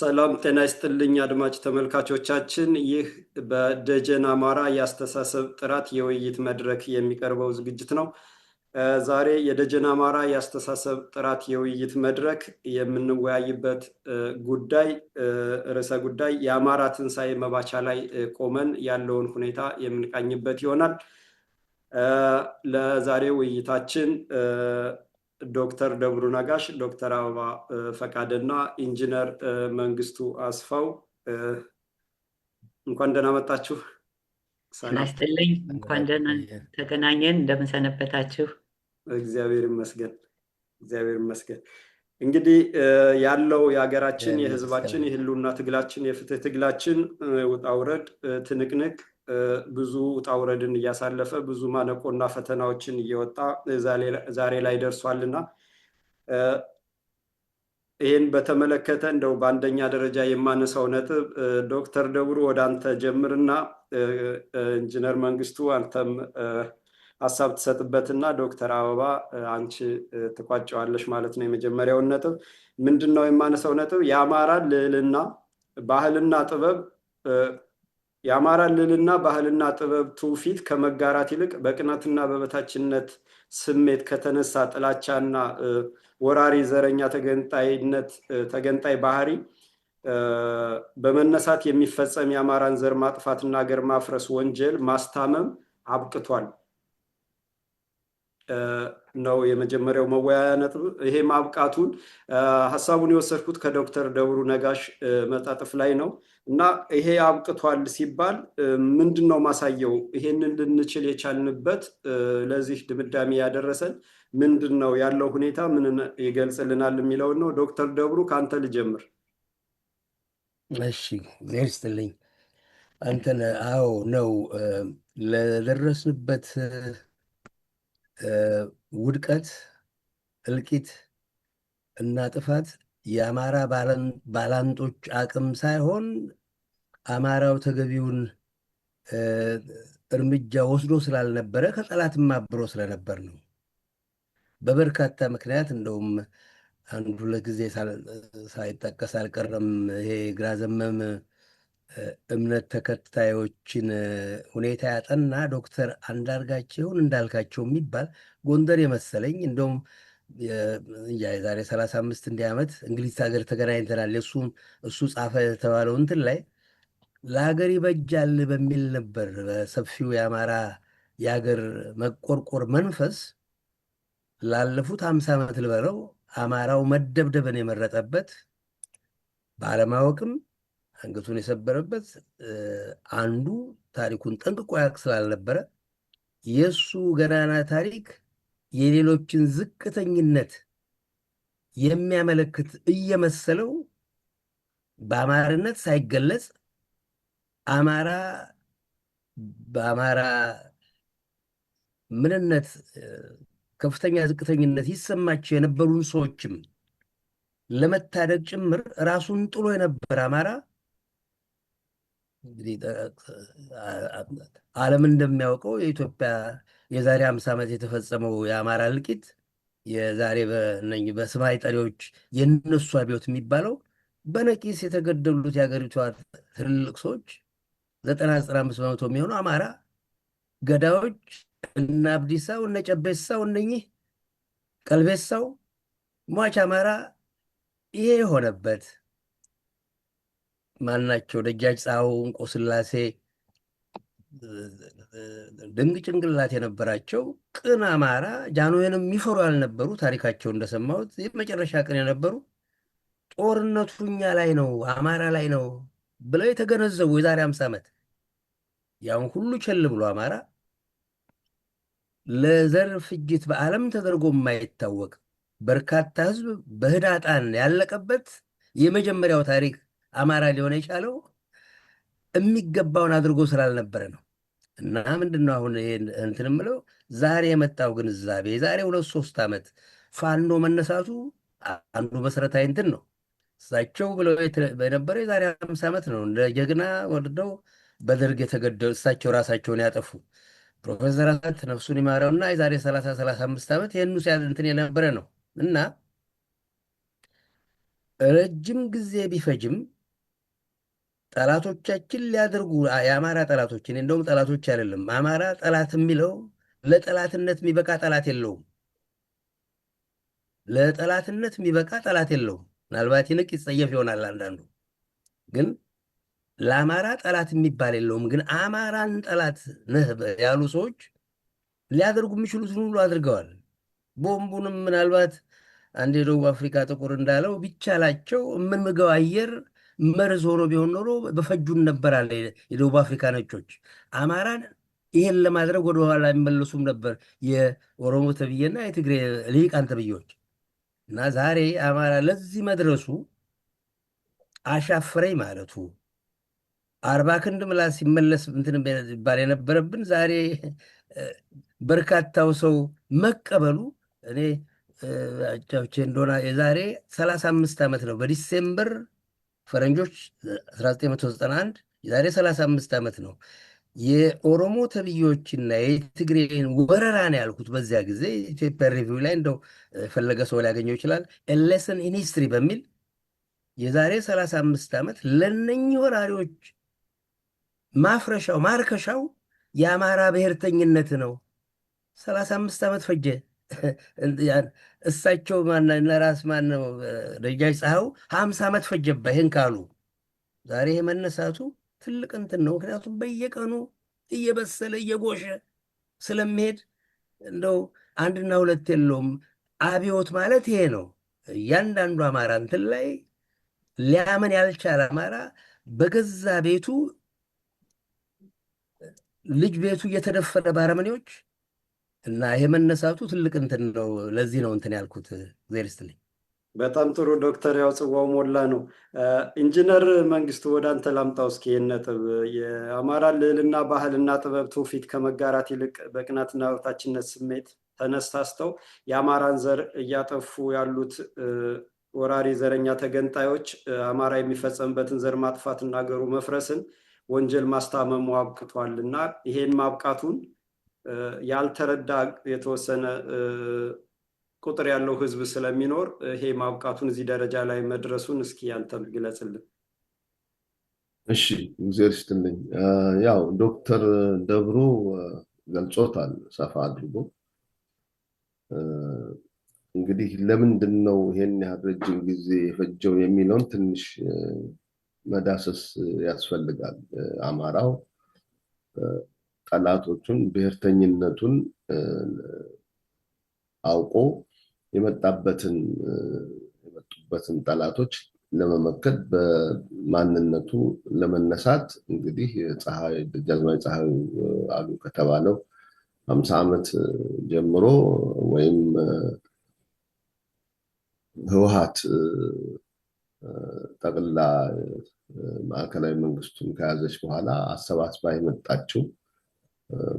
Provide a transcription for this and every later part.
ሰላም ጤና ይስጥልኝ አድማጭ ተመልካቾቻችን፣ ይህ በደጀን አማራ የአስተሳሰብ ጥራት የውይይት መድረክ የሚቀርበው ዝግጅት ነው። ዛሬ የደጀን አማራ የአስተሳሰብ ጥራት የውይይት መድረክ የምንወያይበት ርዕሰ ጉዳይ የአማራ ትንሣኤ መባቻ ላይ ቆመን ያለውን ሁኔታ የምንቃኝበት ይሆናል። ለዛሬ ውይይታችን ዶክተር ደብሩ ነጋሽ፣ ዶክተር አበባ ፈቃደና ኢንጂነር መንግስቱ አስፋው እንኳን ደህና መጣችሁ። ናስትልኝ እንኳን ደህና ተገናኘን። እንደምን ሰነበታችሁ? እግዚአብሔር ይመስገን፣ እግዚአብሔር ይመስገን። እንግዲህ ያለው የሀገራችን የህዝባችን የህልውና ትግላችን የፍትህ ትግላችን ውጣ ውረድ ትንቅንቅ ብዙ ውጣ ውረድን እያሳለፈ ብዙ ማነቆና ፈተናዎችን እየወጣ ዛሬ ላይ ደርሷልና ይህን በተመለከተ እንደው በአንደኛ ደረጃ የማነሳው ነጥብ ዶክተር ደብሩ ወደ አንተ ጀምርና ኢንጂነር መንግስቱ አንተም ሀሳብ ትሰጥበትና ዶክተር አበባ አንቺ ትቋጨዋለሽ ማለት ነው። የመጀመሪያውን ነጥብ ምንድን ነው የማነሳው ነጥብ የአማራ ልዕልና ባህልና ጥበብ የአማራ ልዕልና ባህልና ጥበብ ትውፊት ከመጋራት ይልቅ በቅናትና በበታችነት ስሜት ከተነሳ ጥላቻና ወራሪ ዘረኛ ተገንጣይ ባህሪ በመነሳት የሚፈጸም የአማራን ዘር ማጥፋትና ሀገር ማፍረስ ወንጀል ማስታመም አብቅቷል ነው የመጀመሪያው መወያያ ነጥብ። ይሄ ማብቃቱን ሀሳቡን የወሰድኩት ከዶክተር ደብሩ ነጋሽ መጣጥፍ ላይ ነው እና ይሄ አብቅቷል ሲባል ምንድን ነው ማሳየው? ይሄንን ልንችል የቻልንበት ለዚህ ድምዳሜ ያደረሰን ምንድን ነው ያለው ሁኔታ ምን ይገልጽልናል የሚለውን ነው። ዶክተር ደብሩ ከአንተ ልጀምር። እሺ፣ እግዚአብሔር ይስጥልኝ። አንተን አዎ ነው ለደረስንበት ውድቀት፣ እልቂት እና ጥፋት የአማራ ባላንጦች አቅም ሳይሆን አማራው ተገቢውን እርምጃ ወስዶ ስላልነበረ ከጠላትም አብሮ ስለነበር ነው። በበርካታ ምክንያት እንደውም አንድ ሁለት ጊዜ ሳይጠቀስ አልቀረም። ይሄ ግራ ዘመም እምነት ተከታዮችን ሁኔታ ያጠና ዶክተር አንዳርጋቸውን እንዳልካቸው የሚባል ጎንደር የመሰለኝ እንደውም የዛሬ 35 እንዲህ ዓመት እንግሊዝ ሀገር ተገናኝተናል። እሱ ጻፈ የተባለው እንትን ላይ ለሀገር ይበጃል በሚል ነበር በሰፊው የአማራ የሀገር መቆርቆር መንፈስ ላለፉት 50 ዓመት ልበለው አማራው መደብደብን የመረጠበት ባለማወቅም አንገቱን የሰበረበት አንዱ ታሪኩን ጠንቅቆ ያውቅ ስላልነበረ የእሱ ገናና ታሪክ የሌሎችን ዝቅተኝነት የሚያመለክት እየመሰለው በአማርነት ሳይገለጽ አማራ በአማራ ምንነት ከፍተኛ ዝቅተኝነት ይሰማቸው የነበሩን ሰዎችም ለመታደግ ጭምር ራሱን ጥሎ የነበረ አማራ እንግዲህ ዓለም እንደሚያውቀው የኢትዮጵያ የዛሬ 50 ዓመት የተፈጸመው የአማራ እልቂት የዛሬ በስም አይጠሪዎች የነሱ አብዮት የሚባለው በነቂስ የተገደሉት የሀገሪቷ ትልልቅ ሰዎች 95% የሚሆኑ አማራ ገዳዮች እነ አብዲሳው እነ ጨቤሳው እነኚህ ቀልቤሳው ሟች አማራ ይሄ የሆነበት ማናቸው ደጃች ጻው እንቆስላሴ ድንቅ ጭንቅላት የነበራቸው ቅን አማራ ጃንሆይንም የሚፈሩ ያልነበሩ ታሪካቸው እንደሰማሁት የመጨረሻ ቅን የነበሩ ጦርነቱ እኛ ላይ ነው አማራ ላይ ነው ብለው የተገነዘቡ የዛሬ 50 ዓመት ያውን ሁሉ ቸል ብሎ አማራ ለዘር ፍጅት በዓለም ተደርጎ የማይታወቅ በርካታ ህዝብ በህዳጣን ያለቀበት የመጀመሪያው ታሪክ አማራ ሊሆን የቻለው የሚገባውን አድርጎ ስላልነበረ ነው። እና ምንድነው አሁን እንትን የምለው ዛሬ የመጣው ግንዛቤ ዛሬ 2-3 ዓመት ፋኖ መነሳቱ አንዱ መሰረታዊ እንትን ነው። እሳቸው ብለው በነበረ የዛሬ 50 ዓመት ነው እንደ ጀግና ወርደው በደርግ የተገደሉ እሳቸው ራሳቸውን ያጠፉ ፕሮፌሰር አስራት ነፍሱን ይማረውና የዛሬ 30-35 ዓመት ይህኑ እንትን የነበረ ነው እና ረጅም ጊዜ ቢፈጅም ጠላቶቻችን ሊያደርጉ የአማራ ጠላቶችን እንደውም ጠላቶች አይደለም አማራ ጠላት የሚለው ለጠላትነት የሚበቃ ጠላት የለውም። ለጠላትነት የሚበቃ ጠላት የለውም። ምናልባት ይንቅ ይጸየፍ ይሆናል አንዳንዱ፣ ግን ለአማራ ጠላት የሚባል የለውም። ግን አማራን ጠላት ነህ ያሉ ሰዎች ሊያደርጉ የሚችሉትን ሁሉ አድርገዋል። ቦምቡንም ምናልባት አንድ የደቡብ አፍሪካ ጥቁር እንዳለው ቢቻላቸው የምንምገው አየር መርዝ ሆኖ ቢሆን ኖሮ በፈጁን ነበር አለ የደቡብ አፍሪካ ነጮች። አማራን ይሄን ለማድረግ ወደኋላ አይመለሱም ነበር የኦሮሞ ተብዬና የትግሬ ልሂቃን ተብዬዎች። እና ዛሬ አማራ ለዚህ መድረሱ አሻፍረኝ ማለቱ 40 ክንድ ምላስ ሲመለስ እንትን ይባል የነበረብን ዛሬ በርካታው ሰው መቀበሉ እኔ አጫውቼ እንደሆነ የዛሬ 35 ዓመት ነው። በዲሴምበር ፈረንጆች 1991 የዛሬ 35 ዓመት ነው የኦሮሞ ተብዮችና የትግሬን ወረራ ነው ያልኩት። በዚያ ጊዜ ኢትዮጵያ ሪቪው ላይ እንደው ፈለገ ሰው ሊያገኘው ይችላል። ኤሌሰን ኢን ሂስትሪ በሚል የዛሬ 35 ዓመት ለነኚህ ወራሪዎች ማፍረሻው ማርከሻው የአማራ ብሔርተኝነት ነው። 35 ዓመት ፈጀ። እሳቸው ራስ ማነው ደጃች ፀሐዩ 50 ዓመት ፈጀባ ይህን ካሉ። ዛሬ የመነሳቱ ትልቅ እንትን ነው። ምክንያቱም በየቀኑ እየበሰለ እየጎሸ ስለሚሄድ እንደው አንድና ሁለት የለውም። አብዮት ማለት ይሄ ነው። እያንዳንዱ አማራ እንትን ላይ ሊያምን ያልቻለ አማራ በገዛ ቤቱ ልጅ ቤቱ እየተደፈረ ባረመኔዎች እና ይሄ መነሳቱ ትልቅ እንትን ነው። ለዚህ ነው እንትን ያልኩት። እግዚአብሔር ይስጥልኝ። በጣም ጥሩ ዶክተር፣ ያው ጽዋው ሞላ ነው። ኢንጂነር መንግስቱ ወደ አንተ ላምጣው እስኪ ይህን ነጥብ። የአማራ ልዕልና ባህልና ጥበብ ትውፊት ከመጋራት ይልቅ በቅናትና በታችነት ስሜት ተነሳስተው የአማራን ዘር እያጠፉ ያሉት ወራሪ ዘረኛ ተገንጣዮች አማራ የሚፈጸምበትን ዘር ማጥፋትና ሀገሩ መፍረስን ወንጀል ማስታመሙ አብቅቷል እና ይሄን ማብቃቱን ያልተረዳ የተወሰነ ቁጥር ያለው ህዝብ ስለሚኖር ይሄ ማብቃቱን እዚህ ደረጃ ላይ መድረሱን እስኪ አንተም ግለጽልን። እሺ፣ እግዚአብሔር ይስጥልኝ። ያው ዶክተር ደብሩ ገልጾታል ሰፋ አድርጎ። እንግዲህ ለምንድን ነው ይሄን ያህል ረጅም ጊዜ የፈጀው የሚለውን ትንሽ መዳሰስ ያስፈልጋል። አማራው ጠላቶቹን ብሔርተኝነቱን አውቆ የመጡበትን ጠላቶች ለመመከት በማንነቱ ለመነሳት እንግዲህ ደጃዝማች ፀሐዩ አሉ ከተባለው 50 ዓመት ጀምሮ ወይም ህወሓት ጠቅላ ማዕከላዊ መንግስቱን ከያዘች በኋላ አሰባስባ የመጣችው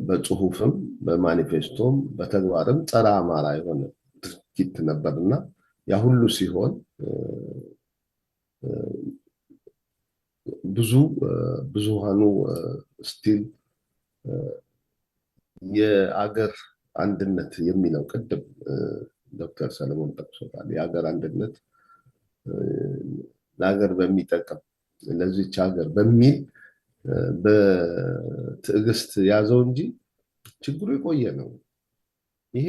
በጽሁፍም በማኒፌስቶም በተግባርም ጸረ አማራ የሆነ ድርጊት ነበርና ያ ሁሉ ሲሆን ብዙሃኑ ስቲል የአገር አንድነት የሚለው ቅድም ዶክተር ሰለሞን ጠቅሶታል። የአገር አንድነት ለሀገር በሚጠቅም ለዚች ሀገር በሚል በትዕግስት ያዘው እንጂ ችግሩ የቆየ ነው። ይሄ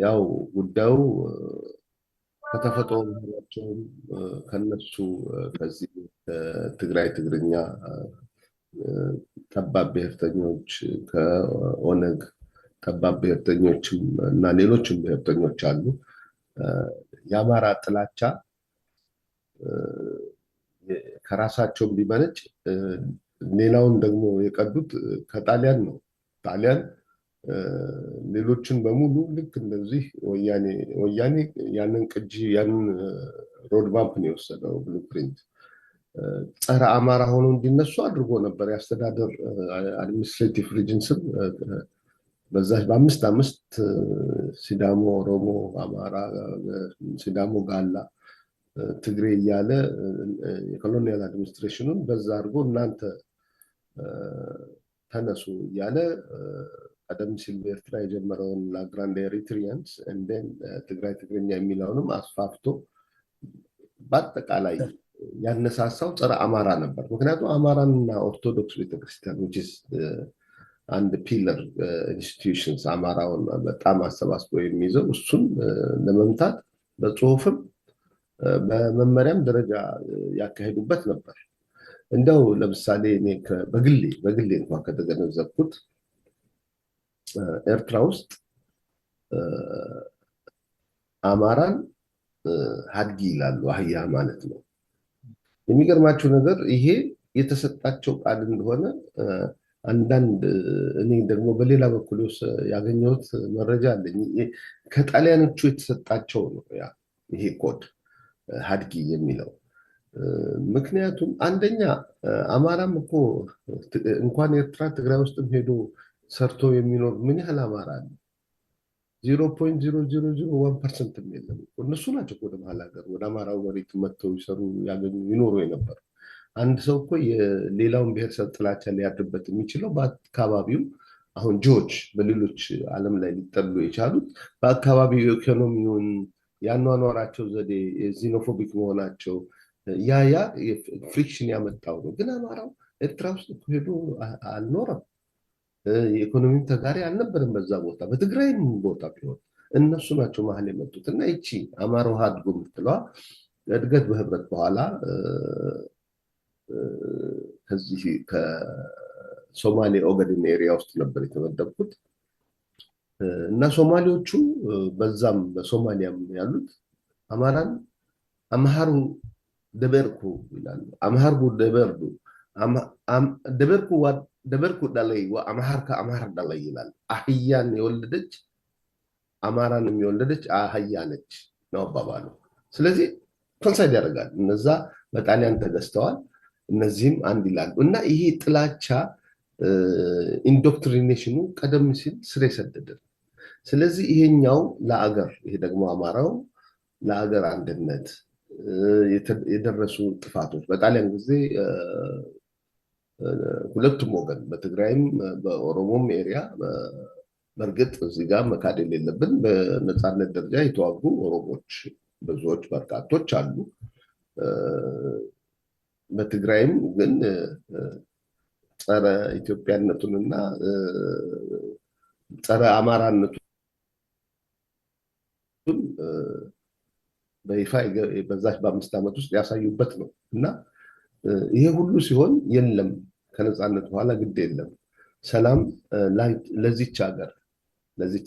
ያው ጉዳዩ ከተፈጥሮ መሆናቸውም ከነሱ ከዚህ ትግራይ ትግርኛ ጠባብ ብሔርተኞች ከኦነግ ጠባብ ብሔርተኞችም እና ሌሎችም ብሔርተኞች አሉ። የአማራ ጥላቻ ከራሳቸው ቢመነጭ ሌላውን ደግሞ የቀዱት ከጣሊያን ነው። ጣሊያን ሌሎችን በሙሉ ልክ እንደዚህ ወያኔ ያንን ቅጂ ያንን ሮድማፕ ነው የወሰደው ብሉፕሪንት ጸረ አማራ ሆኖ እንዲነሱ አድርጎ ነበር። የአስተዳደር አድሚኒስትሬቲቭ ሪጅንስም በዛች በ5 ሲዳሞ፣ ኦሮሞ፣ አማራ፣ ሲዳሞ፣ ጋላ፣ ትግሬ እያለ የኮሎኒያል አድሚኒስትሬሽኑን በዛ አድርጎ እናንተ ተነሱ እያለ ቀደም ሲል በኤርትራ የጀመረውን ላግራንድ ኤሪትሪያንስ እንደን ትግራይ ትግርኛ የሚለውንም አስፋፍቶ በአጠቃላይ ያነሳሳው ጸረ አማራ ነበር። ምክንያቱም አማራንና ኦርቶዶክስ ቤተክርስቲያን አንድ ፒለር ኢንስቲትዩሽንስ አማራውን በጣም አሰባስቦ የሚይዘው እሱን ለመምታት በጽሁፍም በመመሪያም ደረጃ ያካሄዱበት ነበር። እንደው ለምሳሌ እኔ በግሌ እንኳን ከተገነዘብኩት ኤርትራ ውስጥ አማራን ሀድጊ ይላሉ፣ አህያ ማለት ነው። የሚገርማቸው ነገር ይሄ የተሰጣቸው ቃል እንደሆነ አንዳንድ እኔ ደግሞ በሌላ በኩል ያገኘሁት መረጃ አለኝ። ከጣሊያኖቹ የተሰጣቸው ነው ይሄ ኮድ ሀድጊ የሚለው። ምክንያቱም አንደኛ አማራም እኮ እንኳን ኤርትራ ትግራይ ውስጥም ሄዶ ሰርቶ የሚኖር ምን ያህል አማራ አለ? 0.0001% የለም። እነሱ ናቸው ወደ መሀል ሀገር ወደ አማራው መሬት መጥተው ይሰሩ ይኖሩ የነበሩ። አንድ ሰው እኮ የሌላውን ብሔረሰብ ጥላቻ ሊያድርበት የሚችለው በአካባቢው አሁን ጆች በሌሎች ዓለም ላይ ሊጠሉ የቻሉት በአካባቢው ኢኮኖሚውን ያኗኗራቸው ዘዴ ዚኖፎቢክ መሆናቸው ያ ፍሪክሽን ያመጣው ነው። ግን አማራው ኤርትራ ውስጥ ሄዶ አልኖረም። የኢኮኖሚም ተጋሪ አልነበረም በዛ ቦታ፣ በትግራይም ቦታ ቢሆን እነሱ ናቸው መሀል የመጡት። እና ይቺ አማራው ሀድጎ የምትለዋ እድገት በህብረት በኋላ ከዚህ ከሶማሌ ኦጋዴን ኤሪያ ውስጥ ነበር የተመደብኩት እና ሶማሌዎቹ በዛም በሶማሊያም ያሉት አማራን አምሃሩ ደበርኩ ይላሉ። አምሃርጉ ደበርዱ ደበርኩ ዳላይ ወአምሃርከ አምሃር ዳላይ ይላል። አህያን የወለደች አማራንም የወለደች አህያ ነች ነው አባባሉ። ስለዚህ ኮንሳይድ ያደርጋል። እነዛ በጣሊያን ተገዝተዋል፣ እነዚህም አንድ ይላሉ። እና ይሄ ጥላቻ ኢንዶክትሪኔሽኑ ቀደም ሲል ስር የሰደደ። ስለዚህ ይሄኛው ለአገር ይሄ ደግሞ አማራው ለአገር አንድነት የደረሱ ጥፋቶች በጣሊያን ጊዜ ሁለቱም ወገን በትግራይም በኦሮሞም ኤሪያ በእርግጥ እዚህ ጋር መካድ የሌለብን በነፃነት ደረጃ የተዋጉ ኦሮሞች ብዙዎች በርካቶች አሉ። በትግራይም ግን ጸረ ኢትዮጵያነቱንና ጸረ አማራነቱን በይፋ በዛች በ5 ዓመት ውስጥ ያሳዩበት ነው። እና ይሄ ሁሉ ሲሆን የለም ከነፃነት በኋላ ግድ የለም ሰላም ለዚች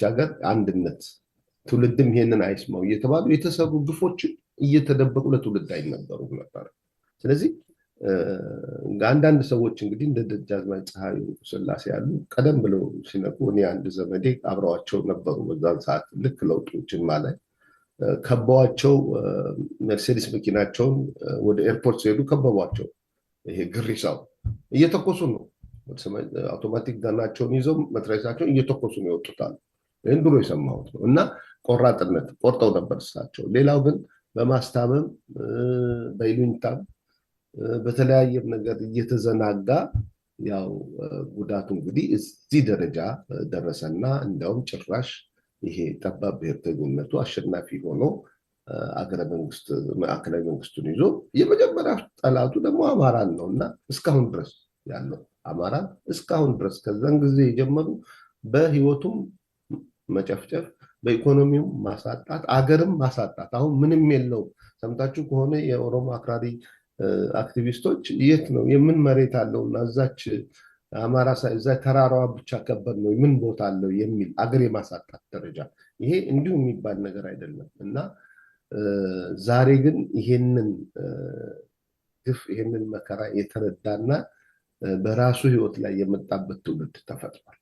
ሀገር አንድነት ትውልድም ይሄንን አይስማው እየተባሉ የተሰሩ ግፎችን እየተደበቁ ለትውልድ አይነበሩም ነበር። ስለዚህ አንዳንድ ሰዎች እንግዲህ እንደ ደጃዝማች ፀሐይ ስላሴ ያሉ ቀደም ብለው ሲነቁ እኔ አንድ ዘመዴ አብረዋቸው ነበሩ። በዛን ሰዓት ልክ ለውጡ ጅማ ላይ ከበዋቸው ሜርሴዲስ መኪናቸውን ወደ ኤርፖርት ሲሄዱ ከበቧቸው። ይሄ ግሪሳው እየተኮሱ ነው፣ አውቶማቲክ ጋናቸውን ይዘው መትረየሳቸውን እየተኮሱ ነው ይወጡታል። ይህን ድሮ የሰማሁት ነው። እና ቆራጥነት ቆርጠው ነበር እሳቸው። ሌላው ግን በማስታመም በይሉኝታም በተለያየም ነገር እየተዘናጋ ያው ጉዳቱ እንግዲህ እዚህ ደረጃ ደረሰና እንዲያውም ጭራሽ ይሄ ጠባብ ብሔርተኝነቱ አሸናፊ ሆኖ ማዕከላዊ መንግስቱን ይዞ የመጀመሪያ ጠላቱ ደግሞ አማራን ነው። እና እስካሁን ድረስ ያለው አማራን እስካሁን ድረስ ከዛን ጊዜ የጀመሩ በህይወቱም መጨፍጨፍ፣ በኢኮኖሚው ማሳጣት፣ አገርም ማሳጣት። አሁን ምንም የለው። ሰምታችሁ ከሆነ የኦሮሞ አክራሪ አክቲቪስቶች የት ነው የምን መሬት አለው እና እዛች አማራ እዛ ተራራዋ ብቻ ከበድ ነው ምን ቦታ አለው የሚል አገር የማሳጣት ደረጃ። ይሄ እንዲሁ የሚባል ነገር አይደለም። እና ዛሬ ግን ይሄንን ግፍ ይሄንን መከራ የተረዳና በራሱ ህይወት ላይ የመጣበት ትውልድ ተፈጥሯል።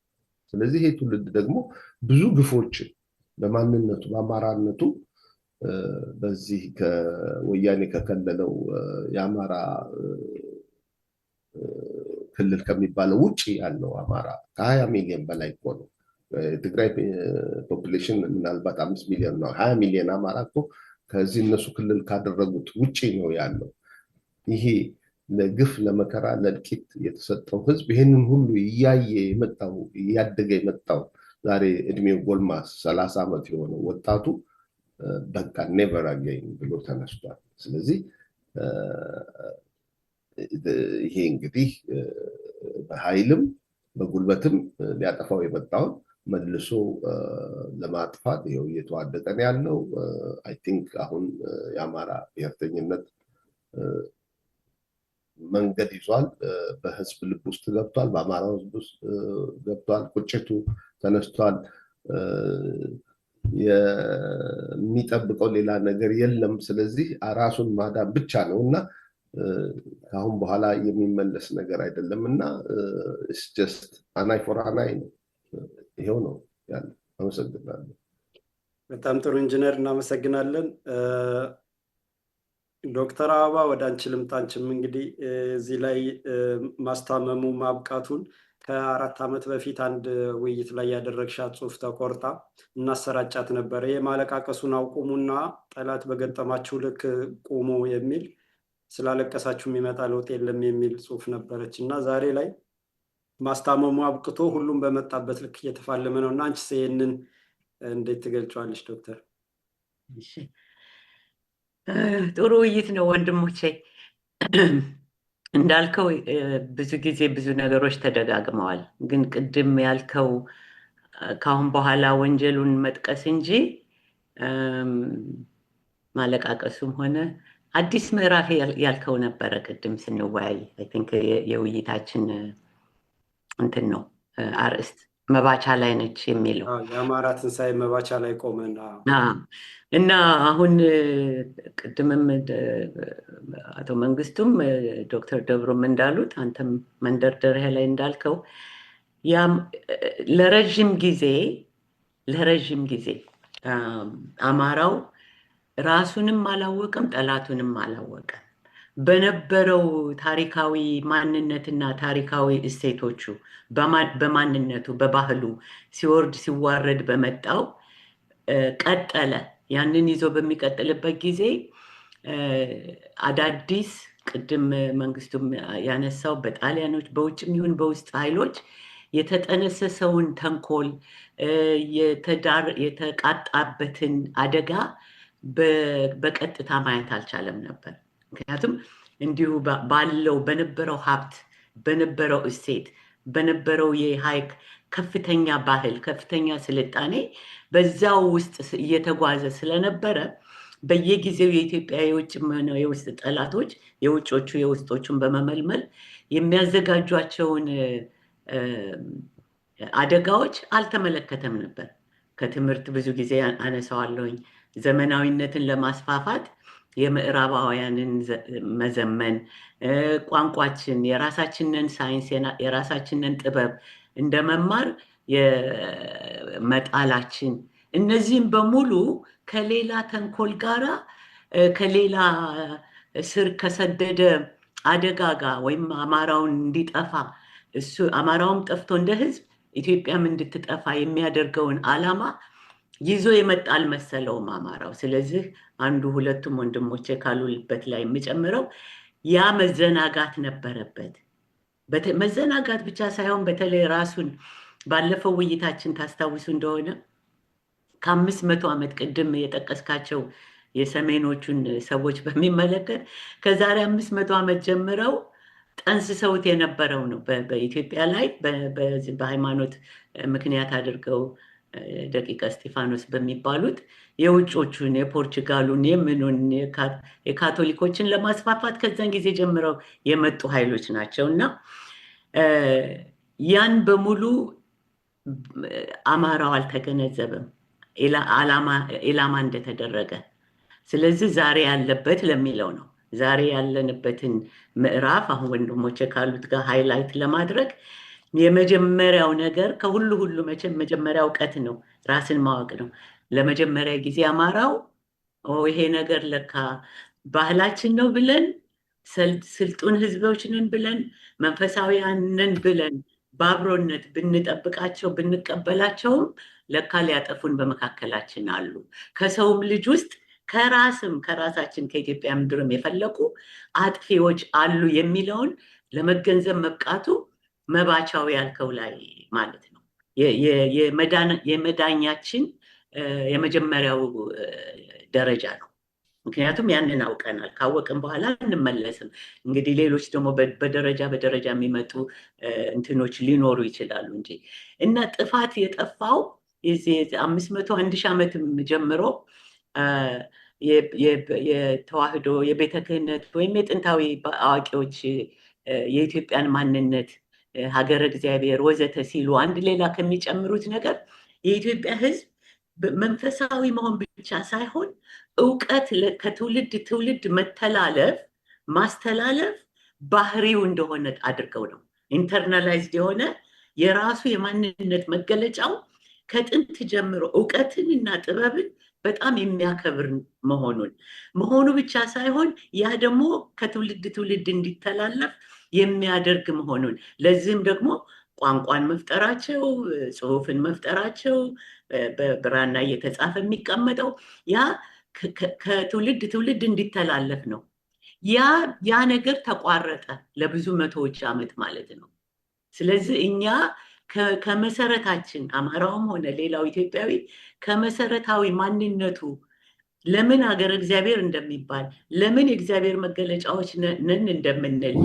ስለዚህ ይሄ ትውልድ ደግሞ ብዙ ግፎችን በማንነቱ በአማራነቱ በዚህ ከወያኔ ከከለለው የአማራ ክልል ከሚባለው ውጭ ያለው አማራ ከ20 ሚሊዮን በላይ እኮ ነው። የትግራይ ፖፑሌሽን ምናልባት 5 ሚሊዮን ነው። 20 ሚሊዮን አማራ እኮ ከዚህ እነሱ ክልል ካደረጉት ውጭ ነው ያለው። ይሄ ለግፍ ለመከራ ለእልቂት የተሰጠው ህዝብ ይህንን ሁሉ እያየ የመጣው እያደገ የመጣው ዛሬ እድሜው ጎልማስ 30 ዓመት የሆነው ወጣቱ በቃ ኔቨር አገኝ ብሎ ተነስቷል። ስለዚህ ይሄ እንግዲህ በኃይልም በጉልበትም ሊያጠፋው የመጣውን መልሶ ለማጥፋት ይኸው እየተዋደቀ ነው ያለው። አይ ቲንክ አሁን የአማራ ብሔርተኝነት መንገድ ይዟል። በህዝብ ልብ ውስጥ ገብቷል። በአማራ ህዝብ ውስጥ ገብቷል። ቁጭቱ ተነስቷል። የሚጠብቀው ሌላ ነገር የለም። ስለዚህ ራሱን ማዳን ብቻ ነው እና ከአሁን በኋላ የሚመለስ ነገር አይደለም እና ጀስት አናይ ፎር አናይ ነው። ይሄው ነው ያለው። አመሰግናለሁ። በጣም ጥሩ ኢንጂነር፣ እናመሰግናለን። ዶክተር አበባ ወደ አንቺ ልምጣ። አንቺም እንግዲህ እዚህ ላይ ማስታመሙ ማብቃቱን ከ4 ዓመት በፊት አንድ ውይይት ላይ ያደረግሻት ጽሁፍ ተቆርጣ እናሰራጫት ነበረ። የማለቃቀሱን አቁሙና ጠላት በገጠማችሁ ልክ ቁሙ የሚል፣ ስላለቀሳችሁ የሚመጣ ለውጥ የለም የሚል ጽሁፍ ነበረች እና ዛሬ ላይ ማስታመሙ አብቅቶ ሁሉም በመጣበት ልክ እየተፋለመ ነው እና አንቺስ ይህንን እንዴት ትገልጫዋለሽ ዶክተር? ጥሩ ውይይት ነው ወንድሞቼ። እንዳልከው ብዙ ጊዜ ብዙ ነገሮች ተደጋግመዋል። ግን ቅድም ያልከው ካሁን በኋላ ወንጀሉን መጥቀስ እንጂ ማለቃቀሱም ሆነ አዲስ ምዕራፍ ያልከው ነበረ ቅድም ስንወያይ። አይ ቲንክ የውይይታችን እንትን ነው አርእስት መባቻ ላይ ነች የሚለው የአማራ ትንሣኤ መባቻ ላይ ቆመን እና አሁን ቅድምም አቶ መንግስቱም ዶክተር ደብሩም እንዳሉት አንተም መንደርደሪያ ላይ እንዳልከው ለረዥም ጊዜ አማራው ራሱንም አላወቀም፣ ጠላቱንም አላወቀም። በነበረው ታሪካዊ ማንነትና ታሪካዊ እሴቶቹ በማንነቱ በባህሉ ሲወርድ ሲዋረድ በመጣው ቀጠለ። ያንን ይዞ በሚቀጥልበት ጊዜ አዳዲስ ቅድም መንግስቱም ያነሳው በጣሊያኖች በውጭም ይሁን በውስጥ ኃይሎች የተጠነሰሰውን ተንኮል የተቃጣበትን አደጋ በቀጥታ ማየት አልቻለም ነበር። ምክንያቱም እንዲሁ በነበረው ሀብት፣ በነበረው እሴት፣ በነበረው የሀይቅ ከፍተኛ ባህል፣ ከፍተኛ ስልጣኔ በዛው ውስጥ እየተጓዘ ስለነበረ በየጊዜው የኢትዮጵያ የውጭ የውስጥ ጠላቶች የውጮቹ የውስጦቹን በመመልመል የሚያዘጋጇቸውን አደጋዎች አልተመለከተም ነበር። ከትምህርት ብዙ ጊዜ አነሳዋለሁኝ። ዘመናዊነትን ለማስፋፋት የምዕራባውያንን መዘመን፣ ቋንቋችን፣ የራሳችንን ሳይንስ፣ የራሳችንን ጥበብ እንደመማር የመጣላችን፣ እነዚህም በሙሉ ከሌላ ተንኮል ጋራ ከሌላ ስር ከሰደደ አደጋ ጋር ወይም አማራውን እንዲጠፋ እሱ አማራውም ጠፍቶ እንደ ህዝብ ኢትዮጵያም እንድትጠፋ የሚያደርገውን ዓላማ ይዞ የመጣ አልመሰለውም አማራው። ስለዚህ አንዱ ሁለቱም ወንድሞቼ ካሉበት ላይ የምጨምረው ያ መዘናጋት ነበረበት። መዘናጋት ብቻ ሳይሆን በተለይ ራሱን ባለፈው ውይይታችን ታስታውሱ እንደሆነ ከ500 ዓመት ቅድም የጠቀስካቸው የሰሜኖቹን ሰዎች በሚመለከት ከዛሬ 500 ዓመት ጀምረው ጠንስሰውት የነበረው ነው። በኢትዮጵያ ላይ በሃይማኖት ምክንያት አድርገው ደቂቀ እስጢፋኖስ በሚባሉት የውጮቹን የፖርቹጋሉን የምኑን የካቶሊኮችን ለማስፋፋት ከዛን ጊዜ ጀምረው የመጡ ኃይሎች ናቸው እና ያን በሙሉ አማራው አልተገነዘበም ኢላማ እንደተደረገ። ስለዚህ ዛሬ ያለበት ለሚለው ነው። ዛሬ ያለንበትን ምዕራፍ አሁን ወንድሞቼ ካሉት ጋር ሃይላይት ለማድረግ የመጀመሪያው ነገር ከሁሉ መጀመሪያ እውቀት ነው፣ ራስን ማወቅ ነው። ለመጀመሪያ ጊዜ አማራው ይሄ ነገር ለካ ባህላችን ነው ብለን ስልጡን ህዝቦች ነን ብለን መንፈሳዊያን ነን ብለን በአብሮነት ብንጠብቃቸው ብንቀበላቸውም ለካ ሊያጠፉን በመካከላችን አሉ። ከሰውም ልጅ ውስጥ ከራሳችን ከኢትዮጵያ ምድርም የፈለቁ አጥፊዎች አሉ የሚለውን ለመገንዘብ መብቃቱ መባቻው ያልከው ላይ ማለት ነው። የመዳኛችን የመጀመሪያው ደረጃ ነው። ምክንያቱም ያንን አውቀናል። ካወቅን በኋላ እንመለስም። እንግዲህ ሌሎች ደግሞ በደረጃ የሚመጡ እንትኖች ሊኖሩ ይችላሉ እንጂ እና ጥፋት የጠፋው የዚህ 500 1000 ዓመት ጀምሮ የተዋህዶ የቤተ ክህነት ወይም የጥንታዊ አዋቂዎች የኢትዮጵያን ማንነት ሀገረ እግዚአብሔር ወዘተ ሲሉ አንድ ሌላ ከሚጨምሩት ነገር የኢትዮጵያ ሕዝብ መንፈሳዊ መሆን ብቻ ሳይሆን እውቀት ከትውልድ ትውልድ ማስተላለፍ ባህሪው እንደሆነ አድርገው ነው። ኢንተርናላይዝድ የሆነ የራሱ የማንነት መገለጫው ከጥንት ጀምሮ እውቀትን እና ጥበብን በጣም የሚያከብር መሆኑ ብቻ ሳይሆን ያ ደግሞ ከትውልድ ትውልድ እንዲተላለፍ የሚያደርግ መሆኑን ለዚህም ደግሞ ቋንቋን መፍጠራቸው፣ ጽሑፍን መፍጠራቸው፣ በብራና እየተጻፈ የሚቀመጠው ያ ከትውልድ ትውልድ እንዲተላለፍ ነው። ያ ነገር ተቋረጠ ለብዙ መቶዎች ዓመት ማለት ነው። ስለዚህ እኛ ከመሰረታችን አማራውም ሆነ ሌላው ኢትዮጵያዊ ከመሰረታዊ ማንነቱ ለምን ሀገረ እግዚአብሔር እንደሚባል፣ ለምን የእግዚአብሔር መገለጫዎች ነን እንደምንል፣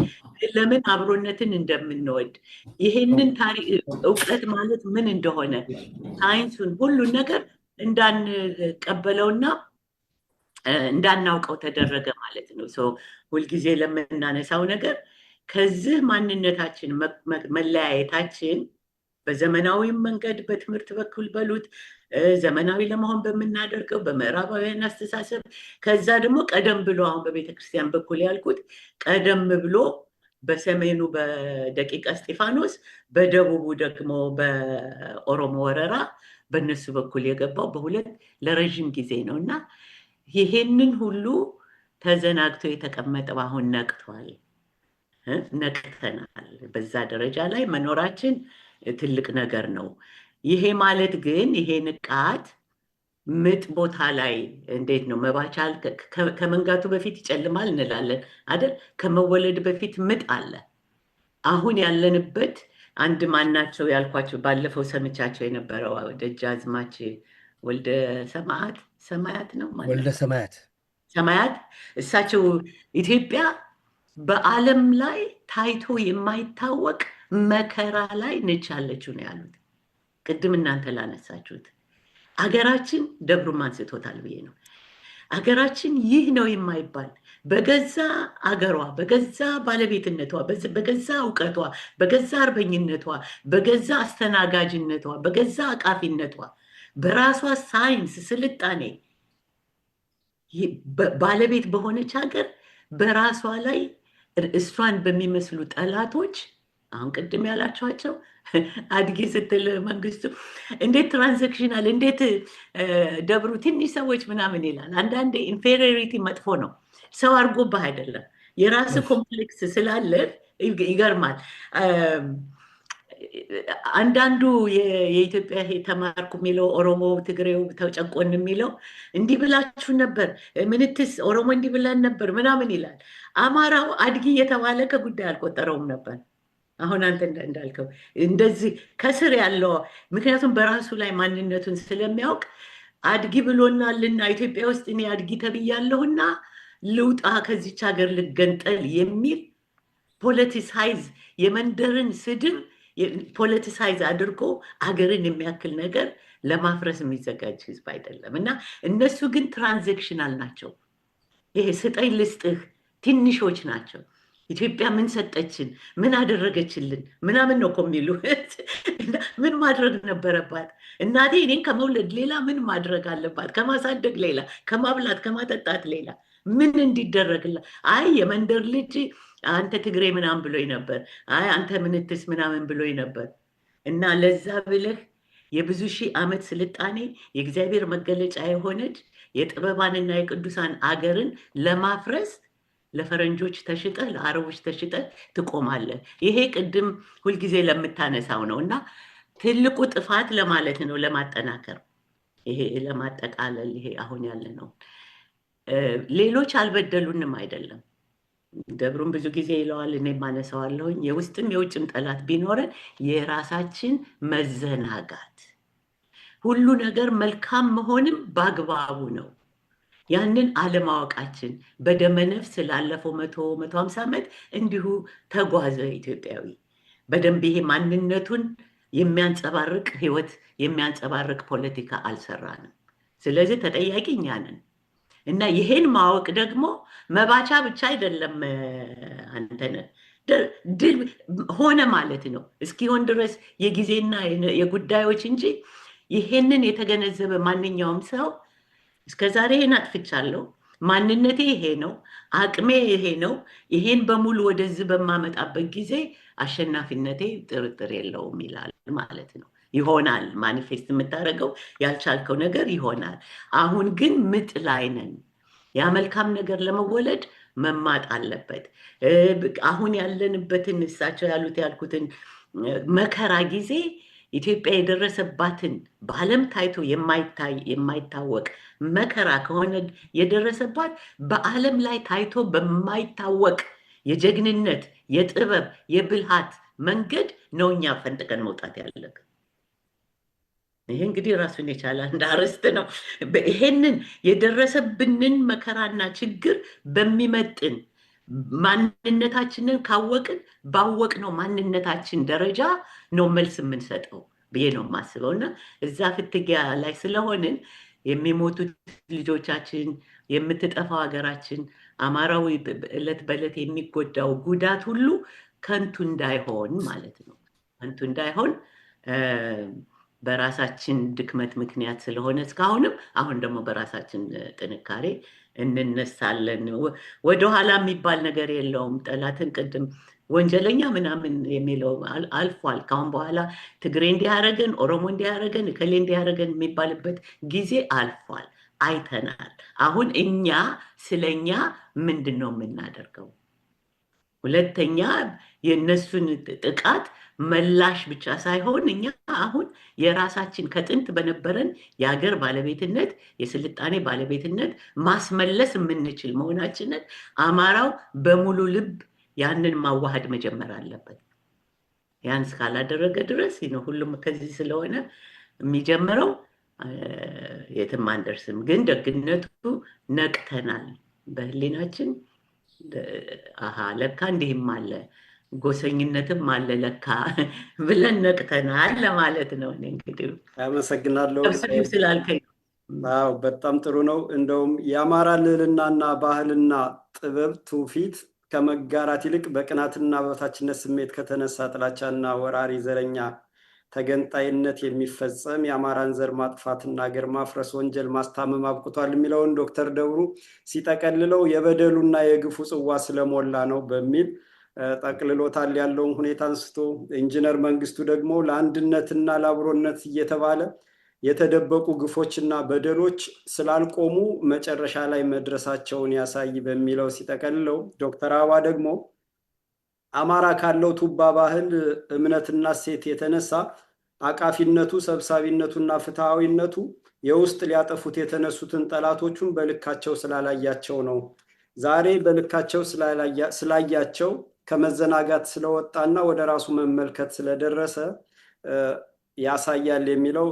ለምን አብሮነትን እንደምንወድ፣ ይሄንን ታሪክ እውቀት ማለት ምን እንደሆነ ሳይንሱን ሁሉን ነገር እንዳንቀበለውና እንዳናውቀው ተደረገ ማለት ነው። ሁልጊዜ ለምናነሳው ነገር ከዚህ ማንነታችን መለያየታችን በዘመናዊ መንገድ በትምህርት በኩል በሉት ዘመናዊ ለመሆን በምናደርገው በምዕራባውያን አስተሳሰብ ከዛ ደግሞ ቀደም ብሎ አሁን በቤተክርስቲያን በኩል ያልኩት ቀደም ብሎ በሰሜኑ በደቂቀ እስጢፋኖስ በደቡቡ ደግሞ በኦሮሞ ወረራ በእነሱ በኩል የገባው በሁለት ለረዥም ጊዜ ነው እና ይሄንን ሁሉ ተዘናግቶ የተቀመጠው አሁን ነቅተናል። በዛ ደረጃ ላይ መኖራችን ትልቅ ነገር ነው። ይሄ ማለት ግን ይሄ ንቃት ምጥ ቦታ ላይ እንዴት ነው መባቻል ከመንጋቱ በፊት ይጨልማል እንላለን አይደል? ከመወለድ በፊት ምጥ አለ። አሁን ያለንበት አንድ ማናቸው ያልኳቸው ባለፈው ሰምቻቸው የነበረው ደጃዝማች ወልደ ሰማያት ነው ማለት ወልደ ሰማያት እሳቸው ኢትዮጵያ በዓለም ላይ ታይቶ የማይታወቅ መከራ ላይ ነች ያለችው ነው ያሉት። ቅድም እናንተ ላነሳችሁት አገራችን ደብሩም አንስቶታል ብዬ ነው። አገራችን ይህ ነው የማይባል በገዛ አገሯ በገዛ ባለቤትነቷ በገዛ እውቀቷ በገዛ አርበኝነቷ በገዛ አስተናጋጅነቷ በገዛ አቃፊነቷ በራሷ ሳይንስ ስልጣኔ ባለቤት በሆነች ሀገር በራሷ ላይ እሷን በሚመስሉ ጠላቶች አሁን ቅድም ያላችኋቸው አድጌ ስትል መንግስቱ እንዴት ትራንዛክሽናል እንዴት ደብሩ ትንሽ ሰዎች ምናምን ይላል። አንዳንዴ ኢንፌሪዮሪቲ መጥፎ ነው። ሰው አድርጎብህ አይደለም የራስ ኮምፕሌክስ ስላለ ይገርማል። አንዳንዱ የኢትዮጵያ ተማርኩ የሚለው ኦሮሞ ትግሬው ተጨቆን የሚለው እንዲህ ብላችሁ ነበር ምንትስ ኦሮሞ እንዲህ ብለን ነበር ምናምን ይላል። አማራው አድጊ የተባለ ከጉዳይ አልቆጠረውም ነበር። አሁን አንተ እንዳልከው እንደዚህ ከስር ያለው ምክንያቱም በራሱ ላይ ማንነቱን ስለሚያውቅ አድጊ ብሎናልና ኢትዮጵያ ውስጥ እኔ አድጊ ተብያለሁና ልውጣ ከዚች ሀገር ልገንጠል የሚል ፖለቲሳይዝ የመንደርን ስድብ ፖለቲሳይዝ አድርጎ ሀገርን የሚያክል ነገር ለማፍረስ የሚዘጋጅ ህዝብ አይደለም እና እነሱ ግን ትራንዛክሽናል ናቸው። ይሄ ስጠኝ ልስጥህ ትንሾች ናቸው። ኢትዮጵያ ምን ሰጠችን ምን አደረገችልን ምናምን ነው እኮ የሚሉ። ምን ማድረግ ነበረባት እናቴ እኔን ከመውለድ ሌላ ምን ማድረግ አለባት? ከማሳደግ ሌላ ከማብላት ከማጠጣት ሌላ ምን እንዲደረግላት? አይ የመንደር ልጅ አንተ ትግሬ ምናምን ብሎኝ ነበር፣ አይ አንተ ምንትስ ምናምን ብሎኝ ነበር። እና ለዛ ብለህ የብዙ ሺህ ዓመት ስልጣኔ የእግዚአብሔር መገለጫ የሆነች የጥበባንና የቅዱሳን አገርን ለማፍረስ ለፈረንጆች ተሽጠህ ለአረቦች ተሽጠህ ትቆማለህ። ይሄ ቅድም ሁልጊዜ ለምታነሳው ነው እና ትልቁ ጥፋት ለማለት ነው፣ ለማጠናከር ይሄ ለማጠቃለል ይሄ አሁን ያለ ነው። ሌሎች አልበደሉንም አይደለም። ደብሩም ብዙ ጊዜ ይለዋል፣ እኔ ማነሳዋለሁኝ። የውስጥም የውጭም ጠላት ቢኖረን የራሳችን መዘናጋት ሁሉ ነገር መልካም መሆንም በአግባቡ ነው። ያንን አለማወቃችን በደመነፍስ ላለፈው 150 ዓመት እንዲሁ ተጓዘ ኢትዮጵያዊ። በደንብ ይሄ ማንነቱን የሚያንጸባርቅ ህይወት የሚያንጸባርቅ ፖለቲካ አልሰራንም። ስለዚህ ተጠያቂ እኛ ነን እና ይሄን ማወቅ ደግሞ መባቻ ብቻ አይደለም አንተነህ ድል ሆነ ማለት ነው። እስኪሆን ድረስ የጊዜና የጉዳዮች እንጂ ይሄንን የተገነዘበ ማንኛውም ሰው እስከዛሬ ይሄን አጥፍቻለሁ፣ ማንነቴ ይሄ ነው፣ አቅሜ ይሄ ነው፣ ይሄን በሙሉ ወደዚህ በማመጣበት ጊዜ አሸናፊነቴ ጥርጥር የለውም ይላል ማለት ነው። ይሆናል ማኒፌስት የምታደርገው ያልቻልከው ነገር ይሆናል። አሁን ግን ምጥ ላይ ነን። ያ መልካም ነገር ለመወለድ መማጥ አለበት። አሁን ያለንበትን እሳቸው ያልኩትን መከራ ጊዜ ኢትዮጵያ የደረሰባትን በዓለም ታይቶ የማይታወቅ መከራ ከሆነ የደረሰባት በዓለም ላይ ታይቶ በማይታወቅ የጀግንነት፣ የጥበብ፣ የብልሃት መንገድ ነው እኛ ፈንጥቀን መውጣት ያለብን። ይሄ እንግዲህ ራሱን የቻለ አንድ አርዕስት ነው። ይሄንን የደረሰብንን መከራና ችግር በሚመጥን ማንነታችንን ካወቅን ባወቅነው ማንነታችን ደረጃ ነው መልስ የምንሰጠው ብዬ ነው የማስበው። እና እዛ ፍትጊያ ላይ ስለሆንን የሚሞቱት ልጆቻችን፣ የምትጠፋው ሀገራችን፣ አማራዊ እለት በእለት የሚጎዳው ጉዳት ሁሉ ከንቱ እንዳይሆን ማለት ነው። ከንቱ እንዳይሆን በራሳችን ድክመት ምክንያት ስለሆነ እስካሁንም አሁን ደግሞ በራሳችን ጥንካሬ እንነሳለን። ወደኋላ የሚባል ነገር የለውም። ጠላትን ቅድም ወንጀለኛ ምናምን የሚለው አልፏል። ካሁን በኋላ ትግሬ እንዲያረገን፣ ኦሮሞ እንዲያረገን፣ እከሌ እንዲያረገን የሚባልበት ጊዜ አልፏል። አይተናል። አሁን እኛ ስለኛ ምንድን ነው የምናደርገው? ሁለተኛ የነሱን ጥቃት መላሽ ብቻ ሳይሆን እኛ አሁን የራሳችን ከጥንት በነበረን የሀገር ባለቤትነት የስልጣኔ ባለቤትነት ማስመለስ የምንችል መሆናችንን አማራው በሙሉ ልብ ያንን ማዋሃድ መጀመር አለበት። ያን እስካላደረገ ድረስ ነው ሁሉም ከዚህ ስለሆነ የሚጀምረው የትም አንደርስም። ግን ደግነቱ ነቅተናል። በህሊናችን አሃ ለካ እንዲህም አለ ጎሰኝነትም አለ ለካ ብለን ነቅተናል ለማለት ነው። እንግዲህ አመሰግናለሁ ስላልከኝ። አዎ በጣም ጥሩ ነው። እንደውም የአማራ ልዕልናና ባህልና ጥበብ ትውፊት ከመጋራት ይልቅ በቅናትና በታችነት ስሜት ከተነሳ ጥላቻና ወራሪ ዘረኛ ተገንጣይነት የሚፈጸም የአማራን ዘር ማጥፋትና ሀገር ማፍረስ ወንጀል ማስታመም አብቅቷል የሚለውን ዶክተር ደብሩ ሲጠቀልለው የበደሉና የግፉ ጽዋ ስለሞላ ነው በሚል ጠቅልሎታል ያለውን ሁኔታ አንስቶ፣ ኢንጂነር መንግስቱ ደግሞ ለአንድነትና ለአብሮነት እየተባለ የተደበቁ ግፎችና በደሎች ስላልቆሙ መጨረሻ ላይ መድረሳቸውን ያሳይ በሚለው ሲጠቀልለው፣ ዶክተር አበባ ደግሞ አማራ ካለው ቱባ ባህል እምነትና ሴት የተነሳ አቃፊነቱ፣ ሰብሳቢነቱና ፍትሐዊነቱ የውስጥ ሊያጠፉት የተነሱትን ጠላቶቹን በልካቸው ስላላያቸው ነው። ዛሬ በልካቸው ስላያቸው ከመዘናጋት ስለወጣና ወደ ራሱ መመልከት ስለደረሰ ያሳያል የሚለው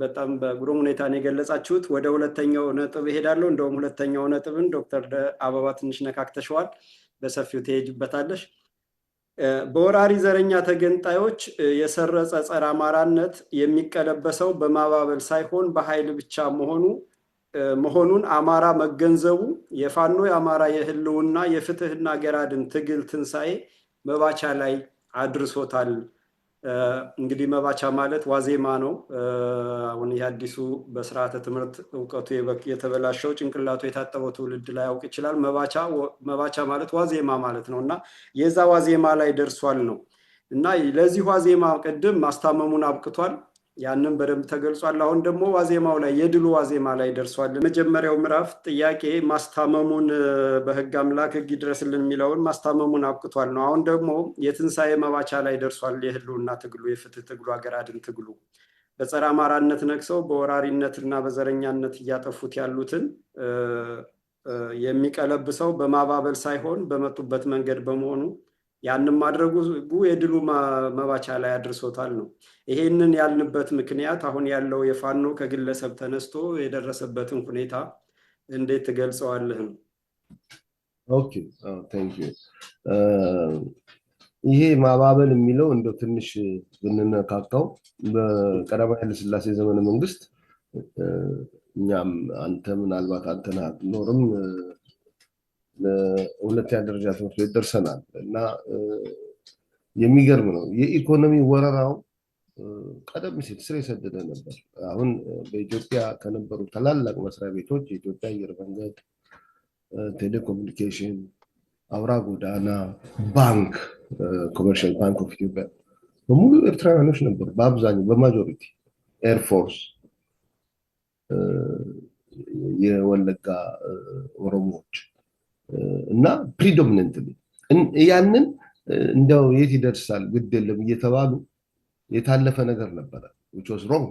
በጣም በግሩም ሁኔታ ነው የገለጻችሁት። ወደ ሁለተኛው ነጥብ እሄዳለሁ። እንደውም ሁለተኛው ነጥብን ዶክተር አበባ ትንሽ ነካክተሸዋል፣ በሰፊው ትሄጅበታለሽ። በወራሪ ዘረኛ ተገንጣዮች የሰረጸ ጸረ አማራነት የሚቀለበሰው በማባበል ሳይሆን በኃይል ብቻ መሆኑን አማራ መገንዘቡ የፋኖ የአማራ የህልውና የፍትህና ሀገር አድን ትግል ትንሣኤ መባቻ ላይ አድርሶታል። እንግዲህ መባቻ ማለት ዋዜማ ነው። አሁን የአዲሱ በስርዓተ ትምህርት እውቀቱ የተበላሸው ጭንቅላቱ የታጠበው ትውልድ ላይ ያውቅ ይችላል። መባቻ ማለት ዋዜማ ማለት ነው እና የዛ ዋዜማ ላይ ደርሷል ነው እና ለዚህ ዋዜማ ቅድም ማስታመሙን አብቅቷል። ያንን በደንብ ተገልጿል። አሁን ደግሞ ዋዜማው ላይ የድሉ ዋዜማ ላይ ደርሷል። መጀመሪያው ምዕራፍ ጥያቄ ማስታመሙን በህግ አምላክ ህግ ይድረስልን የሚለውን ማስታመሙን አብቅቷል ነው። አሁን ደግሞ የትንሣኤ መባቻ ላይ ደርሷል። የህልውና ትግሉ፣ የፍትህ ትግሉ፣ ሀገር አድን ትግሉ በጸረ አማራነት ነቅሰው በወራሪነትና በዘረኛነት እያጠፉት ያሉትን የሚቀለብሰው በማባበል ሳይሆን በመጡበት መንገድ በመሆኑ ያንን ማድረጉ የድሉ መባቻ ላይ አድርሶታል ነው። ይሄንን ያልንበት ምክንያት አሁን ያለው የፋኖ ከግለሰብ ተነስቶ የደረሰበትን ሁኔታ እንዴት ትገልጸዋለህ? ኦኬ ታንክ ዩ። ይሄ ማባበል የሚለው እንደው ትንሽ ብንነካካው በቀዳማዊ ኃይለ ሥላሴ ዘመነ መንግስት እኛም አንተ ምናልባት አንተን አትኖርም ለሁለተኛ ደረጃ ትምህርት ቤት ደርሰናል እና የሚገርም ነው የኢኮኖሚ ወረራው ቀደም ሲል ስር የሰደደ ነበር። አሁን በኢትዮጵያ ከነበሩ ታላላቅ መስሪያ ቤቶች የኢትዮጵያ አየር መንገድ፣ ቴሌኮሙኒኬሽን፣ አውራ ጎዳና፣ ባንክ፣ ኮመርሻል ባንክ ኦፍ ኢትዮጵያ በሙሉ ኤርትራውያኖች ነበሩ። በአብዛኛው በማጆሪቲ ኤርፎርስ፣ የወለጋ ኦሮሞዎች እና ፕሪዶሚነንትሊ ያንን እንደው የት ይደርሳል ግድ የለም እየተባሉ የታለፈ ነገር ነበረ። which was wrong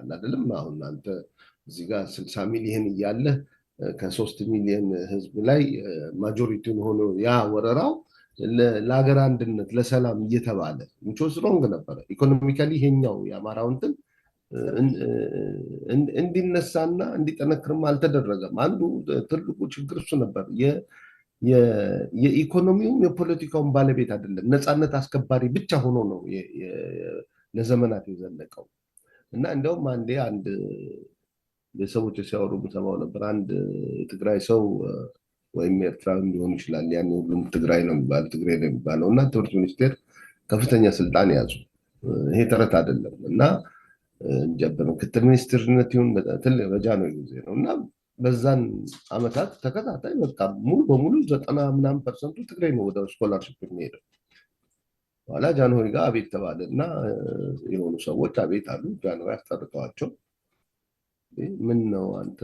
አይደለም። አሁን አንተ እዚህ ጋር 60 ሚሊዮን እያለ ከ3 ሚሊዮን ህዝብ ላይ ማጆሪቲውን ሆኖ ያ ወረራው ለሀገር አንድነት ለሰላም እየተባለ which was wrong ነበረ። ኢኮኖሚካሊ ይሄኛው የአማራው እንትን እንዲነሳና እንዲጠነክርም አልተደረገም። አንዱ ትልቁ ችግር እሱ ነበር። የኢኮኖሚውም የፖለቲካውን ባለቤት አይደለም፣ ነፃነት አስከባሪ ብቻ ሆኖ ነው ለዘመናት የዘለቀው እና እንደውም አንድ ቤተሰቦች ሲያወሩ የምሰማው ነበር። አንድ የትግራይ ሰው ወይም ኤርትራዊ ሊሆን ይችላል፣ ያን ሁሉም ትግራይ ነው የሚባለው ትግራይ ነው የሚባለው እና ትምህርት ሚኒስቴር ከፍተኛ ስልጣን ያዙ። ይሄ ተረት አይደለም እና በምክትል ሚኒስትርነት ይሁን በጃንሆይ ጊዜ ነው እና በዛን አመታት ተከታታይ በቃ ሙሉ በሙሉ 90% ትግራይ ነው ወደ ስኮላርሽፕ የሚሄደው። ኋላ ጃንሆይ ጋር አቤት ተባለ እና የሆኑ ሰዎች አቤት አሉ። ጃንሆይ አስጠርተዋቸው ምን ነው አንተ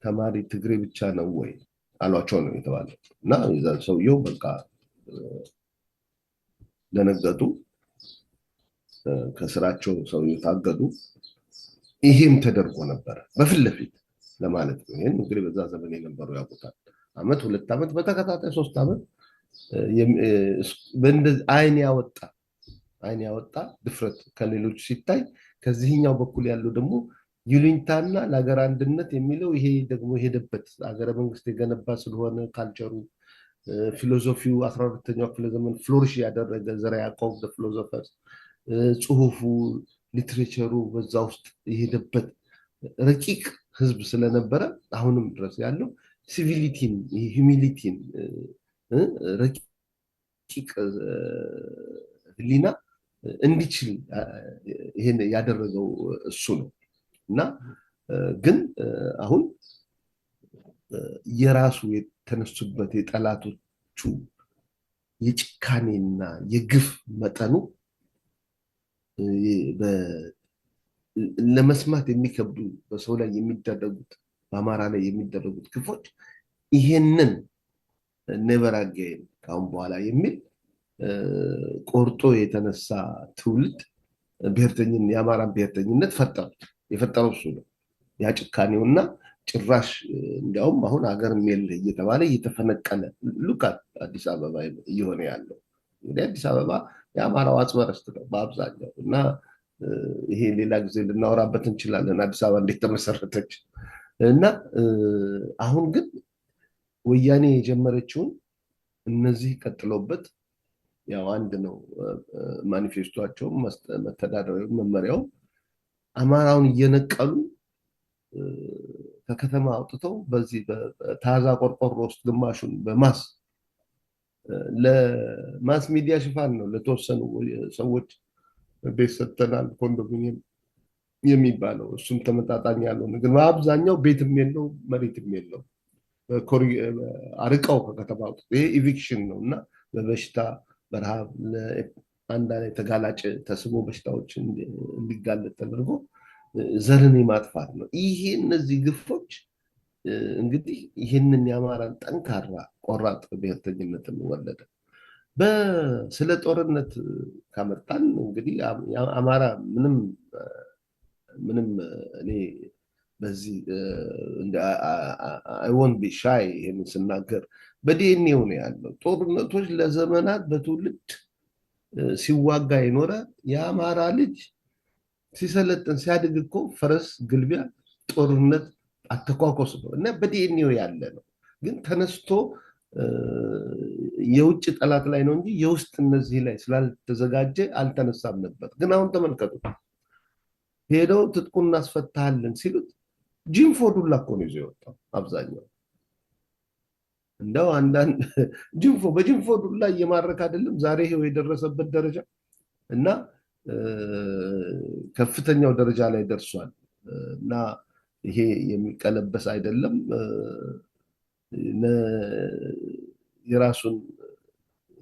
ተማሪ ትግሬ ብቻ ነው ወይ አሏቸው ነው የተባለው እና የዛን ሰውየው በቃ ደነገጡ። ከስራቸው ሰውየው ታገዱ። ይሄም ተደርጎ ነበር በፊት ለፊት ለማለት ነው። ይሄን እንግዲህ በዛ ዘመን የነበሩ ያውቁታል። አመት 2 አመት በተከታታይ 3 አመት በእንደዚህ አይን ያወጣ ድፍረት ከሌሎች ሲታይ፣ ከዚህኛው በኩል ያለው ደግሞ ይሉኝታና ለሀገር አንድነት የሚለው ይሄ ደግሞ የሄደበት ሀገረ መንግስት የገነባ ስለሆነ ካልቸሩ ፊሎሶፊው 12ኛው ክፍለ ዘመን ፍሎሪሽ ያደረገ ዘርዓ ያዕቆብ ፊሎሶፈርስ ጽሁፉ ሊትሬቸሩ በዛ ውስጥ የሄደበት ረቂቅ ህዝብ ስለነበረ አሁንም ድረስ ያለው ሲቪሊቲን ሂዩሚሊቲን ረቂቅ ህሊና እንዲችል ይሄን ያደረገው እሱ ነው እና ግን አሁን የራሱ የተነሱበት የጠላቶቹ የጭካኔና የግፍ መጠኑ ለመስማት የሚከብዱ በሰው ላይ የሚደረጉት በአማራ ላይ የሚደረጉት ግፎች ይሄንን ኔቨር አጌን ካሁን በኋላ የሚል ቆርጦ የተነሳ ትውልድ የአማራን ብሔርተኝነት የፈጠረው እሱ ነው። ያ ጭካኔውና ጭራሽ እንዲያውም አሁን ሀገርም የለህ እየተባለ እየተፈነቀለ ሉካት አዲስ አበባ እየሆነ ያለው እንግዲህ አዲስ አበባ የአማራው አጽመ ርስት ነው በአብዛኛው እና ይሄ ሌላ ጊዜ ልናወራበት እንችላለን አዲስ አበባ እንዴት ተመሰረተች እና አሁን ግን ወያኔ የጀመረችውን እነዚህ ቀጥሎበት ያው አንድ ነው ማኒፌስቶአቸውም መተዳደሪያው መመሪያው አማራውን እየነቀሉ ከከተማ አውጥተው በዚህ በታዛ ቆርቆሮ ውስጥ ግማሹን በማስ ለማስ ሚዲያ ሽፋን ነው ለተወሰኑ ሰዎች ቤት ሰጥተናል ኮንዶሚኒየም የሚባለው እሱም ተመጣጣኝ ያልሆነ ግን በአብዛኛው ቤትም የለው መሬትም የለው አርቀው ከከተማ አውጥተው ይሄ ኢቪክሽን ነው እና በበሽታ በረሃብ አንዳንድ ተጋላጭ ተስቦ በሽታዎች እንዲጋለጥ ተደርጎ ዘርን የማጥፋት ነው። ይሄ እነዚህ ግፎች እንግዲህ ይህንን የአማራን ጠንካራ ቆራጥ ብሔርተኝነትን ወለደ። ስለ ጦርነት ካመጣን እንግዲህ አማራ ምንም እኔ በዚህ አይ ወንት ቢ ሻይ ይሄንን ስናገር በዲኤንኤው ነው ያለው። ጦርነቶች ለዘመናት በትውልድ ሲዋጋ የኖረ የአማራ ልጅ ሲሰለጥን ሲያድግ እኮ ፈረስ ግልቢያ፣ ጦርነት አተኳኮስ ነው እና በዲኤንኤው ያለ ነው። ግን ተነስቶ የውጭ ጠላት ላይ ነው እንጂ የውስጥ እነዚህ ላይ ስላልተዘጋጀ አልተነሳም ነበር። ግን አሁን ተመልከቱ፣ ሄደው ትጥቁን እናስፈታሃለን ሲሉት ጂንፎ ዱላ እኮ ነው ይዞ የወጣው አብዛኛው። እንደው አንዳንድ በጂንፎ ዱላ እየማረክ አይደለም ዛሬ ይሄው የደረሰበት ደረጃ እና ከፍተኛው ደረጃ ላይ ደርሷል እና ይሄ የሚቀለበስ አይደለም። የራሱን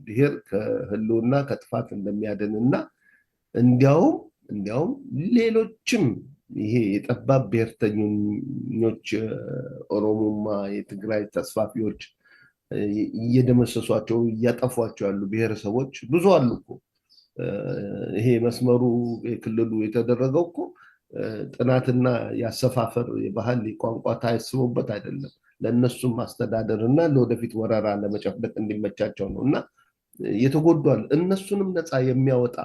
ብሔር ከህልውና ከጥፋት እንደሚያድንና እንዲያውም ሌሎችም ይሄ የጠባብ ብሔርተኞች ኦሮሞማ፣ የትግራይ ተስፋፊዎች እየደመሰሷቸው እያጠፏቸው ያሉ ብሔረሰቦች ብዙ አሉ እኮ። ይሄ መስመሩ የክልሉ የተደረገው እኮ ጥናትና ያሰፋፈር የባህል የቋንቋ ታስቦበት አይደለም። ለእነሱም ማስተዳደር እና ለወደፊት ወረራ ለመጨፍለቅ እንዲመቻቸው ነው እና የተጎዷል። እነሱንም ነፃ የሚያወጣ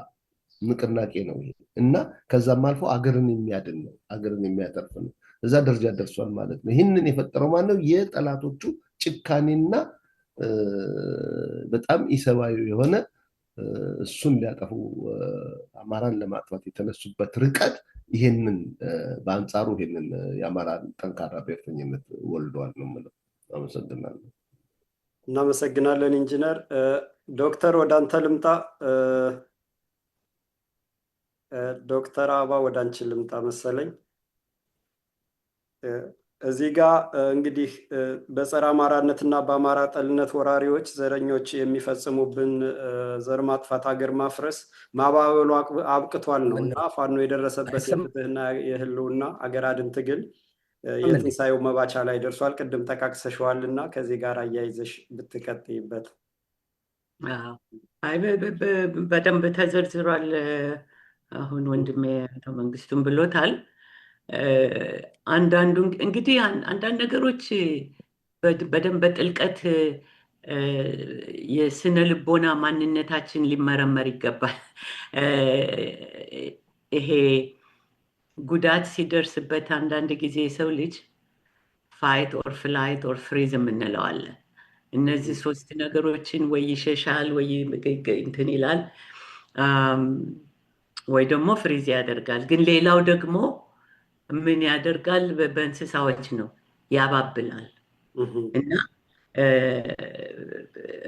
ንቅናቄ ነው ይሄ እና ከዛም አልፎ አገርን የሚያድን ነው፣ አገርን የሚያተርፍ ነው። እዛ ደረጃ ደርሷል ማለት ነው። ይህንን የፈጠረው ማነው? የጠላቶቹ ጭካኔና በጣም ኢሰብአዊ የሆነ እሱን ሊያጠፉ አማራን ለማጥፋት የተነሱበት ርቀት ይሄንን በአንጻሩ ይሄንን የአማራን ጠንካራ ብሔርተኝነት ወልደዋል ነው የምለው። አመሰግናለሁ። እናመሰግናለን ኢንጂነር። ዶክተር ወደ አንተ ልምጣ። ዶክተር አበባ ወደ አንቺ ልምጣ መሰለኝ። እዚህ ጋር እንግዲህ በጸረ አማራነት እና በአማራ ጠልነት ወራሪዎች ዘረኞች የሚፈጽሙብን ዘር ማጥፋት፣ ሀገር ማፍረስ ማባበሉ አብቅቷል ነው እና ፋኖ የደረሰበት የፍትህና የህልውና አገር አድን ትግል የትንሳኤው መባቻ ላይ ደርሷል። ቅድም ጠቃቅሰሸዋል እና ከዚህ ጋር አያይዘሽ ብትቀጥይበት። በደንብ ተዘርዝሯል። አሁን ወንድሜ አቶ መንግስቱን ብሎታል። እንግዲህ አንዳንድ ነገሮች በደንብ በጥልቀት የስነ ልቦና ማንነታችን ሊመረመር ይገባል። ይሄ ጉዳት ሲደርስበት አንዳንድ ጊዜ የሰው ልጅ ፋይት ኦር ፍላይት ኦር ፍሪዝ የምንለዋለን። እነዚህ ሶስት ነገሮችን ወይ ይሸሻል ወይ እንትን ይላል ወይ ደግሞ ፍሪዝ ያደርጋል። ግን ሌላው ደግሞ ምን ያደርጋል? በእንስሳዎች ነው ያባብላል። እና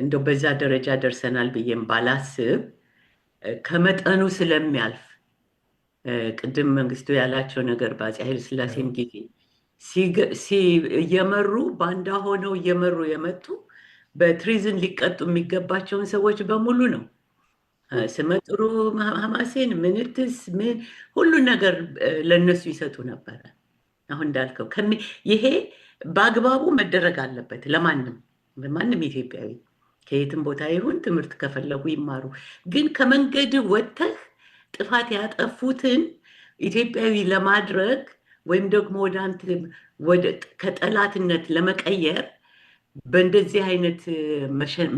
እንደው በዛ ደረጃ ደርሰናል ብዬም ባላስብ ከመጠኑ ስለሚያልፍ ቅድም መንግስቱ ያላቸው ነገር በአፄ ኃይለ ሥላሴም ጊዜ እየመሩ ባንዳ ሆነው እየመሩ የመጡ በትሪዝን ሊቀጡ የሚገባቸውን ሰዎች በሙሉ ነው ስመጥሩ ሐማሴን ምንትስ ሁሉ ነገር ለነሱ ይሰጡ ነበረ። አሁን እንዳልከው ይሄ በአግባቡ መደረግ አለበት። ለማንም ኢትዮጵያዊ ከየትም ቦታ ይሁን ትምህርት ከፈለጉ ይማሩ። ግን ከመንገድ ወጥተህ ጥፋት ያጠፉትን ኢትዮጵያዊ ለማድረግ ወይም ደግሞ ወደ ከጠላትነት ለመቀየር በእንደዚህ አይነት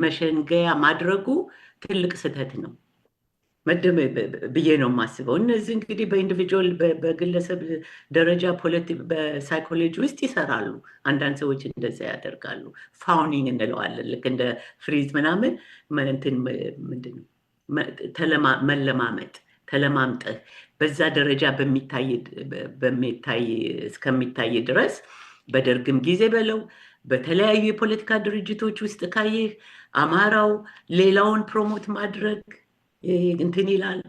መሸንገያ ማድረጉ ትልቅ ስህተት ነው ብዬ ነው የማስበው። እነዚህ እንግዲህ በኢንዲቪጁዋል በግለሰብ ደረጃ በሳይኮሎጂ ውስጥ ይሰራሉ። አንዳንድ ሰዎች እንደዛ ያደርጋሉ። ፋውኒንግ እንለዋለን። ልክ እንደ ፍሪዝ ምናምን ምንድነው መለማመጥ ተለማምጠህ በዛ ደረጃ እስከሚታይ ድረስ በደርግም ጊዜ በለው በተለያዩ የፖለቲካ ድርጅቶች ውስጥ ካየህ አማራው ሌላውን ፕሮሞት ማድረግ እንትን ይላል።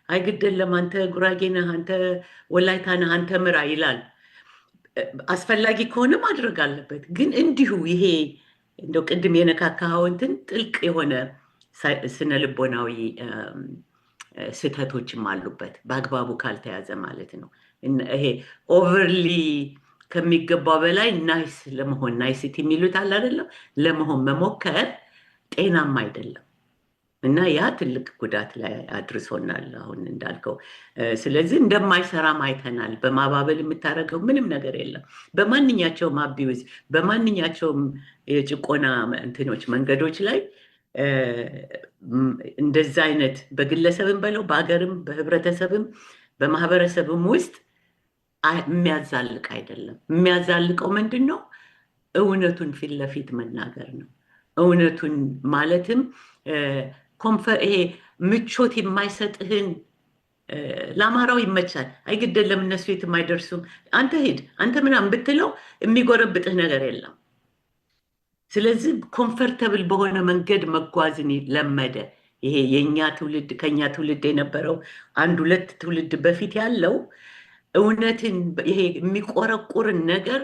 አይግደለም አንተ ጉራጌ ነህ፣ አንተ ወላይታ ነህ፣ አንተ ምራ ይላል። አስፈላጊ ከሆነ ማድረግ አለበት። ግን እንዲሁ ይሄ እንደው ቅድም የነካካኸው እንትን ጥልቅ የሆነ ስነ ልቦናዊ ስህተቶችም አሉበት በአግባቡ ካልተያዘ ማለት ነው። ይሄ ኦቨርሊ ከሚገባው በላይ ናይስ ለመሆን ናይሲቲ የሚሉት አለ አይደለም፣ ለመሆን መሞከር ጤናማ አይደለም። እና ያ ትልቅ ጉዳት ላይ አድርሶናል አሁን እንዳልከው። ስለዚህ እንደማይሰራም አይተናል። በማባበል የምታደርገው ምንም ነገር የለም። በማንኛቸውም አቢዩዝ በማንኛቸውም የጭቆና እንትኖች መንገዶች ላይ እንደዛ አይነት በግለሰብም በለው በሀገርም በህብረተሰብም በማህበረሰብም ውስጥ የሚያዛልቅ አይደለም። የሚያዛልቀው ምንድን ነው? እውነቱን ፊት ለፊት መናገር ነው። እውነቱን ማለትም ይሄ ምቾት የማይሰጥህን ለአማራው ይመቻል፣ አይግደለም፣ እነሱ የትም አይደርሱም፣ አንተ ሂድ አንተ ምናምን ብትለው የሚጎረብጥህ ነገር የለም። ስለዚህ ኮምፈርተብል በሆነ መንገድ መጓዝን ለመደ። ይሄ የኛ ትውልድ ከኛ ትውልድ የነበረው 1-2 ትውልድ በፊት ያለው እውነትን ይሄ የሚቆረቁርን ነገር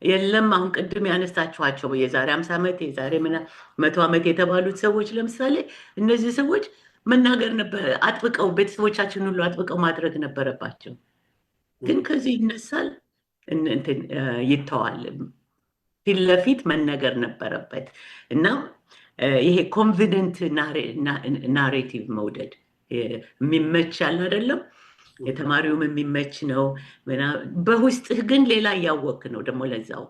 የለም። አሁን ቅድም ያነሳችኋቸው የዛሬ 50 ዓመት የዛሬ 100 ዓመት የተባሉት ሰዎች ለምሳሌ እነዚህ ሰዎች መናገር ነበር አጥብቀው፣ ቤተሰቦቻችን ሁሉ አጥብቀው ማድረግ ነበረባቸው። ግን ከዚህ ይነሳል እንትን ይተዋል። ፊት ለፊት መነገር ነበረበት እና ይሄ ኮንፊደንት ናሬቲቭ መውደድ የሚመች ያለ አይደለም። የተማሪውም የሚመች ነው። በውስጥህ ግን ሌላ እያወክ ነው ደግሞ ለዛው።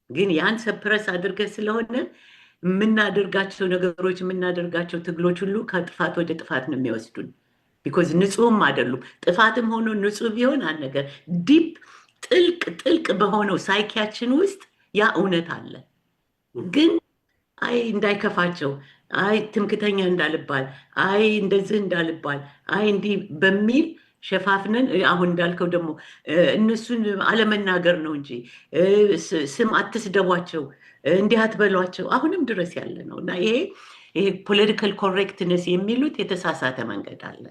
ግን ያን ሰፕረስ አድርገህ ስለሆነ የምናደርጋቸው ነገሮች የምናደርጋቸው ትግሎች ሁሉ ከጥፋት ወደ ጥፋት ነው የሚወስዱን። ቢኮዝ ንጹህም አይደሉም። ጥፋትም ሆኖ ንጹህ ቢሆን አንድ ነገር ዲፕ ጥልቅ በሆነው ሳይኪያችን ውስጥ ያ እውነት አለ። ግን አይ እንዳይከፋቸው፣ አይ ትምክተኛ እንዳልባል፣ አይ እንደዚህ እንዳልባል፣ አይ እንዲህ በሚል ሸፋፍነን አሁን እንዳልከው ደግሞ እነሱን አለመናገር ነው እንጂ ስም አትስደቧቸው፣ እንዲህ አትበሏቸው አሁንም ድረስ ያለ ነው እና ይሄ ፖለቲካል ኮሬክትነስ የሚሉት የተሳሳተ መንገድ አለ።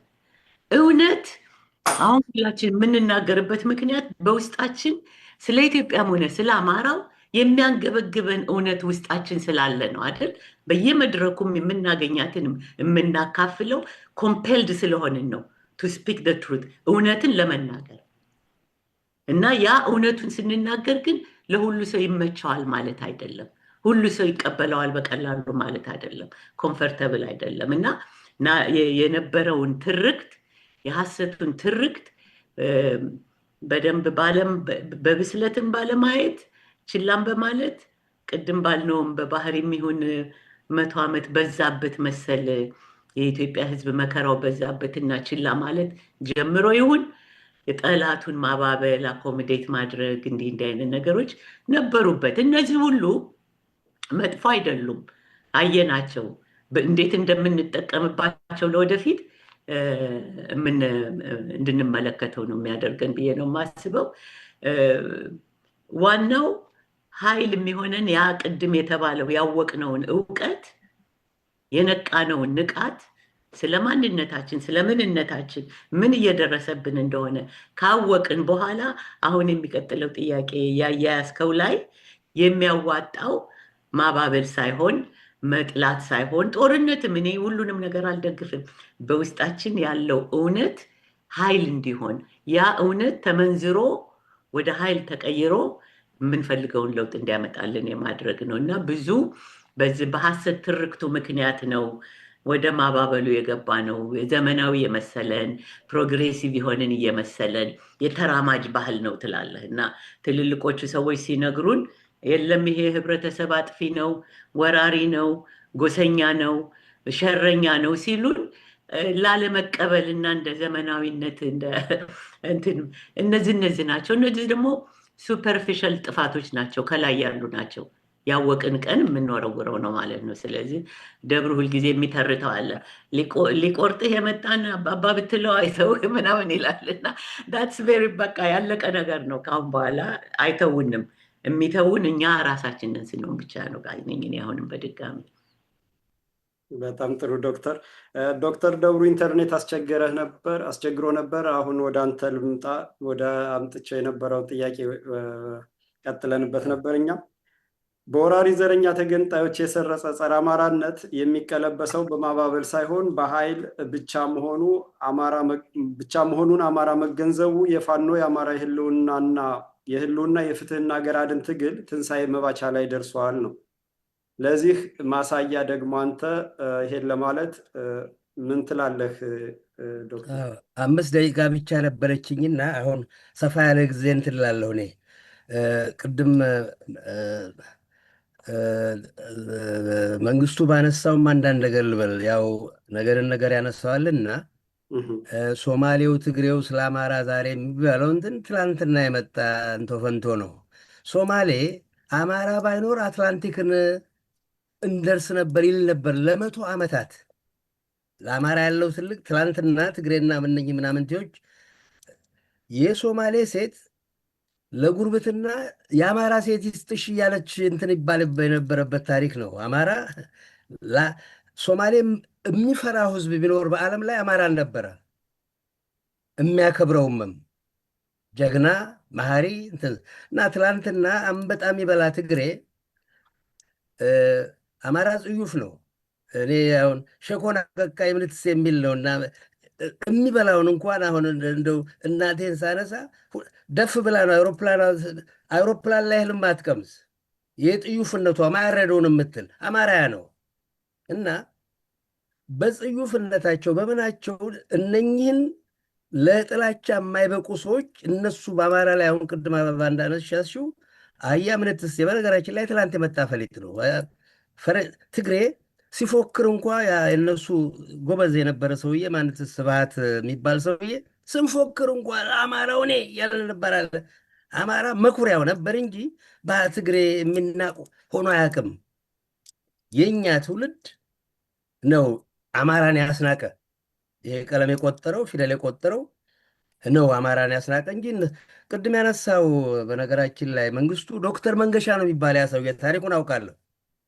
እውነት አሁን ሁላችን የምንናገርበት ምክንያት በውስጣችን ስለ ኢትዮጵያም ሆነ ስለ አማራው የሚያንገበግበን እውነት ውስጣችን ስላለ ነው አይደል? በየመድረኩም የምናገኛትን የምናካፍለው ኮምፔልድ ስለሆንን ነው ቱ ስፒክ ደ ትሩት እውነትን ለመናገር እና ያ እውነቱን ስንናገር ግን ለሁሉ ሰው ይመቸዋል ማለት አይደለም። ሁሉ ሰው ይቀበለዋል በቀላሉ ማለት አይደለም። ኮምፈርተብል አይደለም እና የነበረውን ትርክት የሐሰቱን ትርክት በደንብ በብስለትን ባለማየት ችላም በማለት ቅድም ባልነውም በባህር የሚሆን 100 ዓመት በዛበት መሰል የኢትዮጵያ ሕዝብ መከራው በዛበትና ችላ ማለት ጀምሮ ይሁን የጠላቱን ማባበል አኮሞዴት ማድረግ እንዲህ አይነት ነገሮች ነበሩበት። እነዚህ ሁሉ መጥፎ አይደሉም። አየናቸው። እንዴት እንደምንጠቀምባቸው ለወደፊት እንድንመለከተው ነው የሚያደርገን ብዬ ነው የማስበው። ዋናው ኃይል የሚሆነን ያ ቅድም የተባለው ያወቅነውን እውቀት የነቃነውን ንቃት ስለ ማንነታችን ስለ ምንነታችን ምን እየደረሰብን እንደሆነ ካወቅን በኋላ አሁን የሚቀጥለው ጥያቄ ያያያዝከው ላይ የሚያዋጣው ማባበል ሳይሆን መጥላት ሳይሆን ጦርነትም እኔ ሁሉንም ነገር አልደግፍም። በውስጣችን ያለው እውነት ኃይል እንዲሆን ያ እውነት ተመንዝሮ ወደ ኃይል ተቀይሮ የምንፈልገውን ለውጥ እንዲያመጣልን የማድረግ ነው እና ብዙ በዚህ በሐሰት ትርክቱ ምክንያት ነው ወደ ማባበሉ የገባ ነው። ዘመናዊ የመሰለን ፕሮግሬሲቭ የሆንን እየመሰለን የተራማጅ ባህል ነው ትላለህ እና ትልልቆቹ ሰዎች ሲነግሩን የለም ይሄ ህብረተሰብ አጥፊ ነው፣ ወራሪ ነው፣ ጎሰኛ ነው፣ ሸረኛ ነው ሲሉን ላለመቀበል እና እንደ ዘመናዊነት እነዚህ ናቸው። እነዚህ ደግሞ ሱፐርፊሻል ጥፋቶች ናቸው፣ ከላይ ያሉ ናቸው። ያወቅን ቀን የምንወረውረው ነው ማለት ነው። ስለዚህ ደብሩ ሁልጊዜ የሚተርተው አለ ሊቆርጥህ የመጣን አባባ ብትለው አይተው ምናምን ይላልና ዳትስ ቬሪ በቃ ያለቀ ነገር ነው። ካሁን በኋላ አይተውንም። የሚተውን እኛ ራሳችንን ስንሆን ብቻ ነው ጋይነኝ። አሁንም በድጋሚ በጣም ጥሩ ዶክተር ደብሩ ኢንተርኔት አስቸግሮ ነበር። አሁን ወደ አንተ ልምጣ። ወደ አምጥቼ የነበረው ጥያቄ ቀጥለንበት ነበር። እኛም በወራሪ ዘረኛ ተገንጣዮች የሰረጸ ጸረ አማራነት የሚቀለበሰው በማባበል ሳይሆን በኃይል ብቻ መሆኑን አማራ መገንዘቡ የፋኖ የአማራ የህልውና የፍትህና ሀገር አድን ትግል ትንሣኤ መባቻ ላይ ደርሷል ነው። ለዚህ ማሳያ ደግሞ አንተ ይሄን ለማለት ምን ትላለህ ዶክተር? 5 ደቂቃ ብቻ ነበረችኝና አሁን ሰፋ ያለ ጊዜ እንትን እላለሁ እኔ ቅድም መንግስቱ ባነሳውም አንዳንድ ነገር ልበል። ያው ነገርን ነገር ያነሳዋልና ሶማሌው፣ ትግሬው ስለ አማራ ዛሬ የሚባለው እንትን ትላንትና የመጣ እንቶ ፈንቶ ነው። ሶማሌ አማራ ባይኖር አትላንቲክን እንደርስ ነበር ይል ነበር ለ100 ዓመታት። ለአማራ ያለው ትልቅ ትላንትና ትግሬና ምነኝ ምናምንቴዎች የሶማሌ ሴት ለጉርብትና የአማራ ሴት ይስጥሽ እያለች እንትን ይባል የነበረበት ታሪክ ነው። አማራ ሶማሌ የሚፈራው ህዝብ ቢኖር በዓለም ላይ አማራን ነበረ። የሚያከብረውምም ጀግና መሐሪ እና ትላንትና አንበጣ የሚበላ ትግሬ አማራ ጽዩፍ ነው። እኔ አሁን ሸኮና ቀቃይ ምልትስ የሚል ነው እና የሚበላውን እንኳን አሁን እንደው እናቴን ሳነሳ ደፍ ብላ ነው አይሮፕላን ላይ ህልም አትቀምስ የጥዩፍነቷ ማያረደውን የምትል አማራያ ነው እና በጽዩፍነታቸው በምናቸው እነኝህን ለጥላቻ የማይበቁ ሰዎች እነሱ በአማራ ላይ አሁን ቅድም አበባ እንዳነሳሽው አህያ ምንትስ በነገራችን ላይ ትላንት የመጣ ፈሊጥ ነው። ትግሬ ሲፎክር እንኳ የነሱ ጎበዝ የነበረ ሰውዬ ማንት ስብሐት የሚባል ሰውዬ ስንፎክር እንኳ አማራው እኔ ያለ ነበራለ። አማራ መኩሪያው ነበር እንጂ በትግሬ የሚናቁ ሆኖ አያውቅም። የእኛ ትውልድ ነው አማራን ያስናቀ። ይሄ ቀለም የቆጠረው ፊደል የቆጠረው ነው አማራን ያስናቀ እንጂ ቅድም ያነሳው በነገራችን ላይ መንግስቱ ዶክተር መንገሻ ነው የሚባል ያ ሰውዬ ታሪኩን አውቃለሁ።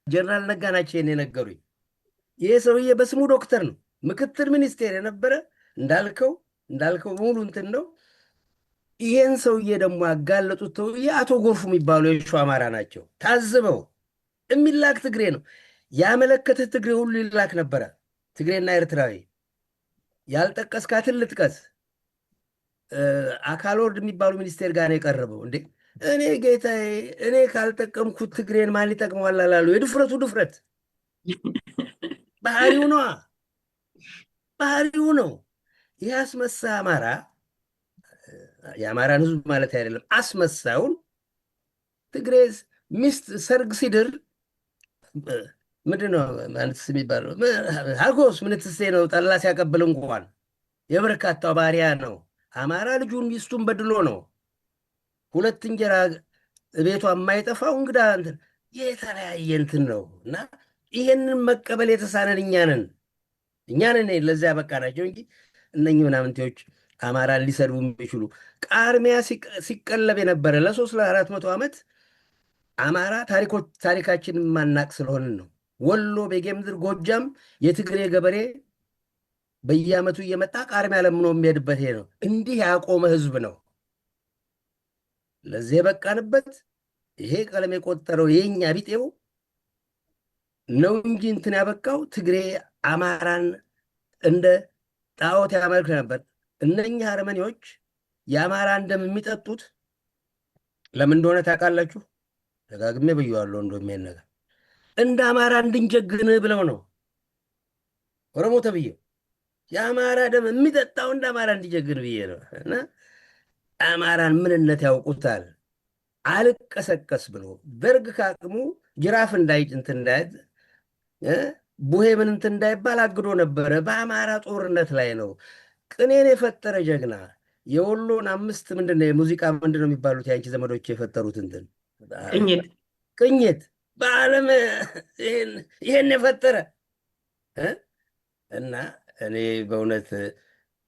ጀነራል ነጋ ናቸው የነገሩኝ። ይህ ሰውዬ በስሙ ዶክተር ነው፣ ምክትል ሚኒስቴር የነበረ እንዳልከው ሙሉ እንትን ነው። ይሄን ሰውዬ ደግሞ ያጋለጡት ሰውዬ አቶ ጎርፉ የሚባሉ የሸዋ አማራ ናቸው። ታዝበው የሚላክ ትግሬ ነው ያመለከተ ትግሬ ሁሉ ይላክ ነበረ። ትግሬና ኤርትራዊ ያልጠቀስካትን ልጥቀስ። አካል ወርድ የሚባሉ ሚኒስቴር ጋር ነው የቀረበው። እንዴ እኔ ጌታዬ እኔ ካልጠቀምኩት ትግሬን ማን ይጠቅመዋል አላሉ። የድፍረቱ ድፍረት ባህሪው ነዋ፣ ባህሪው ነው። ይህ አስመሳ አማራ የአማራን ህዝብ ማለት አይደለም፣ አስመሳዩን ትግሬ ሚስት ሰርግ ሲድር ምንድን ነው ማለትስ የሚባለው ሀጎስ ምንትሴ ነው ጠላ ሲያቀብል እንኳን የበርካታው ባህሪያ ነው። አማራ ልጁን ሚስቱን በድሎ ነው 2 እንጀራ ቤቷ የማይጠፋው እንግዳ እንትን የተለያየ እንትን ነው እና ይሄንን መቀበል የተሳነን እኛንን ለዚያ በቃ ናቸው እንጂ እነኝህ ምናምንቴዎች አማራን ሊሰድቡ የሚችሉ ቃርሚያ ሲቀለብ የነበረ ለ300-400 ዓመት አማራ ታሪካችንን ማናቅ ስለሆንን ነው። ወሎ፣ ቤጌምድር፣ ጎጃም የትግሬ ገበሬ በየዓመቱ እየመጣ ቃርሚያ ለምኖ የሚሄድበት ይሄ ነው። እንዲህ ያቆመ ህዝብ ነው። ለዚህ የበቃንበት ይሄ ቀለም የቆጠረው የኛ ቢጤው ነው እንጂ እንትን ያበቃው ትግሬ አማራን እንደ ጣዖት ያመልክ ነበር። እነኚህ አረመኔዎች የአማራን ደም የሚጠጡት ለምን እንደሆነ ታውቃላችሁ? ደጋግሜ ብየዋለሁ። እንደሚሄን ነገር እንደ አማራ እንድንጀግን ብለው ነው። ኦሮሞ ተብዬው የአማራ ደም የሚጠጣው እንደ አማራ እንዲጀግን ብዬ ነው። እና አማራን ምንነት ያውቁታል። አልቀሰቀስ ብሎ ደርግ ከአቅሙ ጅራፍ እንዳይት ቡሄ ምን እንትን እንዳይባል አግዶ ነበረ። በአማራ ጦርነት ላይ ነው ቅኔን የፈጠረ ጀግና። የወሎን 5 ምንድነው የሙዚቃ ምንድነው የሚባሉት የአንቺ ዘመዶች የፈጠሩት እንትን ቅኝት በዓለም ይሄን የፈጠረ እና እኔ በእውነት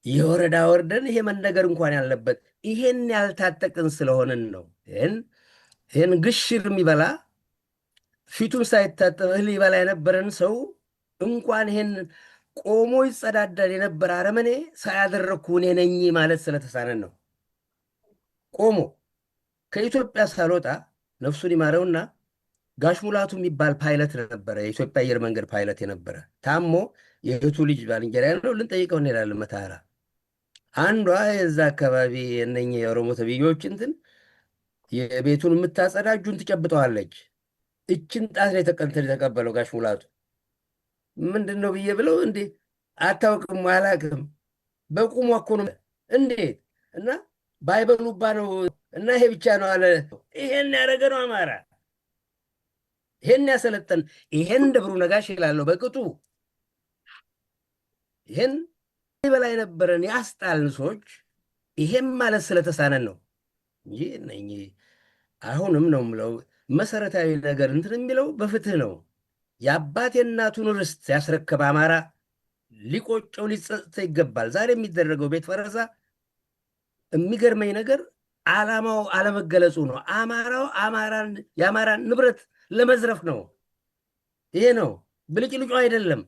የወረዳ ወርደን ይሄ መነገር እንኳን ያለበት ይሄን ያልታጠቅን ስለሆንን ነው። ይሄን ግሽር የሚበላ ፊቱን ሳይታጠብ እህል ይበላ የነበረን ሰው እንኳን ይሄን ቆሞ ይጸዳዳል የነበረ አረመኔ ሳያደረግኩ እኔ ነኝ ማለት ስለተሳነን ነው። ቆሞ ከኢትዮጵያ ሳልወጣ ነፍሱን ይማረውና ጋሽ ሙላቱ የሚባል ፓይለት ነበረ፣ የኢትዮጵያ አየር መንገድ ፓይለት የነበረ ታሞ የእህቱ ልጅ ባልንጀራ ያለው ልንጠይቀው እንሄዳለን መታራ። አንዷ የዛ አካባቢ የእነኝህ የኦሮሞ ተብዬዎች እንትን የቤቱን የምታጸዳ እጁን ትጨብጠዋለች። እችን ጣት ነው የተቀበለው ጋሽ ሙላቱ። ምንድን ነው ብዬ ብለው እንዴ አታውቅም? አላውቅም። በቁሙ እኮ ነው። እንዴት እና ባይበሉባ ነው እና ይሄ ብቻ ነው አለ። ይሄን ያደረገ ነው አማራ፣ ይሄን ያሰለጠን፣ ይሄን ደብሩ ነጋሽ ይላለሁ በቅጡ ይሄን በላይ ነበረን ያስጣልን ሰዎች ይሄም ማለት ስለተሳነን ነው እንጂ አሁንም ነው የምለው መሰረታዊ ነገር እንትን የሚለው በፍትህ ነው። የአባት የእናቱን ርስት ያስረከበ አማራ ሊቆጨው ሊጸጸት ይገባል። ዛሬ የሚደረገው ቤት ፈረሳ የሚገርመኝ ነገር ዓላማው አለመገለጹ ነው። አማራው የአማራን ንብረት ለመዝረፍ ነው። ይሄ ነው ብልጭልጩ አይደለም።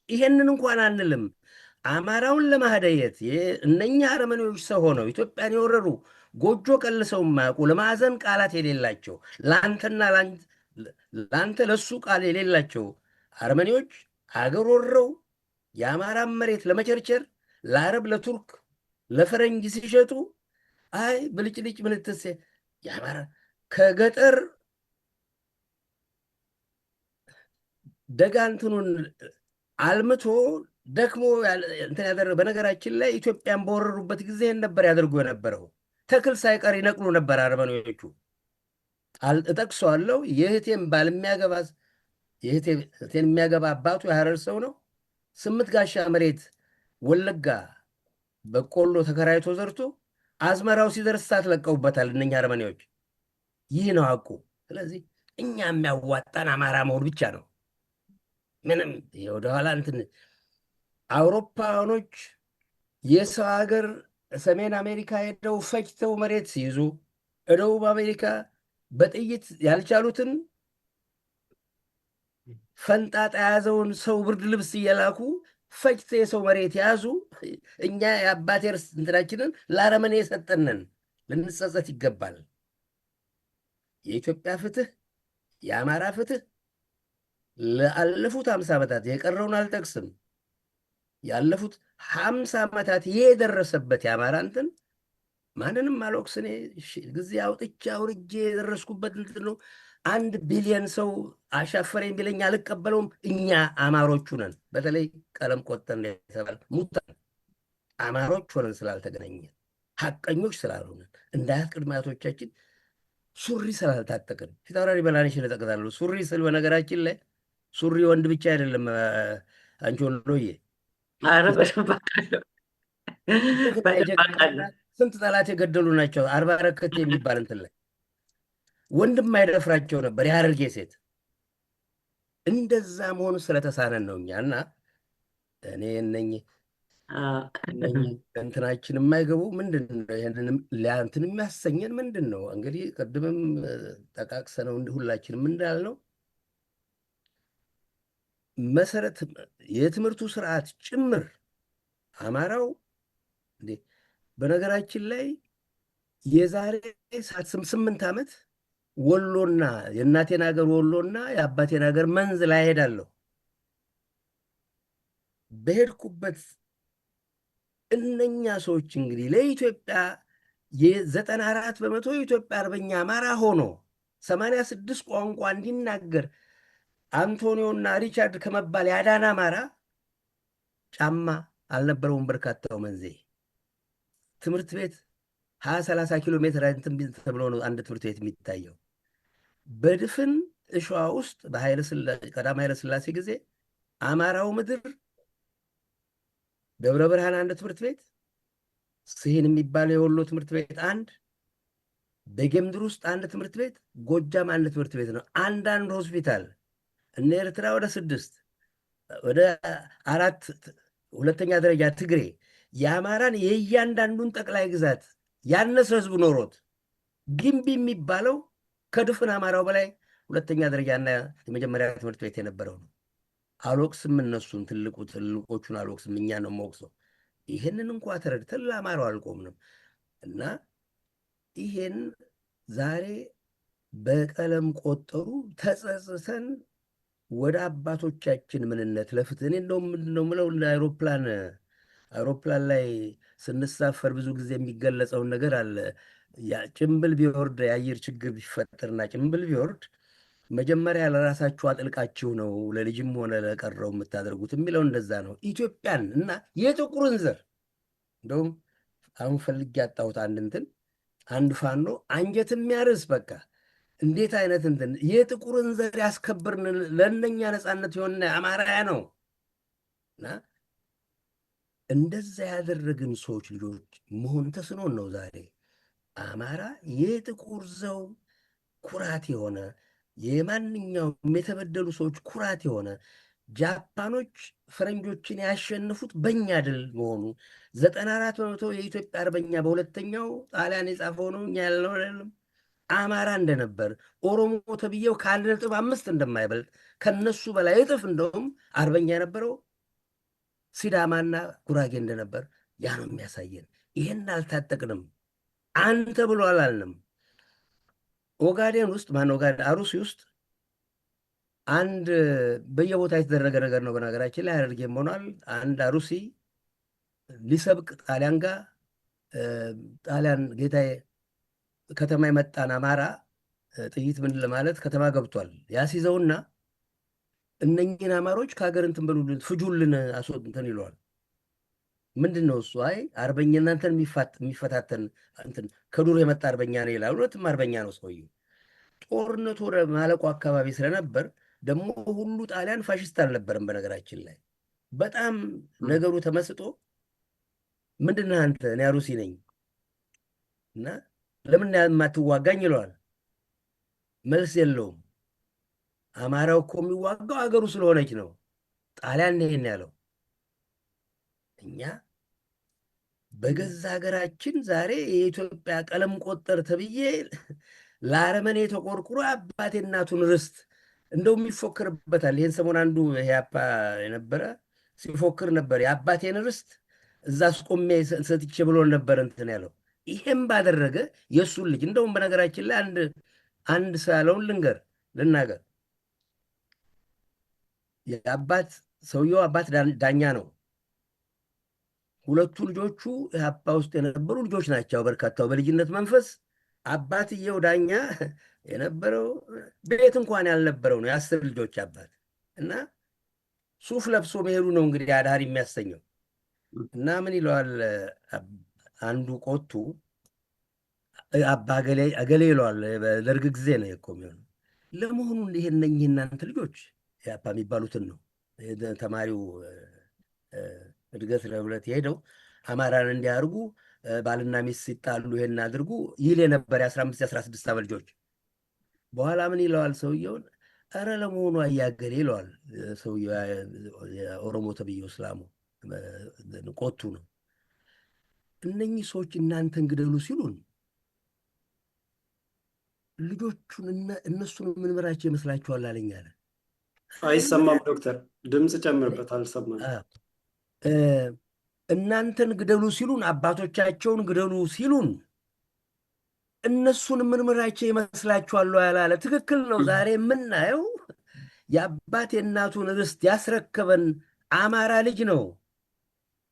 ይሄንን እንኳን አንልም። አማራውን ለማህደየት እነኛ አረመኔዎች ሰው ሆነው ኢትዮጵያን የወረሩ ጎጆ ቀልሰው የማያውቁ ለማዕዘን ቃላት የሌላቸው ለአንተና ለአንተ ለሱ ቃል የሌላቸው አረመኔዎች አገር ወረው የአማራን መሬት ለመቸርቸር ለአረብ፣ ለቱርክ፣ ለፈረንጅ ሲሸጡ አይ ብልጭልጭ ምንትሴ የአማራ ከገጠር ደጋንትኑን አልምቶ ደክሞ እንትን ያደረገ። በነገራችን ላይ ኢትዮጵያን በወረሩበት ጊዜ ነበር ያደርጉ የነበረው። ተክል ሳይቀር ይነቅሉ ነበር አረመኔዎቹ። እጠቅሰዋለሁ። የእህቴን ባል የሚያገባ እህቴን የሚያገባ አባቱ የሐረር ሰው ነው። 8 ጋሻ መሬት ወለጋ በቆሎ ተከራይቶ ዘርቶ አዝመራው ሲደርስ ሳትለቀውበታል እነኛ አረመኔዎች። ይህ ነው ሐቁ። ስለዚህ እኛ የሚያዋጣን አማራ መሆን ብቻ ነው። ምንም ወደኋላ እንትን አውሮፓኖች የሰው ሀገር ሰሜን አሜሪካ ሄደው ፈጅተው መሬት ሲይዙ ደቡብ አሜሪካ በጥይት ያልቻሉትን ፈንጣጣ የያዘውን ሰው ብርድ ልብስ እየላኩ ፈጅተ የሰው መሬት የያዙ። እኛ የአባቴ ርስ እንትናችንን ለአረመኔ የሰጠንን ልንጸጸት ይገባል። የኢትዮጵያ ፍትህ፣ የአማራ ፍትህ ለአለፉት 50 ዓመታት የቀረውን አልጠቅስም። ያለፉት 50 ዓመታት የደረሰበት የአማራ እንትን ማንንም አልወቅስ። እኔ ጊዜ አውጥቼ አውርጄ የደረስኩበት እንትን ነው። 1 ቢሊዮን ሰው አሻፈረኝ ቢለኝ አልቀበለውም። እኛ አማሮቹ ነን። በተለይ ቀለም ቆጠን የተባለ ሙታን አማሮች ሆነን ስላልተገናኘን፣ ሀቀኞች ስላልሆነን፣ እንዳያት ቅድመ አያቶቻችን ሱሪ ስላልታጠቅን። ፊታውራሪ በላንሽን እጠቅሳለሁ። ሱሪ ስል በነገራችን ላይ ሱሪ ወንድ ብቻ አይደለም። አንቺ ወሎዬ ስንት ጠላት የገደሉ ናቸው። 40 ረከት የሚባል እንትን ላይ ወንድም አይደፍራቸው ነበር የሐረርጌ ሴት። እንደዛ መሆኑ ስለተሳነን ነው እኛ እና እኔ እነኝህ እንትናችን የማይገቡ ምንድን ነው እንትን የሚያሰኘን ምንድን ነው? እንግዲህ ቅድምም ጠቃቅሰነው ሁላችንም እንዳልነው መሰረት የትምህርቱ ስርዓት ጭምር አማራው በነገራችን ላይ የዛሬ 8 ዓመት ወሎና የእናቴን ሀገር ወሎና የአባቴን ሀገር መንዝ ላይ ሄዳለሁ። በሄድኩበት እነኛ ሰዎች እንግዲህ ለኢትዮጵያ የ94 በመቶ የኢትዮጵያ አርበኛ አማራ ሆኖ 86 ቋንቋ እንዲናገር አንቶኒዮና ሪቻርድ ከመባል ያዳነ አማራ ጫማ አልነበረውም። በርካታው መንዜ ትምህርት ቤት 20-30 ኪሎ ሜትር ተብሎ ነው አንድ ትምህርት ቤት የሚታየው። በድፍን እሸዋ ውስጥ ቀዳማዊ ኃይለ ሥላሴ ጊዜ አማራው ምድር ደብረ ብርሃን አንድ ትምህርት ቤት፣ ስሂን የሚባለው የወሎ ትምህርት ቤት አንድ፣ በጌምድር ውስጥ አንድ ትምህርት ቤት፣ ጎጃም አንድ ትምህርት ቤት ነው። አንዳንድ ሆስፒታል እነ ኤርትራ ወደ 6 ወደ 4 ሁለተኛ ደረጃ ትግሬ የአማራን የእያንዳንዱን ጠቅላይ ግዛት ያነሰ ህዝብ ኖሮት ግንቢ የሚባለው ከድፍን አማራው በላይ ሁለተኛ ደረጃና የመጀመሪያ ትምህርት ቤት የነበረው ነው። አልወቅስም፣ እነሱን ትልቆቹን አልወቅስም፣ እኛ ነው የምወቅሰው። ይህንን እንኳ ተረድተን ለአማራው አልቆምንም እና ይሄን ዛሬ በቀለም ቆጠሩ ተጸጽተን ወደ አባቶቻችን ምንነት ለፍትህ እኔ እንደውም ምንድን ነው የምለው አይሮፕላን ላይ ስንሳፈር ብዙ ጊዜ የሚገለጸውን ነገር አለ። ጭምብል ቢወርድ የአየር ችግር ቢፈጠርና ጭምብል ቢወርድ መጀመሪያ ለራሳችሁ አጥልቃችሁ ነው ለልጅም ሆነ ለቀረው የምታደርጉት የሚለው እንደዛ ነው። ኢትዮጵያን እና የጥቁርን ዘር እንደውም አሁን ፈልጌ ያጣሁት አንድ ፋኖ አንጀት የሚያርስ በቃ እንዴት አይነት የጥቁርን ዘር ያስከብርን ለእነኛ ነፃነት የሆነ አማራ ነው እና እንደዛ ያደረግን ሰዎች ልጆች መሆን ተስኖን ነው ዛሬ አማራ የጥቁር ዘው ኩራት የሆነ የማንኛውም የተበደሉ ሰዎች ኩራት የሆነ ጃፓኖች ፈረንጆችን ያሸነፉት በእኛ ድል መሆኑ 94% የኢትዮጵያ አርበኛ በሁለተኛው ጣሊያን የጻፈው ነው። እኛ ያልነው አይደለም። አማራ እንደነበር ኦሮሞ ተብዬው ከ1.5 እንደማይበልጥ ከነሱ በላይ እጥፍ እንደውም አርበኛ የነበረው ሲዳማና ጉራጌ እንደነበር ያ ነው የሚያሳየን። ይሄን አልታጠቅንም። አንተ ብሎ አላልንም። ኦጋዴን ውስጥ አሩሲ ውስጥ አንድ በየቦታ የተደረገ ነገር ነው። በነገራችን ላይ ሐረርጌም ሆኗል። አንድ አሩሲ ሊሰብቅ ጣሊያን ጋር ጣሊያን ጌታዬ ከተማ የመጣን አማራ ጥይት ምን ለማለት ከተማ ገብቷል። ያስይዘውና እነኝን አማሮች ከሀገር እንትን በሉልን ፍጁልን እንትን ይለዋል። ምንድን ነው እሱ? አይ አርበኛ እናንተን የሚፈታተን እንትን ከዱር የመጣ አርበኛ ነው ይላል። ሁለትም አርበኛ ነው ሰውዬው። ጦርነቱ ወደ ማለቁ አካባቢ ስለነበር ደግሞ ሁሉ ጣሊያን ፋሽስት አልነበረም። በነገራችን ላይ በጣም ነገሩ ተመስጦ ምንድነው አንተ እኔ አሩሲ ነኝ እና ለምን የማትዋጋኝ ይለዋል። መልስ የለውም። አማራው እኮ የሚዋጋው አገሩ ስለሆነች ነው። ጣሊያን ይሄን ያለው እኛ በገዛ ሀገራችን ዛሬ የኢትዮጵያ ቀለም ቆጠር ተብዬ ለአረመኔ ተቆርቁሮ አባቴ እናቱን ርስት እንደውም ይፎክርበታል። ይህን ሰሞን አንዱ ያፓ የነበረ ሲፎክር ነበር። የአባቴን ርስት እዛ አስቆሜ ሰጥቼ ብሎ ነበር እንትን ያለው። ይሄም ባደረገ የእሱን ልጅ እንደውም በነገራችን ላይ አንድ ሰው ያለውን ልናገር። ሰውየው አባት ዳኛ ነው። ሁለቱ ልጆቹ ኢህአፓ ውስጥ የነበሩ ልጆች ናቸው። በርካታው በልጅነት መንፈስ አባትየው ዳኛ የነበረው ቤት እንኳን ያልነበረው ነው። የ10 ልጆች አባት እና ሱፍ ለብሶ መሄዱ ነው እንግዲህ አዳሪ የሚያሰኘው። እና ምን ይለዋል አንዱ ቆቱ አባ አገሌ ይለዋል። በደርግ ጊዜ ነው እኮ የሚሆነው። ለመሆኑ እነኚህ እናንተ ልጆች ኢህአፓ የሚባሉትን ነው ተማሪው እድገት ለሁለት የሄደው አማራን እንዲያርጉ ባልና ሚስት ሲጣሉ ይሄን አድርጉ ይል የነበር የ15 16 ዓመት ልጆች። በኋላ ምን ይለዋል ሰውየውን? ኧረ ለመሆኑ አያገሌ ይለዋል ሰውየው። የኦሮሞ ተብዬው እስላሙ ቆቱ ነው። እነኚህ ሰዎች እናንተን ግደሉ ሲሉን ልጆቹን እነሱን ምንምራቸው ይመስላችኋል አለኝ አለ። አይሰማም ዶክተር፣ ድምፅ ጨምርበት፣ አልሰማም። እናንተን ግደሉ ሲሉን፣ አባቶቻቸውን ግደሉ ሲሉን እነሱን ምንምራቸው ይመስላችኋል ያላለ። ትክክል ነው። ዛሬ የምናየው የአባት የእናቱን ርስት ያስረከበን አማራ ልጅ ነው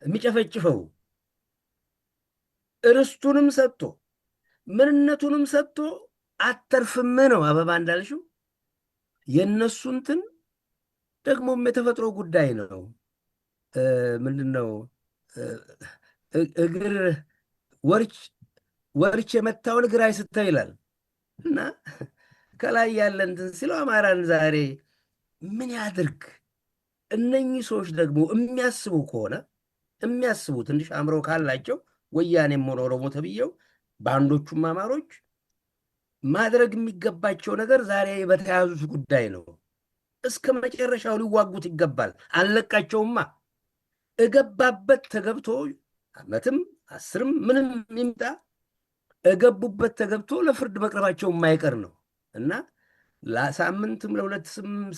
የሚጨፈጭፈው። ርስቱንም ሰጥቶ ምንነቱንም ሰጥቶ አተርፍም ነው። አበባ እንዳልሽው የእነሱ እንትን ደግሞም የተፈጥሮ ጉዳይ ነው። ምንድን ነው እግር ወርች የመታውን እግር አይስተው ይላል እና ከላይ ያለ እንትን ሲለው አማራን ዛሬ ምን ያድርግ? እነኚህ ሰዎች ደግሞ የሚያስቡ ከሆነ የሚያስቡ ትንሽ አእምሮ ካላቸው ወያኔም ሆነ ኦሮሞ ተብዬው በአንዶቹም አማሮች ማድረግ የሚገባቸው ነገር ዛሬ በተያዙት ጉዳይ ነው። እስከ መጨረሻው ሊዋጉት ይገባል። አልለቃቸውማ። እገባበት ተገብቶ ዓመትም 10ም ምንም ይምጣ እገቡበት ተገብቶ ለፍርድ መቅረባቸው የማይቀር ነው እና ለሳምንትም ለሁለት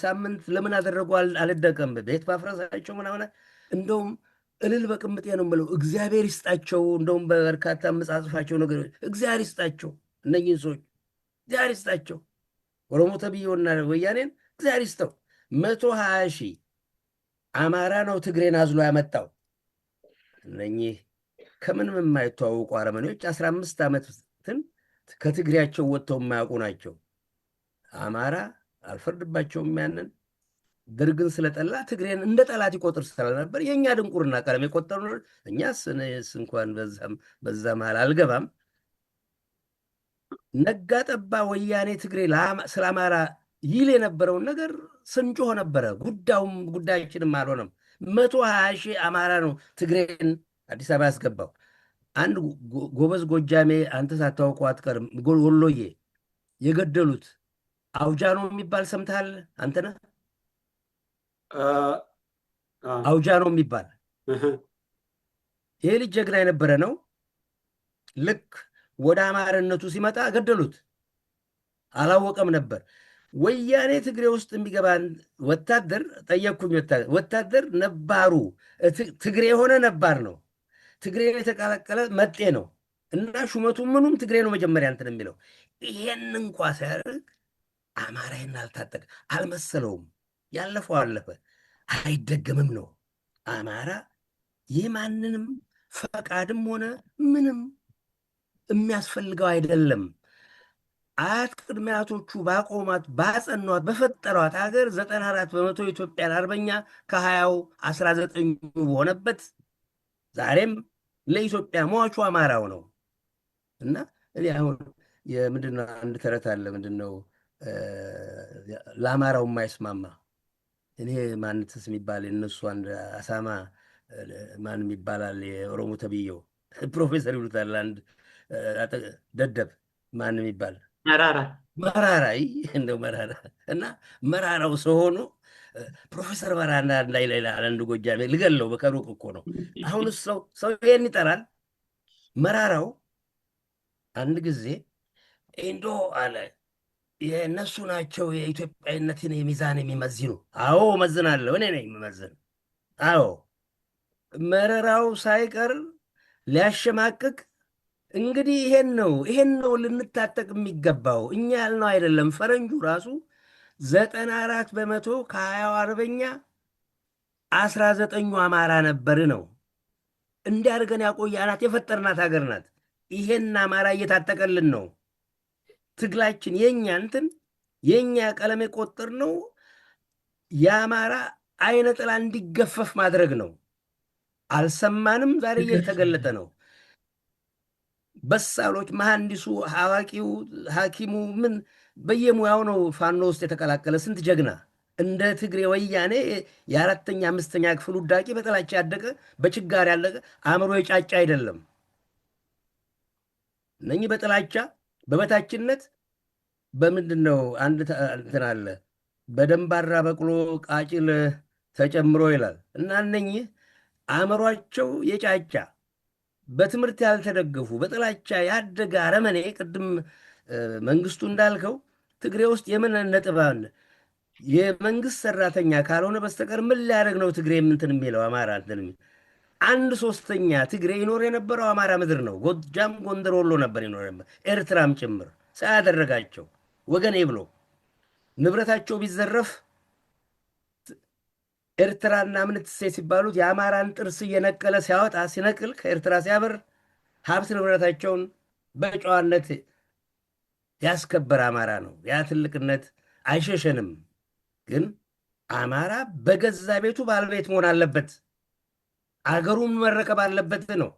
ሳምንት ለምን አደረጉ አልደቀም ቤት ማፍረሳቸው ምናምን እንደውም እልል በቅምጤ ነው የምለው። እግዚአብሔር ይስጣቸው። እንደውም በበርካታ መጻጽፋቸው ነገር እግዚአብሔር ይስጣቸው። እነኝህን ሰዎች እግዚአብሔር ይስጣቸው። ኦሮሞ ተብዬውና ወያኔን እግዚአብሔር ይስጠው። 120 ሺህ አማራ ነው ትግሬን አዝሎ ያመጣው። እነኚህ ከምንም የማይተዋወቁ አረመኔዎች 15 ዓመትን ከትግሬያቸው ወጥተው የማያውቁ ናቸው። አማራ አልፈርድባቸውም። ያንን ደርግን ስለጠላ ትግሬን እንደ ጠላት ይቆጥር ስለነበር የእኛ ድንቁርና ቀለም የቆጠሩ እኛስ እኔስ እንኳን በዛ መሃል አልገባም። ነጋ ጠባ ወያኔ ትግሬ ስለ አማራ ይል የነበረውን ነገር ስንጮህ ነበረ። ጉዳያችንም አልሆነም። 120 ሺህ አማራ ነው ትግሬን አዲስ አበባ ያስገባው። አንድ ጎበዝ ጎጃሜ አንተ ሳታውቀው አትቀርም፣ ወሎዬ የገደሉት አውጃኖ የሚባል ሰምተሃል አንተ ነህ? አውጃኖ የሚባል ይሄ ልጅ ጀግና የነበረ ነው። ልክ ወደ አማርነቱ ሲመጣ ገደሉት። አላወቀም ነበር። ወያኔ ትግሬ ውስጥ የሚገባን ወታደር ጠየቅኩኝ። ወታደር ነባሩ ትግሬ የሆነ ነባር ነው። ትግሬ የተቀላቀለ መጤ ነው እና ሹመቱ ምኑም ትግሬ ነው መጀመሪያ እንትን የሚለው። ይሄን እንኳ ሲያደርግ አማራይን አልታጠቅ አልመሰለውም። ያለፈው አለፈ፣ አይደገምም ነው። አማራ የማንንም ፈቃድም ሆነ ምንም የሚያስፈልገው አይደለም። አያት ቅድመ አያቶቹ ባቆሟት ባጸኗት በፈጠሯት ሀገር 94% ኢትዮጵያን አርበኛ ከ20ው 19 በሆነበት ዛሬም ለኢትዮጵያ ሟቹ አማራው ነው እና እኔ አሁን ምንድነው አንድ ተረት አለ። ምንድነው ለአማራው የማይስማማ እኔ ማንትስ የሚባል እነሱ አንድ አሳማ ማን ይባላል የኦሮሞ ተብዬው ፕሮፌሰር ይሉታል። አንድ ደደብ ማን የሚባል መራራ እንደው መራራ እና መራራው ሰው ሆኖ ፕሮፌሰር መራራ እንዳይላ አንድ ጎጃሜ ልገለው በከሩቅ እኮ ነው። አሁን ሰው ይሄን ይጠራል። መራራው አንድ ጊዜ እንዶ አለ የእነሱ ናቸው የኢትዮጵያዊነትን ሚዛን የሚመዝኑ። አዎ መዝናለሁ፣ እኔ ነኝ የምመዝን። አዎ መረራው ሳይቀር ሊያሸማቅቅ እንግዲህ ይሄን ነው ልንታጠቅ የሚገባው እኛ ያልነው አይደለም። ፈረንጁ ራሱ 94% ከ20ው አርበኛ 19ኙ አማራ ነበር ነው። እንዲያርገን ያቆያናት የፈጠርናት ሀገር ናት። ይሄን አማራ እየታጠቀልን ነው። ትግላችን የኛ ቀለም የቆጠር ነው። የአማራ አይነ ጥላ እንዲገፈፍ ማድረግ ነው። አልሰማንም። ዛሬ እየተገለጠ ነው። በሳሎች፣ መሐንዲሱ፣ አዋቂው፣ ሐኪሙ ምን በየሙያው ነው ፋኖ ውስጥ የተቀላቀለ ስንት ጀግና እንደ ትግሬ ወያኔ የ4ኛ 5ኛ ክፍል ውዳቂ በጥላቻ ያደቀ በችጋር ያለቀ አእምሮ የጫጫ አይደለም። እነኚህ በጥላቻ በበታችነት በምንድን ነው አንድ እንትን አለ በደንባራ በቅሎ ቃጭል ተጨምሮ ይላል እና እነኚህ አእምሯቸው የጫጫ በትምህርት ያልተደገፉ በጥላቻ ያደገ አረመኔ ቅድም መንግስቱ እንዳልከው ትግሬ ውስጥ የምን ነጥባን የመንግስት ሰራተኛ ካልሆነ በስተቀር ምን ሊያደርግ ነው ትግሬ እንትን የሚለው አማራ እንትን 1/3 ትግሬ ይኖር የነበረው አማራ ምድር ነው። ጎጃም፣ ጎንደር፣ ወሎ ነበር ይኖር ነበር፣ ኤርትራም ጭምር ሳያደረጋቸው ወገኔ ብሎ ንብረታቸው ቢዘረፍ ኤርትራና ምንትሴ ሲባሉት የአማራን ጥርስ እየነቀለ ሲያወጣ ሲነቅል ከኤርትራ ሲያበር ሀብት ንብረታቸውን በጨዋነት ያስከበር አማራ ነው። ያ ትልቅነት አይሸሸንም። ግን አማራ በገዛ ቤቱ ባለቤት መሆን አለበት። አገሩን መረከብ አለበት ነው።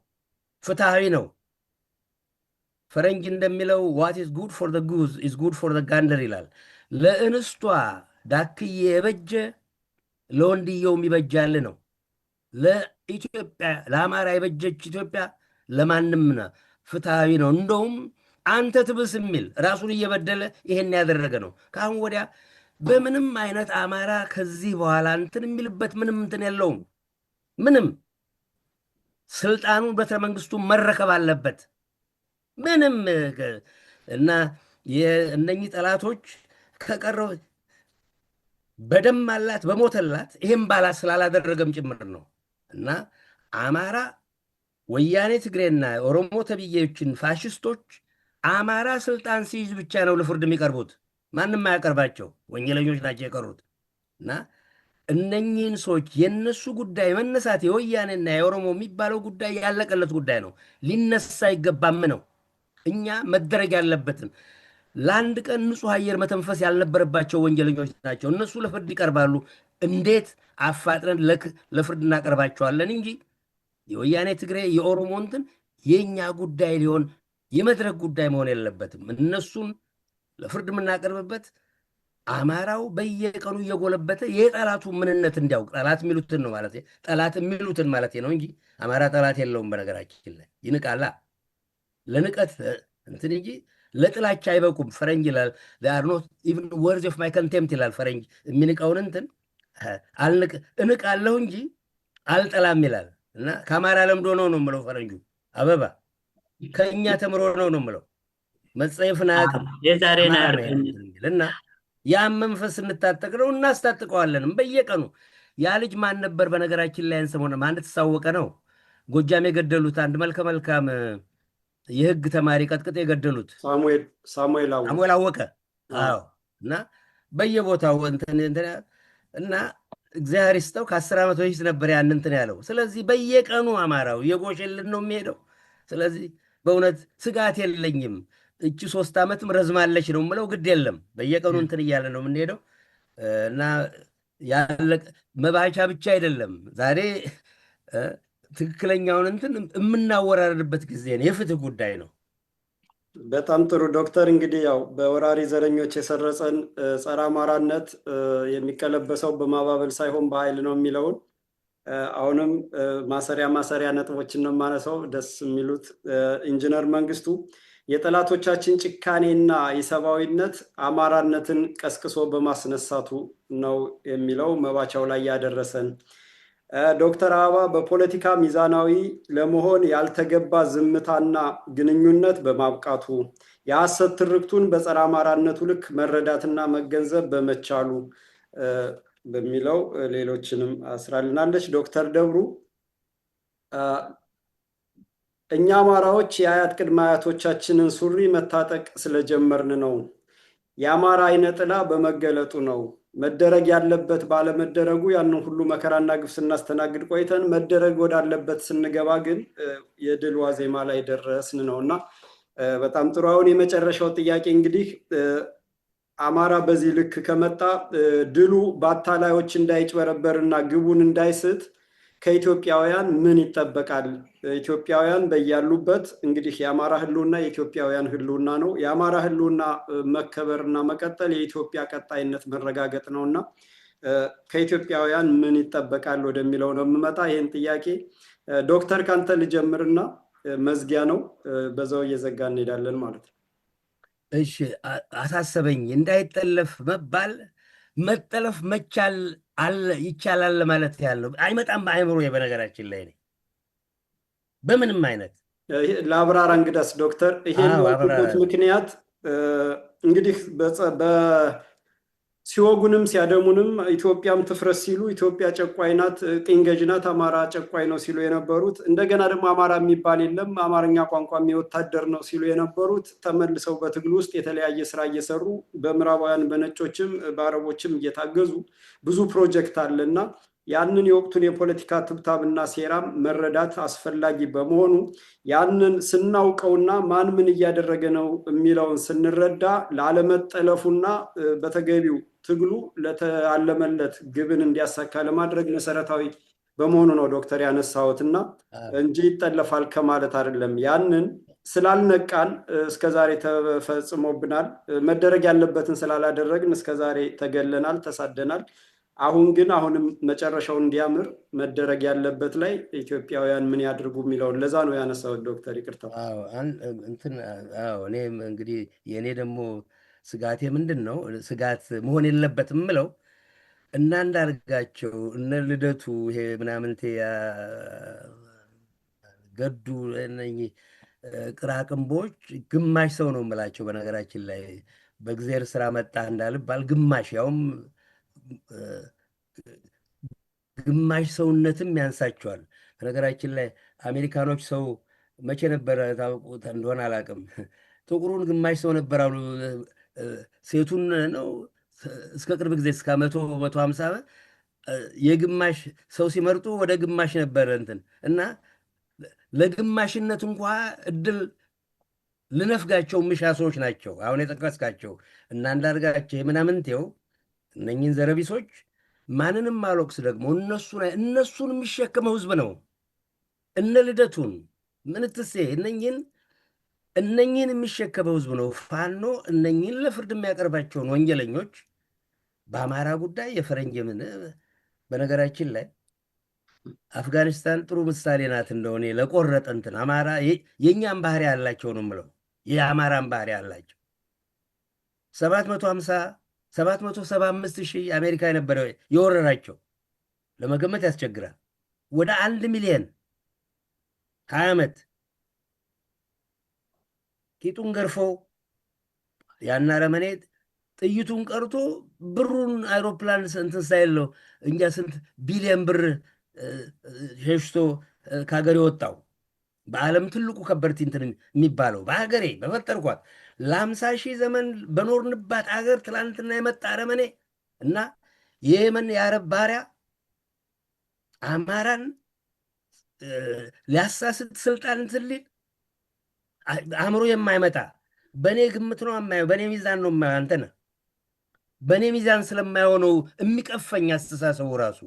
ፍትሃዊ ነው። ፈረንጅ እንደሚለው ዋት ኢዝ ጉድ ፎር ዘ ጉዝ ኢዝ ጉድ ፎር ዘ ጋንደር ይላል። ለእንስቷ ዳክዬ የበጀ ለወንድየውም ይበጃል ነው። ለኢትዮጵያ ለአማራ የበጀች ኢትዮጵያ ለማንም ፍትሃዊ ነው። እንደውም አንተ ትብስ የሚል ራሱን እየበደለ ይሄን ያደረገ ነው። ከአሁን ወዲያ በምንም አይነት አማራ ከዚህ በኋላ እንትን የሚልበት ምንም እንትን የለውም። ምንም ስልጣኑን ቤተ መንግስቱ መረከብ አለበት። ምንም እና እነኚህ ጠላቶች ከቀረው በደም አላት በሞተላት ይሄን ባላት ስላላደረገም ጭምር ነው። እና አማራ ወያኔ ትግሬና ኦሮሞ ተብዬዎችን ፋሽስቶች አማራ ስልጣን ሲይዝ ብቻ ነው ለፍርድ የሚቀርቡት። ማንም አያቀርባቸው፣ ወንጀለኞች ናቸው የቀሩት። እና እነኚህን ሰዎች የነሱ ጉዳይ መነሳት የወያኔና የኦሮሞ የሚባለው ጉዳይ ያለቀለት ጉዳይ ነው። ሊነሳ አይገባም ነው። እኛ መደረግ ያለበትን ለአንድ ቀን ንጹህ አየር መተንፈስ ያልነበረባቸው ወንጀለኞች ናቸው። እነሱ ለፍርድ ይቀርባሉ። እንዴት አፋጥነን ለፍርድ እናቀርባቸዋለን እንጂ የወያኔ ትግሬ፣ የኦሮሞ እንትን የእኛ ጉዳይ ሊሆን የመድረክ ጉዳይ መሆን የለበትም። እነሱን ለፍርድ የምናቀርብበት አማራው በየቀኑ እየጎለበተ የጠላቱ ምንነት እንዲያውቅ ጠላት የሚሉትን ነው ማለት ጠላት የሚሉትን ማለት ነው እንጂ አማራ ጠላት የለውም። በነገራችን ላይ ይንቃላ ለንቀት እንትን እንጂ ለጥላቻ አይበቁም። ፈረንጅ ይላል ኖት ኢቭን ወርዝ ኦፍ ማይ ኮንቴምፕት ይላል ፈረንጅ የሚንቀውን እንትን እንቃለሁ እንጂ አልጠላም ይላል። እና ከአማራ ለምዶ ነው ነው የምለው ፈረንጁ አበባ ከእኛ ተምሮ ነው ነው የምለው መጸየፍን አያውቅም የዛሬን እና ያን መንፈስ እንታጠቅ ነው እናስታጥቀዋለንም በየቀኑ። ያ ልጅ ማን ነበር በነገራችን ላይ አንሰሞነ ማን ተሳወቀ ነው ጎጃም የገደሉት አንድ መልከ መልካም የህግ ተማሪ ቀጥቅጥ የገደሉት ሳሙኤል አወቀ። አዎ እና በየቦታው እና እግዚአብሔር ይስጠው ከ10 ዓመት በፊት ነበር ያን እንትን ያለው። ስለዚህ በየቀኑ አማራው የጎሸልን ነው የሚሄደው። ስለዚህ በእውነት ስጋት የለኝም። እቺ 3 ዓመትም ረዝማለች ነው የምለው። ግድ የለም በየቀኑ እንትን እያለ ነው የምንሄደው እና ያለቀ መባቻ ብቻ አይደለም ዛሬ ትክክለኛውን እንትን የምናወራርድበት ጊዜ ነው። የፍትህ ጉዳይ ነው። በጣም ጥሩ ዶክተር። እንግዲህ ያው በወራሪ ዘረኞች የሰረጸን ጸረ አማራነት የሚቀለበሰው በማባበል ሳይሆን በኃይል ነው የሚለውን አሁንም ማሰሪያ ነጥቦችን ነው የማነሳው። ደስ የሚሉት ኢንጂነር መንግስቱ የጠላቶቻችን ጭካኔና የሰብአዊነት አማራነትን ቀስቅሶ በማስነሳቱ ነው የሚለው መባቻው ላይ ያደረሰን። ዶክተር አበባ በፖለቲካ ሚዛናዊ ለመሆን ያልተገባ ዝምታና ግንኙነት በማብቃቱ የሐሰት ትርክቱን በጸረ አማራነቱ ልክ መረዳትና መገንዘብ በመቻሉ በሚለው ሌሎችንም አስራልናለች። ዶክተር ደብሩ እኛ አማራዎች የአያት ቅድመ አያቶቻችንን ሱሪ መታጠቅ ስለጀመርን ነው። የአማራ አይነ ጥላ በመገለጡ ነው። መደረግ ያለበት ባለመደረጉ ያንን ሁሉ መከራና ግፍ ስናስተናግድ ቆይተን መደረግ ወዳለበት ስንገባ ግን የድል ዋዜማ ላይ ደረስን ነው እና በጣም ጥሩ። አሁን የመጨረሻው ጥያቄ እንግዲህ አማራ በዚህ ልክ ከመጣ ድሉ በአታላዮች እንዳይጭበረበርና ግቡን እንዳይስት ከኢትዮጵያውያን ምን ይጠበቃል? ኢትዮጵያውያን በያሉበት እንግዲህ የአማራ ህልውና የኢትዮጵያውያን ህልውና ነው። የአማራ ህልውና መከበርና መቀጠል የኢትዮጵያ ቀጣይነት መረጋገጥ ነው እና ከኢትዮጵያውያን ምን ይጠበቃል ወደሚለው ነው የምመጣ። ይህን ጥያቄ ዶክተር ካንተ ልጀምርና መዝጊያ ነው፣ በዛው እየዘጋ እንሄዳለን ማለት ነው። እሺ፣ አሳሰበኝ እንዳይጠለፍ መባል መጠለፍ መቻል ይቻላል ማለት ያለው አይመጣም በአይምሮ። በነገራችን ላይ በምንም አይነት ለአብራራ እንግዳስ ዶክተር ይሄን ያልኩበት ምክንያት እንግዲህ ሲወጉንም ሲያደሙንም ኢትዮጵያም ትፍረስ ሲሉ ኢትዮጵያ ጨቋይ ናት፣ ቅኝ ገዥ ናት፣ አማራ ጨቋይ ነው ሲሉ የነበሩት፣ እንደገና ደግሞ አማራ የሚባል የለም አማርኛ ቋንቋ የወታደር ነው ሲሉ የነበሩት ተመልሰው በትግል ውስጥ የተለያየ ስራ እየሰሩ በምዕራባውያን በነጮችም በአረቦችም እየታገዙ ብዙ ፕሮጀክት አለና ያንን የወቅቱን የፖለቲካ ትብታብና ሴራም መረዳት አስፈላጊ በመሆኑ ያንን ስናውቀውና ማን ምን እያደረገ ነው የሚለውን ስንረዳ ላለመጠለፉና በተገቢው ትግሉ ለተአለመለት ግብን እንዲያሳካ ለማድረግ መሰረታዊ በመሆኑ ነው ዶክተር ያነሳሁትና እንጂ ይጠለፋል ከማለት አይደለም። ያንን ስላልነቃን እስከዛሬ ተፈጽሞብናል። መደረግ ያለበትን ስላላደረግን እስከዛሬ ተገለናል፣ ተሳደናል። አሁን ግን አሁንም መጨረሻው እንዲያምር መደረግ ያለበት ላይ ኢትዮጵያውያን ምን ያድርጉ የሚለውን ለዛ ነው ያነሳሁት ዶክተር። ይቅርታ። እኔም እንግዲህ የእኔ ደግሞ ስጋቴ ምንድን ነው ስጋት መሆን የለበትም የምለው እና እንዳርጋቸው እነ ልደቱ ይሄ ምናምን ገዱ ቅራቅንቦች ግማሽ ሰው ነው የምላቸው። በነገራችን ላይ በእግዚአብሔር ስራ መጣ እንዳልባል ግማሽ ያውም ግማሽ ሰውነትም ያንሳቸዋል። በነገራችን ላይ አሜሪካኖች ሰው መቼ ነበረ ታውቁት እንደሆነ አላውቅም፣ ጥቁሩን ግማሽ ሰው ነበር አሉ። ሴቱን ነው እስከ ቅርብ ጊዜ እስከ 150 የግማሽ ሰው ሲመርጡ ወደ ግማሽ ነበረ እንትን እና ለግማሽነት እንኳ እድል ልነፍጋቸው ምሻ ሰዎች ናቸው። አሁን የጠቀስካቸው እና አንዳርጋቸው የምናምንቴው እነኝህን ዘረቢሶች ማንንም አልወቅስ ደግሞ እነሱን የሚሸከመው ህዝብ ነው። እነ ልደቱን ምንትሴ እነኝህን የሚሸከመው ህዝብ ነው። ፋኖ እነኝህን ለፍርድ የሚያቀርባቸውን ወንጀለኞች በአማራ ጉዳይ የፈረንጅ ምን በነገራችን ላይ አፍጋኒስታን ጥሩ ምሳሌ ናት። እንደሆነ ለቆረጠ እንትን አማራ የእኛም ባህሪ ያላቸው ነው የምለው የአማራን ባህሪ ያላቸው 775 ሺህ አሜሪካ የነበረ የወረራቸው ለመገመት ያስቸግራል። ወደ 1 ሚሊዮን 20 ዓመት ቂጡን ገርፈው ያን አረመኔ ጥይቱን ቀርቶ ብሩን አይሮፕላን እንትን ሳይለው እንጃ ስንት ቢሊዮን ብር ሸሽቶ ከሀገር የወጣው በዓለም ትልቁ ከበርቴ እንትን የሚባለው በሀገሬ በፈጠርኳት ለ50 ሺህ ዘመን በኖርንባት አገር ትላንትና የመጣ አረመኔ እና የየመን የአረብ ባሪያ አማራን ሊያሳስት ስልጣን እንትን ሊል አእምሮ የማይመጣ በእኔ ግምት ነው የማየው፣ በእኔ ሚዛን ነው የማየው። አንተ ነህ በእኔ ሚዛን ስለማይሆነው የሚቀፈኝ አስተሳሰቡ ራሱ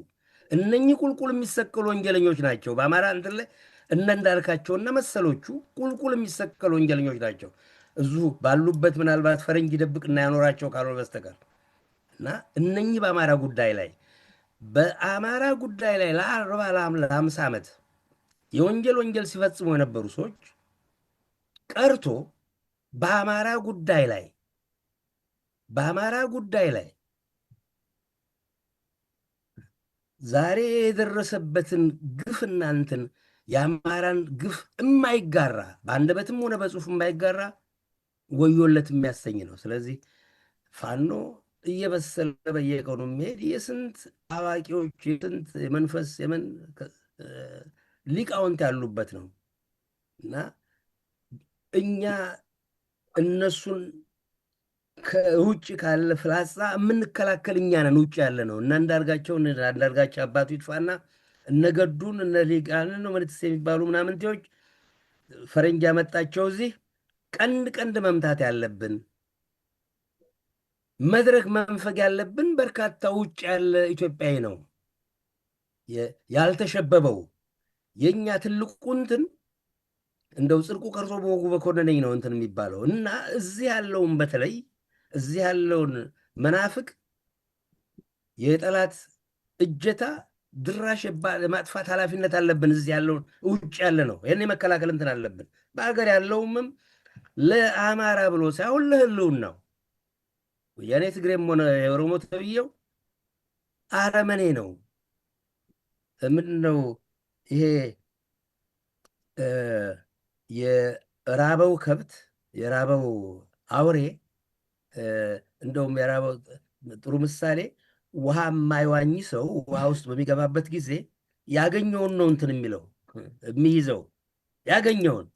እነኚህ ቁልቁል የሚሰቀሉ ወንጀለኞች ናቸው። በአማራ እንትን ላይ እነ እንዳልካቸውና መሰሎቹ ቁልቁል የሚሰቀሉ ወንጀለኞች ናቸው። እዙ ባሉበት ምናልባት ፈረንጅ ደብቅና ያኖራቸው ካልሆነ በስተቀር እና እነኚህ በአማራ ጉዳይ ላይ ለ40 ለ50 ዓመት ወንጀል ሲፈጽሙ የነበሩ ሰዎች ቀርቶ በአማራ ጉዳይ ላይ ዛሬ የደረሰበትን ግፍና እንትን የአማራን ግፍ የማይጋራ በአንደበትም ሆነ በጽሁፍ የማይጋራ ወዮለት የሚያሰኝ ነው። ስለዚህ ፋኖ እየበሰለ በየቀኑ የሚሄድ የስንት አዋቂዎች የስንት የመንፈስ ሊቃውንት ያሉበት ነው እና እኛ እነሱን ከውጭ ካለ ፍላጻ የምንከላከል እኛ ነን። ውጭ ያለ ነው እና አንዳርጋቸው አባቱ ይጥፋና እነገዱን እነ ሊቃንን ነው መልትስ የሚባሉ ምናምንቴዎች ፈረንጅ ያመጣቸው እዚህ ቀንድ መምታት ያለብን መድረክ መንፈግ ያለብን በርካታ ውጭ ያለ ኢትዮጵያዊ ነው ያልተሸበበው። የእኛ ትልቁ እንትን እንደው ጽድቁ ቀርጾ በወጉ በኮነነኝ ነው እንትን የሚባለው እና እዚህ ያለውን በተለይ እዚህ ያለውን መናፍቅ የጠላት እጀታ ድራሽ ማጥፋት ኃላፊነት አለብን። እዚህ ያለውን ውጭ ያለ ነው ይህን የመከላከል እንትን አለብን። በሀገር ያለውምም ለአማራ ብሎ ሳይሆን ለህልውናው ወያኔ ትግሬም ሆነ የኦሮሞ ተብዬው አረመኔ ነው። ምንድን ነው ይሄ የራበው ከብት የራበው አውሬ እንደውም የራበው ጥሩ ምሳሌ ውሃ የማይዋኝ ሰው ውሃ ውስጥ በሚገባበት ጊዜ ያገኘውን ነው እንትን የሚይዘው ያገኘውን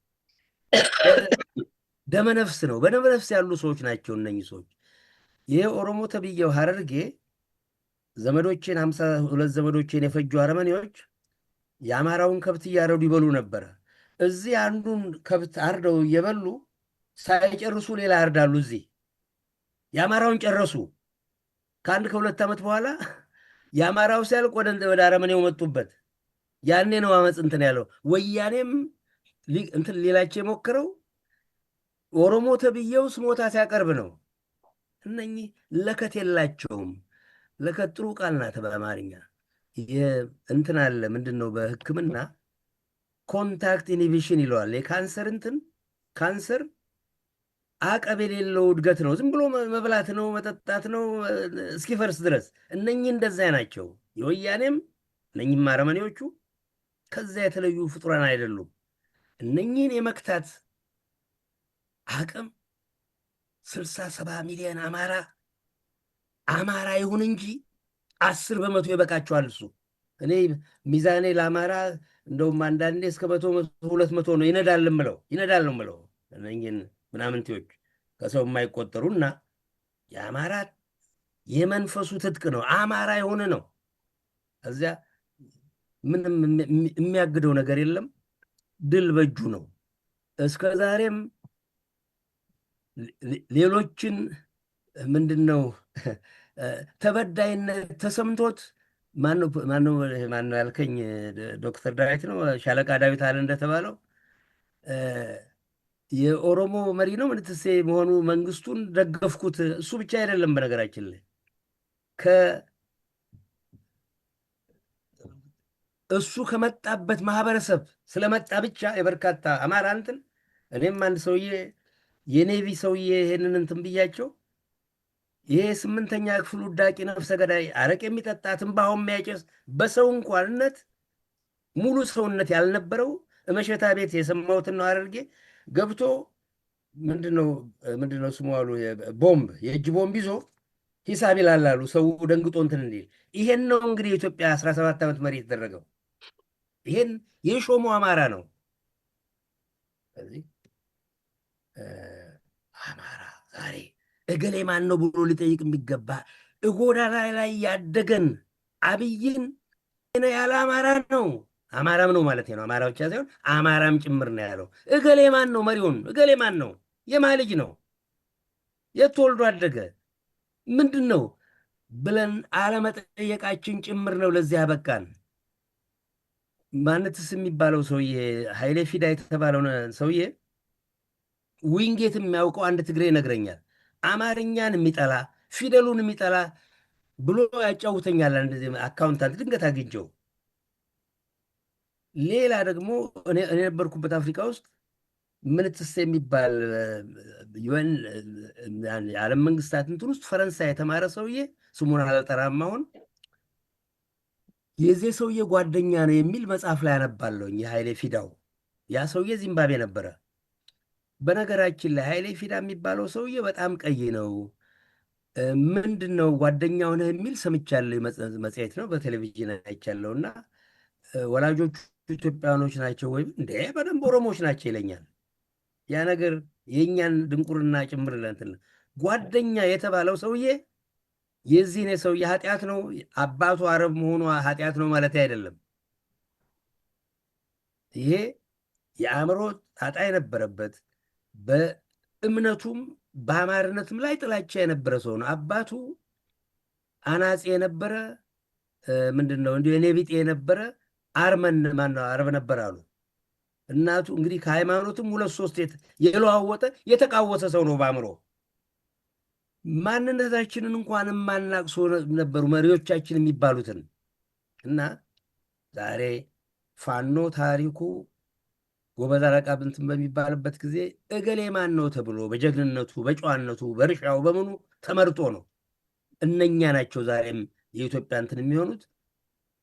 ደመነፍስ ነው። በደመነፍስ ያሉ ሰዎች ናቸው እነኚህ ሰዎች። ይህ ኦሮሞ ተብዬው ሀረርጌ ዘመዶቼን 52 ዘመዶቼን የፈጁ አረመኔዎች የአማራውን ከብት እያረዱ ይበሉ ነበረ። እዚህ አንዱን ከብት አርደው እየበሉ ሳይጨርሱ ሌላ ያርዳሉ። እዚህ የአማራውን ጨረሱ። ከ1-2 ዓመት በኋላ የአማራው ሲያልቅ ወደ አረመኔው መጡበት። ያኔ ነው አመፅ እንትን ያለው። ወያኔም እንትን ሌላቸው የሞክረው ኦሮሞ ተብዬው ስሞታ ሲያቀርብ ነው። እነኚህ ለከት የላቸውም። ለከት ጥሩ ቃል ናት በአማርኛ እንትን አለ ምንድን ነው በሕክምና ኮንታክት ኢኒቢሽን ይለዋል። የካንሰር እንትን ካንሰር አቀብ የሌለው እድገት ነው። ዝም ብሎ መብላት ነው መጠጣት ነው እስኪፈርስ ድረስ። እነኚህ እንደዚያ ናቸው። የወያኔም እነኚህም አረመኔዎቹ ከዚያ የተለዩ ፍጡራን አይደሉም። እነኚህን የመክታት አቅም 67 ሚሊዮን አማራ ይሁን እንጂ 10 በመቶ ይበቃቸዋል። እሱ እኔ ሚዛኔ ለአማራ እንደውም አንዳንዴ እስከ 100-200 ነው ይነዳል ነው ምለው እነኝህን ምናምንቴዎች ከሰው የማይቆጠሩና የአማራ የመንፈሱ ትጥቅ ነው። አማራ የሆነ ነው። እዚያ ምንም የሚያግደው ነገር የለም። ድል በእጁ ነው። እስከ ዛሬም ሌሎችን ምንድን ነው ተበዳይነት ተሰምቶት ማነው ያልከኝ? ዶክተር ዳዊት ነው ሻለቃ ዳዊት አለ እንደተባለው የኦሮሞ መሪ ነው ምንትሴ መሆኑ መንግስቱን ደገፍኩት። እሱ ብቻ አይደለም፣ በነገራችን ላይ እሱ ከመጣበት ማህበረሰብ ስለመጣ ብቻ የበርካታ አማራ እንትን እኔም አንድ ሰውዬ የኔቪ ሰውዬ ይሄንን እንትን ብያቸው ይሄ 8ኛ ክፍል ውዳቂ ነፍሰ ገዳይ አረቅ የሚጠጣ ትንባሆ የሚያጨስ በሰው እንኳንነት ሙሉ ሰውነት ያልነበረው መሸታ ቤት የሰማሁትን ነው አድርጌ ገብቶ ምንድነው ስሙ አሉ ቦምብ የእጅ ቦምብ ይዞ ሂሳብ ይላላሉ። ሰው ደንግጦ እንትን እንዲል ይሄን ነው እንግዲህ የኢትዮጵያ 17 ዓመት መሪ የተደረገው። ይሄን የሾሞ አማራ ነው። ስለዚህ አማራ ዛሬ እገሌ ማን ነው ብሎ ሊጠይቅ የሚገባ ጎዳና ላይ ያደገን አብይን ያለ አማራ ነው። አማራም ነው ማለት ነው። አማራ ብቻ ሳይሆን አማራም ጭምር ነው ያለው። እገሌ ማን ነው መሪውን? እገሌ ማን ነው? የማ ልጅ ነው? የት ተወልዶ አደገ? ምንድን ነው ብለን አለመጠየቃችን ጭምር ነው ለዚህ ያበቃን። ማንትስ የሚባለው ሰውዬ ኃይሌ ፊዳ የተባለው ሰውዬ ዊንጌት የሚያውቀው አንድ ትግሬ ይነግረኛል። አማርኛን የሚጠላ ፊደሉን የሚጠላ ብሎ ያጫውተኛል። እንደዚህ አካውንታንት ድንገት አግኝቼው። ሌላ ደግሞ እኔ የነበርኩበት አፍሪካ ውስጥ ምንትስ የሚባል ዩኤን የዓለም መንግስታት እንትን ውስጥ ፈረንሳይ የተማረ ሰውዬ ስሙን አልጠራም አሁን፣ የዚህ ሰውዬ ጓደኛ ነው የሚል መጽሐፍ ላይ አነባለሁኝ። የኃይሌ ፊዳው ያ ሰውዬ ዚምባብዌ ነበረ። በነገራችን ላይ ኃይሌ ፊዳ የሚባለው ሰውዬ በጣም ቀይ ነው። ምንድን ነው ጓደኛው ነህ የሚል ሰምቻለሁ። መጽሔት ነው በቴሌቪዥን አይቻለሁ። እና ወላጆቹ ኢትዮጵያኖች ናቸው ወይም እንደ በደንብ ኦሮሞዎች ናቸው ይለኛል። ያ ነገር የእኛን ድንቁርና ጭምር ለእንትን ጓደኛ የተባለው ሰውዬ የዚህን የሰውዬ ኃጢአት ነው። አባቱ አረብ መሆኑ ኃጢአት ነው ማለት አይደለም። ይሄ የአእምሮ ጣጣ የነበረበት በእምነቱም በአማርነትም ላይ ጥላቻ የነበረ ሰው ነው። አባቱ አናጺ የነበረ ምንድን ነው እንዲሁ የኔ ቢጤ የነበረ አርመን ማነው አረብ ነበር አሉ። እናቱ እንግዲህ ከሃይማኖትም 2-3 የለዋወጠ የተቃወሰ ሰው ነው በአእምሮ። ማንነታችንን እንኳን የማናቅ ሰው ነበሩ መሪዎቻችን የሚባሉትን። እና ዛሬ ፋኖ ታሪኩ ጎበዝ አለቃ እንትን በሚባልበት ጊዜ እገሌ ማን ነው ተብሎ በጀግንነቱ በጨዋነቱ በርሻው በምኑ ተመርጦ ነው። እነኛ ናቸው ዛሬም የኢትዮጵያ እንትን የሚሆኑት።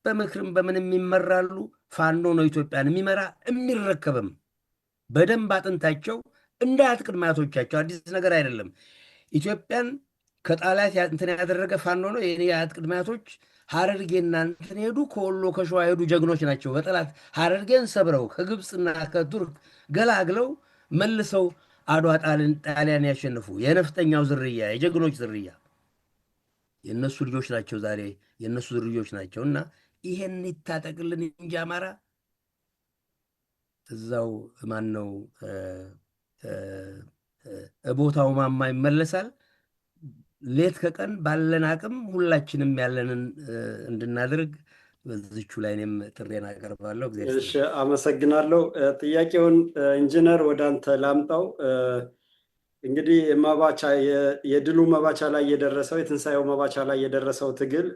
በምክርም በምንም ይመራሉ። ፋኖ ነው ኢትዮጵያን የሚመራ የሚረከብም በደንብ አጥንታቸው እንደ አያት ቅድመ አያቶቻቸው። አዲስ ነገር አይደለም። ኢትዮጵያን ከጣሊያት እንትን ያደረገ ፋኖ ነው። የአያት ቅድመ አያቶች ሀረርጌና እንትን ሄዱ፣ ከወሎ ከሸዋ ሄዱ ጀግኖች ናቸው። በጠላት ሀረርጌን ሰብረው ከግብፅና ከቱርክ ገላግለው መልሰው አድዋ ጣሊያን ያሸንፉ የነፍጠኛው ዝርያ የጀግኖች ዝርያ የእነሱ ልጆች ናቸው። ዛሬ የእነሱ ዝርዮች ናቸው። እና ይሄን ይታጠቅልን እንጂ አማራ እዛው ማን ነው ቦታው ማማ ይመለሳል። ሌት ከቀን ባለን አቅም ሁላችንም ያለንን እንድናደርግ በዚቹ ላይ እኔም ጥሬን አቀርባለሁ። እሺ፣ አመሰግናለሁ። ጥያቄውን ኢንጂነር ወደ አንተ ላምጣው። እንግዲህ መባቻ የድሉ መባቻ ላይ የደረሰው የትንሣኤው መባቻ ላይ የደረሰው ትግል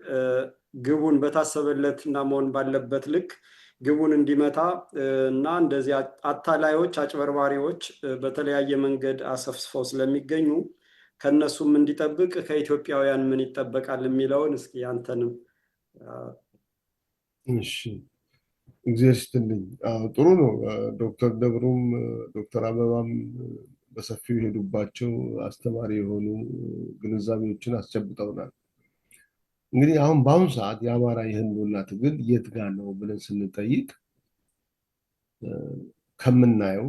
ግቡን በታሰበለት እና መሆን ባለበት ልክ ግቡን እንዲመታ እና እንደዚህ አታላዮች፣ አጭበርባሪዎች በተለያየ መንገድ አሰፍስፈው ስለሚገኙ ከነሱም እንዲጠብቅ ከኢትዮጵያውያን ምን ይጠበቃል የሚለውን እስኪ አንተንም። እሺ፣ እግዚአብሔር ይስጥልኝ። ጥሩ ነው። ዶክተር ደብሩም ዶክተር አበባም በሰፊው የሄዱባቸው አስተማሪ የሆኑ ግንዛቤዎችን አስጨብጠውናል። እንግዲህ አሁን በአሁኑ ሰዓት የአማራ የህልውና ትግል የት ጋ ነው ብለን ስንጠይቅ ከምናየው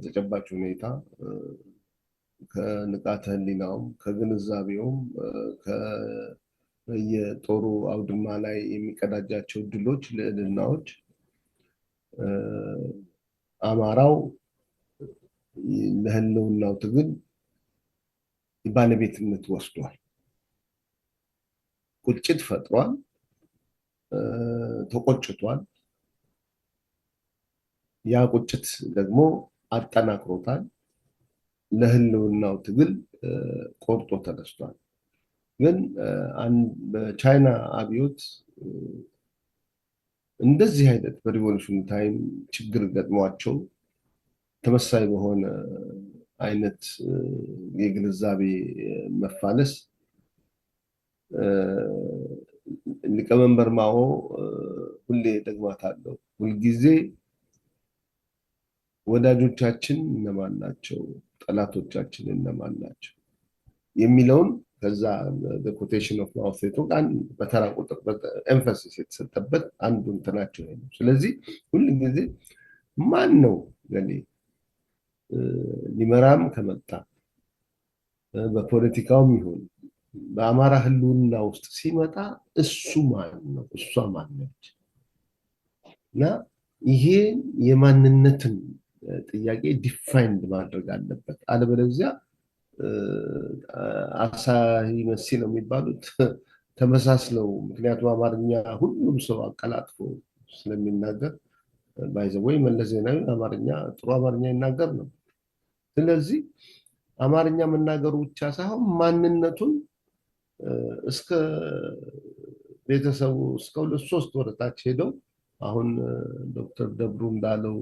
ተጨባጭ ሁኔታ ከንቃተ ህሊናውም ከግንዛቤውም የጦሩ አውድማ ላይ የሚቀዳጃቸው ድሎች፣ ልዕልናዎች አማራው ለህልውናው ትግል ባለቤትነት ወስዷል። ቁጭት ፈጥሯል፣ ተቆጭቷል። ያ ቁጭት ደግሞ አጠናክሮታል። ለህልውናው ትግል ቆርጦ ተነስቷል። ግን በቻይና አብዮት እንደዚህ አይነት በሪቮሉሽን ታይም ችግር ገጥሟቸው ተመሳሳይ በሆነ አይነት የግንዛቤ መፋለስ ሊቀመንበር ማኦ ሁሌ ደግማታለሁ፣ ሁልጊዜ ወዳጆቻችን እነማን ናቸው፣ ጠላቶቻችን እነማን ናቸው የሚለውን ከዛ ኮቴሽን ኦፍ ማኦ ሴቱንግ በተራ ቁጥር ኤምፋሲስ የተሰጠበት አንዱ እንትናቸው ነው። ስለዚህ ሁልጊዜ ማን ነው ለኔ ሊመራም ከመጣ በፖለቲካውም ይሁን በአማራ ህልውና ውስጥ ሲመጣ እሱ ማን ነው፣ እሷ ማን ነች? እና ይሄ የማንነትን ጥያቄ ዲፋይንድ ማድረግ አለበት። አለበለዚያ አሳሂ መሲ ነው የሚባሉት ተመሳስለው፣ ምክንያቱም አማርኛ ሁሉም ሰው አቀላጥፎ ስለሚናገር ባይዘወይ መለስ ዜናዊ አማርኛ ጥሩ አማርኛ ይናገር ነው። ስለዚህ አማርኛ መናገሩ ብቻ ሳይሆን ማንነቱን እስከ ቤተሰቡ እስከ 2-3 ወረታች ሄደው አሁን ዶክተር ደብሩ እንዳለው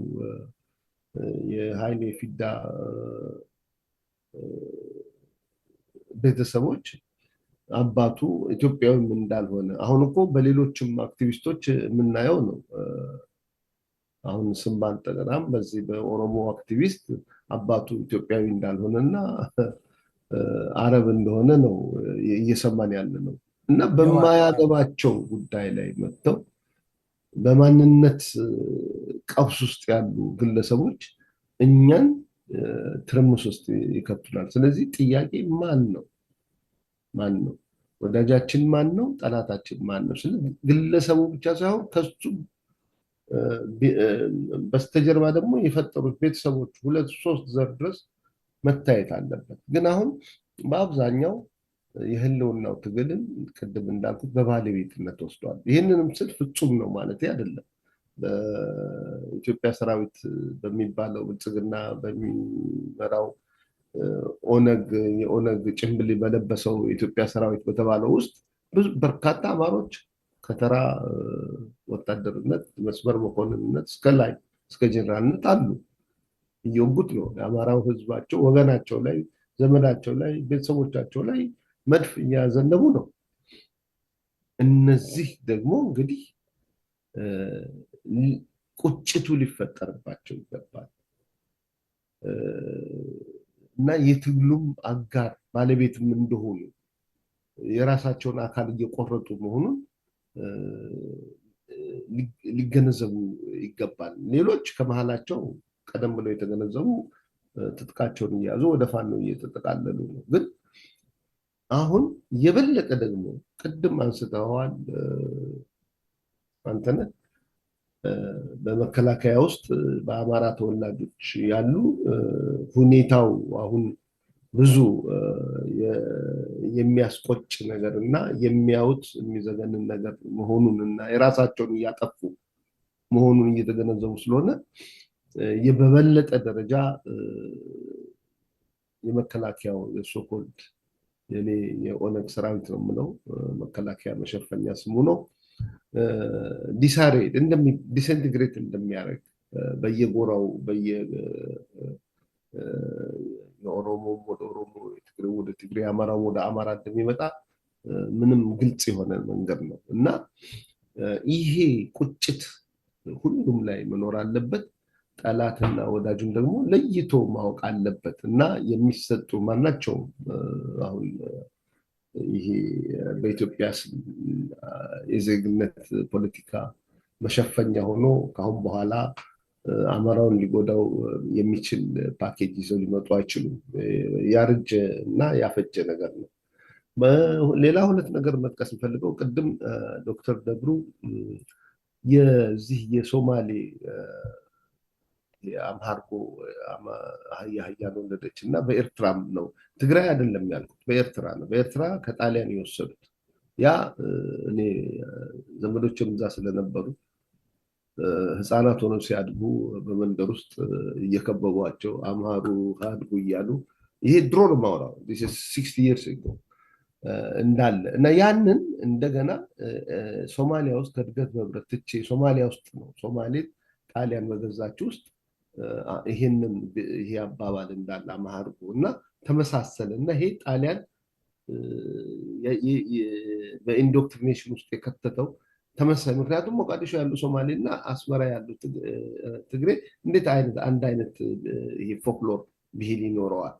የኃይሌ ፊዳ ቤተሰቦች አባቱ ኢትዮጵያዊም እንዳልሆነ አሁን እኮ በሌሎችም አክቲቪስቶች የምናየው ነው። አሁን ስም ባልጠራም በዚህ በኦሮሞ አክቲቪስት አባቱ ኢትዮጵያዊ እንዳልሆነና አረብ እንደሆነ ነው እየሰማን ያለ ነው። እና በማያገባቸው ጉዳይ ላይ መጥተው በማንነት ቀውስ ውስጥ ያሉ ግለሰቦች እኛን ትርምስ ውስጥ ይከቱናል። ስለዚህ ጥያቄ ማን ነው? ወዳጃችን ማን ነው? ጠላታችን ማን ነው? ስለዚህ ግለሰቡ ብቻ ሳይሆን ከሱ በስተጀርባ ደግሞ የፈጠሩት ቤተሰቦች 2-3 ዘር ድረስ መታየት አለበት። ግን አሁን በአብዛኛው የህልውናው ትግልን ቅድም እንዳልኩት በባለቤትነት ወስዷል። ይህንንም ስል ፍጹም ነው ማለት አይደለም። በኢትዮጵያ ሰራዊት በሚባለው ብልጽግና በሚመራው የኦነግ ጭንብል በለበሰው የኢትዮጵያ ሰራዊት በተባለው ውስጥ በርካታ አማሮች ከተራ ወታደርነት፣ መስመር መኮንንነት እስከ ላይ እስከ ጀነራልነት አሉ። እየወጉት ነው የአማራው ህዝባቸው ወገናቸው ላይ ዘመናቸው ላይ ቤተሰቦቻቸው ላይ መድፍ እያዘነቡ ነው። እነዚህ ደግሞ እንግዲህ ቁጭቱ ሊፈጠርባቸው ይገባል እና የትግሉም አጋር ባለቤትም እንደሆኑ የራሳቸውን አካል እየቆረጡ መሆኑን ሊገነዘቡ ይገባል። ሌሎች ከመሃላቸው ቀደም ብለው የተገነዘቡ ትጥቃቸውን እያዙ ወደ ፋኖ እየተጠቃለሉ ነው። ግን አሁን የበለጠ ደግሞ ቅድም አንስተዋል አንተነህ፣ በመከላከያ ውስጥ በአማራ ተወላጆች ያሉ ሁኔታው አሁን ብዙ የሚያስቆጭ ነገር እና የሚያዩት የሚዘገንን ነገር መሆኑን እና የራሳቸውን እያጠፉ መሆኑን እየተገነዘቡ ስለሆነ በበለጠ ደረጃ የመከላከያው የሶኮልድ የኦነግ ሰራዊት ነው የምለው መከላከያ መሸፈኛ ስሙ ነው ዲሴንቲግሬት እንደሚያደርግ በየጎራው የኦሮሞ ወደ ኦሮሞ፣ የትግሬው ወደ ትግሬ፣ አማራው ወደ አማራ እንደሚመጣ ምንም ግልጽ የሆነ መንገድ ነው እና ይሄ ቁጭት ሁሉም ላይ መኖር አለበት። ጠላትና ወዳጁን ደግሞ ለይቶ ማወቅ አለበት እና የሚሰጡ ማናቸውም አሁን ይሄ በኢትዮጵያ የዜግነት ፖለቲካ መሸፈኛ ሆኖ ከአሁን በኋላ አማራውን ሊጎዳው የሚችል ፓኬጅ ይዘው ሊመጡ አይችሉም። ያረጀ እና ያፈጀ ነገር ነው። ሌላ 2 ነገር መጥቀስ የምፈልገው ቅድም ዶክተር ደብሩ የዚህ የሶማሌ አምሃርጎ አህያ ወለደች እና በኤርትራም ነው ትግራይ አይደለም ያልኩት፣ በኤርትራ ነው። በኤርትራ ከጣሊያን የወሰዱት ያ እኔ ዘመዶችም እዛ ስለነበሩ ህፃናት ሆነው ሲያድጉ በመንደር ውስጥ እየከበቧቸው አምሃሩ አድጉ እያሉ ይሄ ድሮ ነው የማወራው 60 years ago እንዳለ እና ያንን እንደገና ሶማሊያ ውስጥ ከእድገት መብረት ትቼ ሶማሊያ ውስጥ ነው ሶማሌ ጣሊያን በገዛች ውስጥ ይሄ አባባል እንዳለ አምሃርጎ እና ተመሳሰለ እና ይሄ ጣሊያን በኢንዶክትሪኔሽን ውስጥ የከተተው ተመሳሳይ። ምክንያቱም ሞቃዲሾ ያሉ ሶማሌ እና አስመራ ያሉ ትግሬ እንዴት አንድ አይነት ይሄ ፎክሎር ብሂል ይኖረዋል?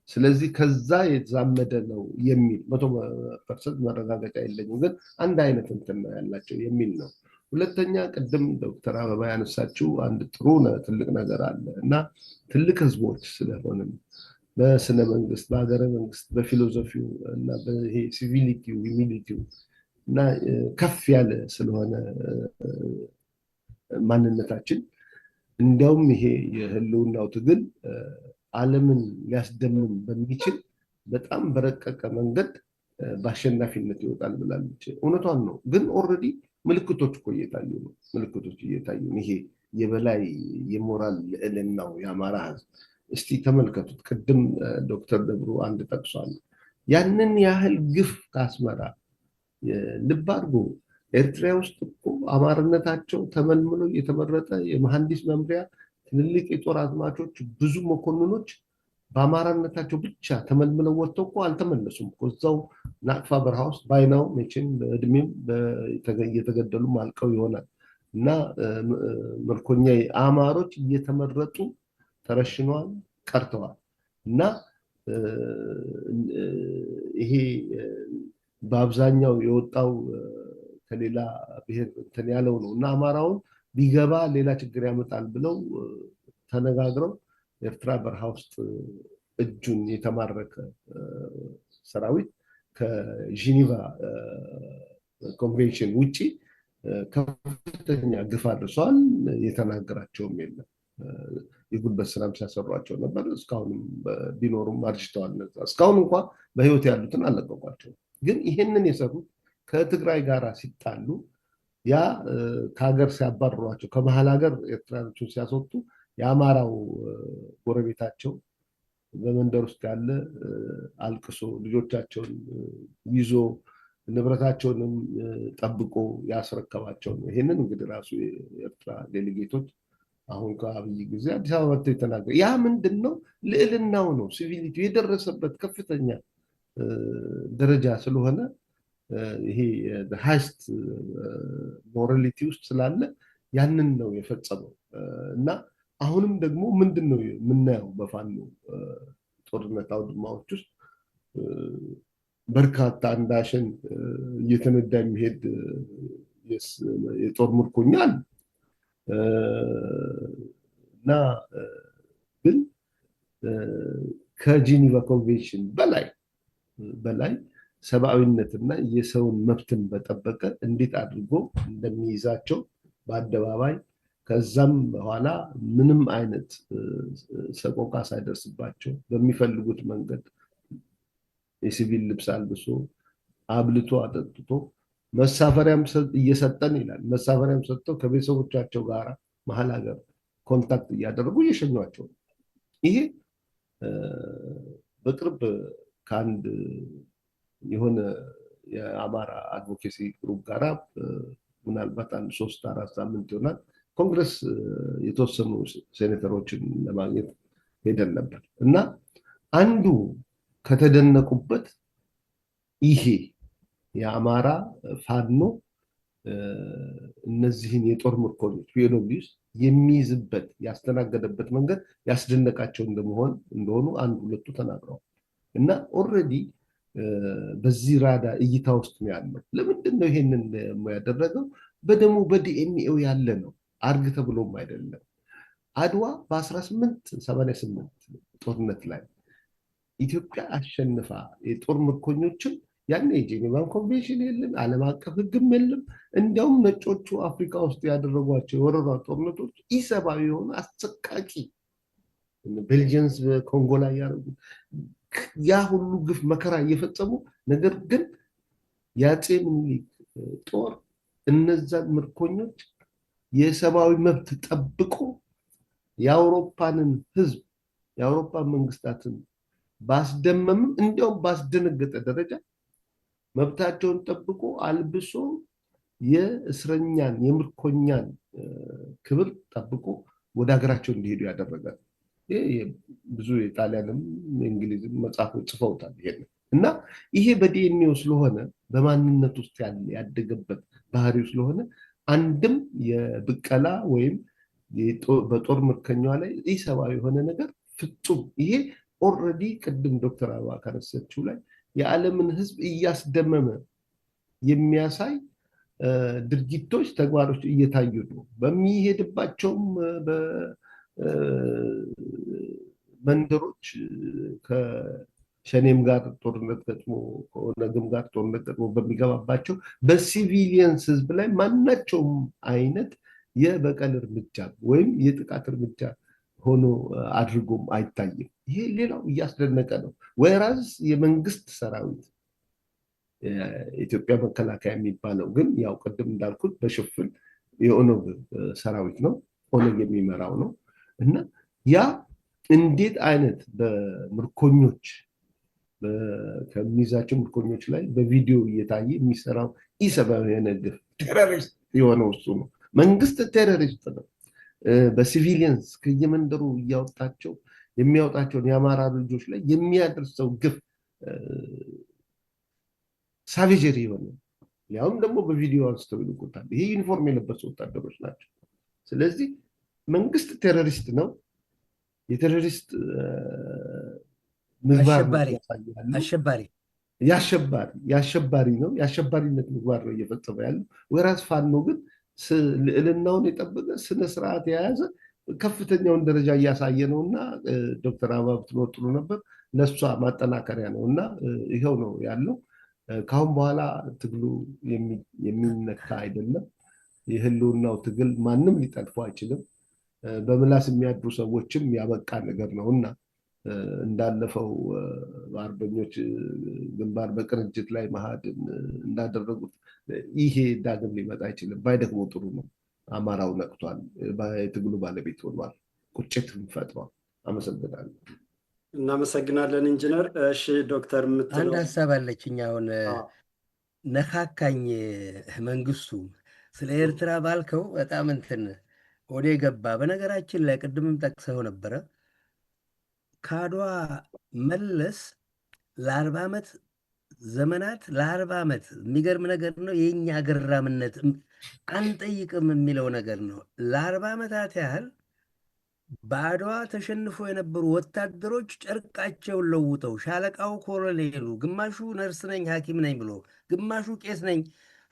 ስለዚህ ከዛ የተዛመደ ነው የሚል 100% መረጋገጫ የለኝም፣ ግን አንድ አይነት እንትን ነው ያላቸው የሚል ነው። ሁለተኛ ቅድም ዶክተር አበባ ያነሳችው አንድ ጥሩ ትልቅ ነገር አለ እና ትልቅ ህዝቦች ስለሆንም በስነ መንግስት፣ በሀገረ መንግስት፣ በፊሎሶፊው እና በይሄ ሲቪሊቲው ሂዩሚሊቲው እና ከፍ ያለ ስለሆነ ማንነታችን እንዲያውም ይሄ የህልውናው ትግል ዓለምን ሊያስደምም በሚችል በጣም በረቀቀ መንገድ በአሸናፊነት ይወጣል ብላለች። እውነቷን ነው። ግን ኦልሬዲ ምልክቶች እኮ እየታዩ ነው። ምልክቶች እየታዩ ይሄ የበላይ የሞራል ልዕልናው የአማራ ህዝብ እስቲ ተመልከቱት። ቅድም ዶክተር ደብሩ አንድ ጠቅሷል። ያንን ያህል ግፍ ከአስመራ ልብ አድርጎ ኤርትራ ውስጥ እኮ አማርነታቸው ተመልምሎ የተመረጠ የመሐንዲስ መምሪያ ትልልቅ የጦር አዝማቾች ብዙ መኮንኖች በአማራነታቸው ብቻ ተመልምለው ወጥተው እኮ አልተመለሱም። እዛው ናቅፋ በረሃ ውስጥ ባይናው መቼም በእድሜም እየተገደሉም አልቀው ይሆናል እና ምርኮኛ አማሮች እየተመረጡ ተረሽነዋል፣ ቀርተዋል። እና ይሄ በአብዛኛው የወጣው ከሌላ ብሔር እንትን ያለው ነው እና አማራውን ቢገባ ሌላ ችግር ያመጣል ብለው ተነጋግረው ኤርትራ በረሃ ውስጥ እጁን የተማረከ ሰራዊት ከጂኒቫ ኮንቬንሽን ውጪ ከፍተኛ ግፍ አድርሰዋል። የተናገራቸውም የለም። የጉልበት ስራም ሲያሰሯቸው ነበር። እስካሁንም ቢኖሩም አርጅተዋል። እስካሁን እንኳ በህይወት ያሉትን አልለቀቋቸውም። ግን ይሄንን የሰሩት ከትግራይ ጋር ሲጣሉ ያ ከሀገር ሲያባርሯቸው ከመሀል ሀገር ኤርትራኖችን ሲያስወጡ የአማራው ጎረቤታቸው በመንደር ውስጥ ያለ አልቅሶ ልጆቻቸውን ይዞ ንብረታቸውንም ጠብቆ ያስረከባቸው ነው። ይሄንን እንግዲህ ራሱ የኤርትራ ዴሊጌቶች አሁን ከአብይ ጊዜ አዲስ አበባ መጥተው የተናገሩ ያ ምንድን ነው? ልዕልናው ነው። ሲቪሊቲ የደረሰበት ከፍተኛ ደረጃ ስለሆነ ይሄ ሃይስት ሞራሊቲ ውስጥ ስላለ ያንን ነው የፈጸመው እና አሁንም ደግሞ ምንድን ነው የምናየው በፋኖ ጦርነት አውድማዎች ውስጥ በርካታ አንዳሸን እየተነዳ የሚሄድ የጦር ምርኮኛ አለ እና ግን ከጂኒቫ ኮንቬንሽን በላይ ሰብአዊነትና የሰውን መብትን በጠበቀ እንዴት አድርጎ እንደሚይዛቸው በአደባባይ ከዛም በኋላ ምንም አይነት ሰቆቃ ሳይደርስባቸው በሚፈልጉት መንገድ የሲቪል ልብስ አልብሶ አብልቶ አጠጥቶ መሳፈሪያም እየሰጠን ይላል። መሳፈሪያም ሰጥተው ከቤተሰቦቻቸው ጋር መሀል ሀገር ኮንታክት እያደረጉ እየሸኟቸው ነው። ይሄ በቅርብ ከአንድ የሆነ የአማራ አድቮኬሲ ግሩፕ ጋራ ምናልባት አንድ 3-4 ሳምንት ይሆናል ኮንግረስ የተወሰኑ ሴኔተሮችን ለማግኘት ሄደን ነበር እና አንዱ ከተደነቁበት ይሄ የአማራ ፋኖ እነዚህን የጦር ምርኮኞች ፒኤልኦቢስ የሚይዝበት ያስተናገደበት መንገድ ያስደነቃቸው እንደሆኑ አንድ ሁለቱ ተናግረዋል እና ኦልሬዲ በዚህ ራዳ እይታ ውስጥ ነው ያለው። ለምንድን ነው ይሄንን ያደረገው? በደሙ በዲኤንኤው ያለ ነው። አርግ ተብሎም አይደለም። አድዋ በ1888 ጦርነት ላይ ኢትዮጵያ አሸንፋ የጦር ምርኮኞችን ያኔ የጄኔቫን ኮንቬንሽን የለም፣ ዓለም አቀፍ ሕግም የለም። እንዲያውም ነጮቹ አፍሪካ ውስጥ ያደረጓቸው የወረራ ጦርነቶች ኢሰብአዊ የሆኑ አሰቃቂ ቤልጅየንስ በኮንጎ ላይ ያደረጉት ያ ሁሉ ግፍ መከራ እየፈጸሙ ነገር ግን የአፄ ምኒልክ ጦር እነዛን ምርኮኞች የሰብአዊ መብት ጠብቆ የአውሮፓንን ህዝብ የአውሮፓ መንግስታትን ባስደመምም እንዲያውም ባስደነገጠ ደረጃ መብታቸውን ጠብቆ አልብሶ የእስረኛን የምርኮኛን ክብር ጠብቆ ወደ ሀገራቸው እንዲሄዱ ያደረጋል። ብዙ የጣሊያንም የእንግሊዝም መጽሐፎች ጽፈውታል ይሄን እና ይሄ በዲኤንኤው ስለሆነ በማንነት ውስጥ ያደገበት ባህሪው ስለሆነ አንድም የብቀላ ወይም በጦር ምርኮኛዋ ላይ ኢሰብአዊ የሆነ ነገር ፍጹም ይሄ ኦልሬዲ ቅድም ዶክተር አበባ ካነሳችው ላይ የዓለምን ህዝብ እያስደመመ የሚያሳይ ድርጊቶች፣ ተግባሮች እየታዩ ነው። በሚሄድባቸውም መንደሮች ከሸኔም ጋር ጦርነት ገጥሞ ከኦነግም ጋር ጦርነት ገጥሞ በሚገባባቸው በሲቪሊየንስ ህዝብ ላይ ማናቸውም አይነት የበቀል እርምጃ ወይም የጥቃት እርምጃ ሆኖ አድርጎም አይታይም። ይሄ ሌላው እያስደነቀ ነው። ወይራዝ የመንግስት ሰራዊት የኢትዮጵያ መከላከያ የሚባለው ግን ያው ቅድም እንዳልኩት በሽፍን የኦነግ ሰራዊት ነው፣ ኦነግ የሚመራው ነው እና ያ እንዴት አይነት በምርኮኞች ከሚይዛቸው ምርኮኞች ላይ በቪዲዮ እየታየ የሚሰራው ኢሰብአዊ የሆነ ግፍ ቴሮሪስት የሆነው እሱ ነው። መንግስት ቴሮሪስት ነው። በሲቪሊየንስ ከየመንደሩ እያወጣቸው የሚያወጣቸውን የአማራ ልጆች ላይ የሚያደርሰው ግፍ ሳቬጀሪ የሆነ ያውም ደግሞ በቪዲዮ አንስተው ይልቁታል። ይሄ ዩኒፎርም የለበሱ ወታደሮች ናቸው። ስለዚህ መንግስት ቴሮሪስት ነው። የቴሮሪስት ምግባር የአሸባሪ ነው። የአሸባሪነት ምግባር ነው እየፈጸመ ያለው። ወይራስ ፋኖ ግን ልዕልናውን የጠበቀ ስነስርዓት የያዘ ከፍተኛውን ደረጃ እያሳየ ነው እና ዶክተር አበባ ብትኖር ጥሩ ነበር። ለእሷ ማጠናከሪያ ነው እና ይኸው ነው ያለው። ከአሁን በኋላ ትግሉ የሚነካ አይደለም። የህልውናው ትግል ማንም ሊጠልፈው አይችልም። በምላስ የሚያድሩ ሰዎችም ያበቃ ነገር ነው እና እንዳለፈው በአርበኞች ግንባር በቅንጅት ላይ መሃድን እንዳደረጉት ይሄ ዳግም ሊመጣ አይችልም። ባይደግሞ ጥሩ ነው። አማራው ነቅቷል፣ የትግሉ ባለቤት ሆኗል፣ ቁጭትም ፈጥሯል። አመሰግናለሁ። እናመሰግናለን ኢንጂነር። እሺ ዶክተር የምትለው አንድ ሀሳብ አለችኝ። አሁን ነካካኝ መንግስቱ ስለ ኤርትራ ባልከው በጣም እንትን ወደ ገባ። በነገራችን ላይ ቅድምም ጠቅሰው ነበረ ከአድዋ መለስ ለ40 ዓመት ዘመናት ለ40 ዓመት የሚገርም ነገር ነው። የኛ ገራምነት አንጠይቅም የሚለው ነገር ነው። ለ40 ዓመታት ያህል በአድዋ ተሸንፎ የነበሩ ወታደሮች ጨርቃቸውን ለውጠው ሻለቃው ኮሎኔሉ ግማሹ ነርስ ነኝ ሐኪም ነኝ ብሎ ግማሹ ቄስ ነኝ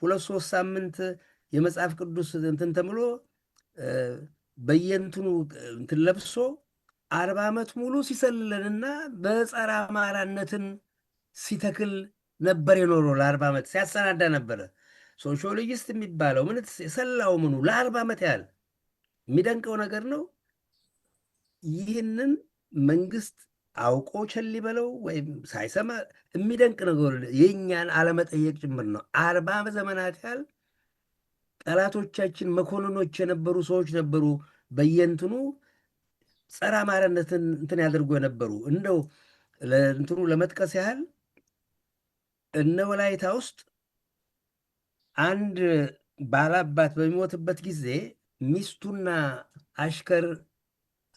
2-3 ሳምንት የመጽሐፍ ቅዱስ እንትን ተምሎ በየንትኑ እንትን ለብሶ 40 ዓመት ሙሉ ሲሰልለንና በጸረ አማራነትን ሲተክል ነበር የኖረው። ለ40 ዓመት ሲያሰናዳ ነበረ። ሶሺዮሎጂስት የሚባለው ምን የሰላው ምኑ ለ40 ዓመት ያህል የሚደንቀው ነገር ነው። ይህንን መንግስት አውቆ ቸል ይበለው ወይም ሳይሰማ የሚደንቅ ነገር የእኛን አለመጠየቅ ጭምር ነው። 40 ዘመናት ያህል ጠላቶቻችን መኮንኖች የነበሩ ሰዎች ነበሩ በየንትኑ ጸረ አማራነትን እንትን ያደርጉ የነበሩ። እንደው እንትኑ ለመጥቀስ ያህል እነ ወላይታ ውስጥ አንድ ባላባት በሚሞትበት ጊዜ ሚስቱና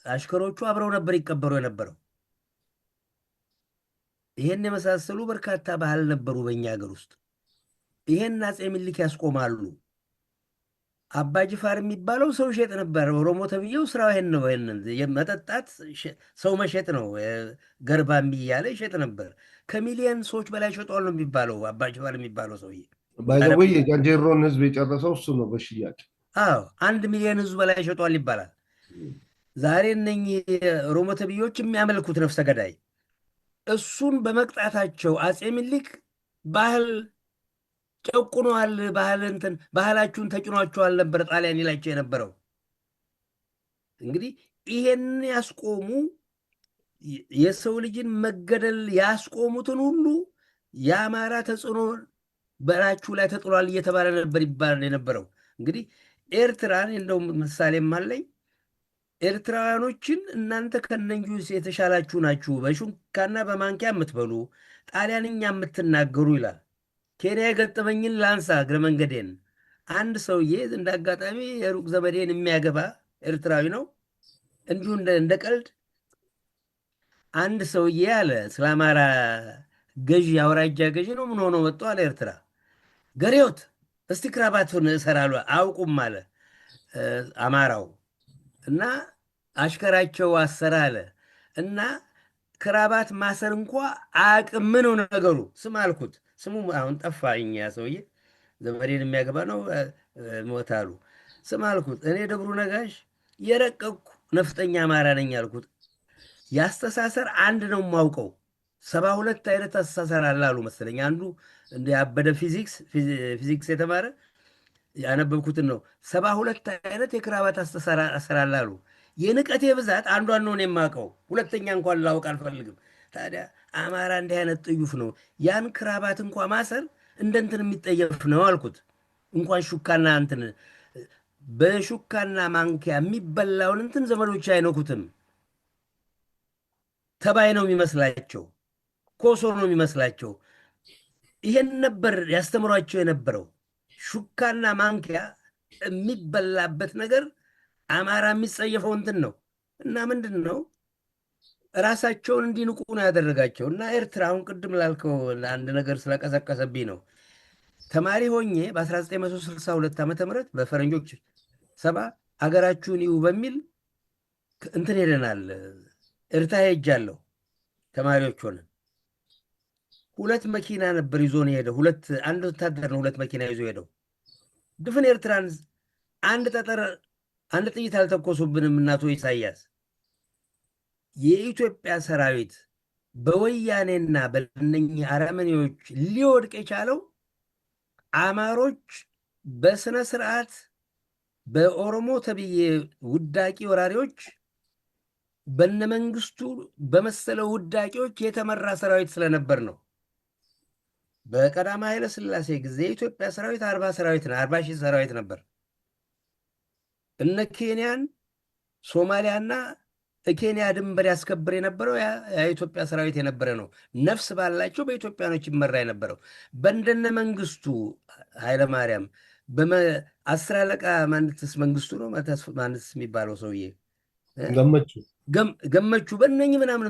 አሽከሮቹ አብረው ነበር ይቀበሩ የነበረው። ይሄን የመሳሰሉ በርካታ ባህል ነበሩ በእኛ ሀገር ውስጥ። ይሄን አፄ ምኒልክ ያስቆማሉ። አባ ጅፋር የሚባለው ሰው ሸጥ ነበር። ኦሮሞ ተብዬው ስራው ይሄን ነው። መጠጣት ሰው መሸጥ ነው። ገርባም እያለ ይሸጥ ነበር። ከሚሊየን ሰዎች በላይ ሸጧል ነው የሚባለው አባ ጅፋር የሚባለው ሰውዬ። ባይዘወይ የጋንጀሮን ህዝብ የጨረሰው እሱ ነው በሽያጭ። አዎ 1 ሚሊዮን ህዝብ በላይ ሸጧል ይባላል። ዛሬ እነኚህ ኦሮሞ ተብዬዎች የሚያመልኩት ነፍሰ ገዳይ እሱን በመቅጣታቸው አፄ ምኒልክ ባህል ጨቁኗል፣ ባህላችሁን ተጭኗችኋል ነበር ጣሊያን ይላቸው የነበረው። እንግዲህ ይሄን ያስቆሙ የሰው ልጅን መገደል ያስቆሙትን ሁሉ የአማራ ተጽዕኖ በላችሁ ላይ ተጥሏል እየተባለ ነበር ይባል የነበረው። እንግዲህ ኤርትራን እንደው ምሳሌም አለኝ። ኤርትራውያኖችን እናንተ ከነንጁስ የተሻላችሁ ናችሁ፣ በሹካና በማንኪያ የምትበሉ ጣሊያንኛ የምትናገሩ ይላል። ኬንያ የገጠመኝን ላንሳ እግረ መንገዴን። አንድ ሰውዬ እንደ አጋጣሚ የሩቅ ዘመዴን የሚያገባ ኤርትራዊ ነው። እንዲሁ እንደ ቀልድ አንድ ሰውዬ አለ ስለ አማራ ገዢ አውራጃ ገዢ ነው ምን ሆኖ መጥቶ አለ ኤርትራ ገሬዎት እስቲ ክራባቱን እሰራሉ አውቁም አለ አማራው እና አሽከራቸው አሰራ አለ እና ክራባት ማሰር እንኳ አቅም ነው ነገሩ። ስም አልኩት። ስሙ አሁን ጠፋኝ። ያ ሰውዬ ዘመዴን የሚያገባ ነው ሞታሉ። ስም አልኩት። እኔ ደብሩ ነጋሽ የረቀቅኩ ነፍጠኛ አማራ ነኝ አልኩት። ያስተሳሰር አንድ ነው የማውቀው። 72 አይነት አስተሳሰር አላሉ መሰለኝ። አንዱ እንደ ያበደ ፊዚክስ የተማረ ያነበብኩትን ነው። 72 አይነት የክራባት አስተሳሰር አላሉ። የንቀቴ ብዛት አንዷን ነው የማውቀው። ሁለተኛ እንኳን ላውቅ አልፈልግም። ታዲያ አማራ እንዲህ አይነት ጥዩፍ ነው። ያን ክራባት እንኳ ማሰር እንደ እንትን የሚጠየፍ ነው አልኩት። እንኳን ሹካና እንትን በሹካና ማንኪያ የሚበላውን እንትን ዘመዶች አይነኩትም። ተባይ ነው የሚመስላቸው፣ ኮሶ ነው የሚመስላቸው። ይሄን ነበር ያስተምሯቸው የነበረው። ሹካና ማንኪያ የሚበላበት ነገር አማራ የሚጸየፈው እንትን ነው እና ምንድን ነው ራሳቸውን እንዲንቁ ነው ያደረጋቸው። እና ኤርትራ አሁን ቅድም ላልከው አንድ ነገር ስለቀሰቀሰብኝ ነው። ተማሪ ሆኜ በ1962 ዓ ም በፈረንጆች 70 አገራችሁን ይዩ በሚል እንትን ሄደናል። ኤርትራ ሄጃለሁ። ተማሪዎች ሆነን 2 መኪና ነበር ይዞን ሄደው። አንድ ወታደር ነው 2 መኪና ይዞ ሄደው። ድፍን ኤርትራን አንድ ጥይት አልተኮሱብንም። እናቶ ኢሳያስ የኢትዮጵያ ሰራዊት በወያኔና በእነኚህ አረመኔዎች ሊወድቅ የቻለው አማሮች በስነ ስርዓት በኦሮሞ ተብዬ ውዳቂ ወራሪዎች በነመንግስቱ በመሰለው ውዳቂዎች የተመራ ሰራዊት ስለነበር ነው። በቀዳማዊ ኃይለ ሥላሴ ጊዜ የኢትዮጵያ ሰራዊት 40 ሺህ ሰራዊት ነበር። እነ ኬንያን፣ ሶማሊያና ኬንያ ድንበር ያስከብር የነበረው የኢትዮጵያ ሰራዊት የነበረ ነው። ነፍስ ባላቸው በኢትዮጵያኖች ይመራ የነበረው በእንደነ መንግስቱ ኃይለማርያም 10 አለቃ ማንትስ መንግስቱ ነው ማንትስ የሚባለው ሰውዬ ገመቹ በእነኝህ ምናምን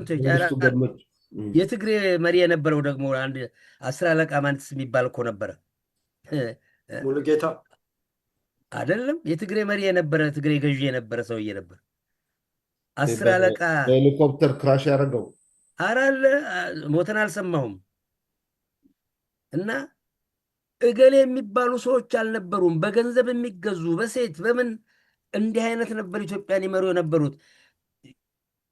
የትግሬ መሪ የነበረው ደግሞ አንድ 10 አለቃ ማንትስ የሚባል እኮ ነበረ። ሙሉጌታ አይደለም፣ የትግሬ መሪ የነበረ ትግሬ ገዢ የነበረ ሰውዬ ነበር። 10 አለቃ ሄሊኮፕተር ክራሽ ያደረገው አራለ ሞተን አልሰማሁም። እና እገሌ የሚባሉ ሰዎች አልነበሩም። በገንዘብ የሚገዙ በሴት በምን እንዲህ አይነት ነበር ኢትዮጵያን ይመሩ የነበሩት።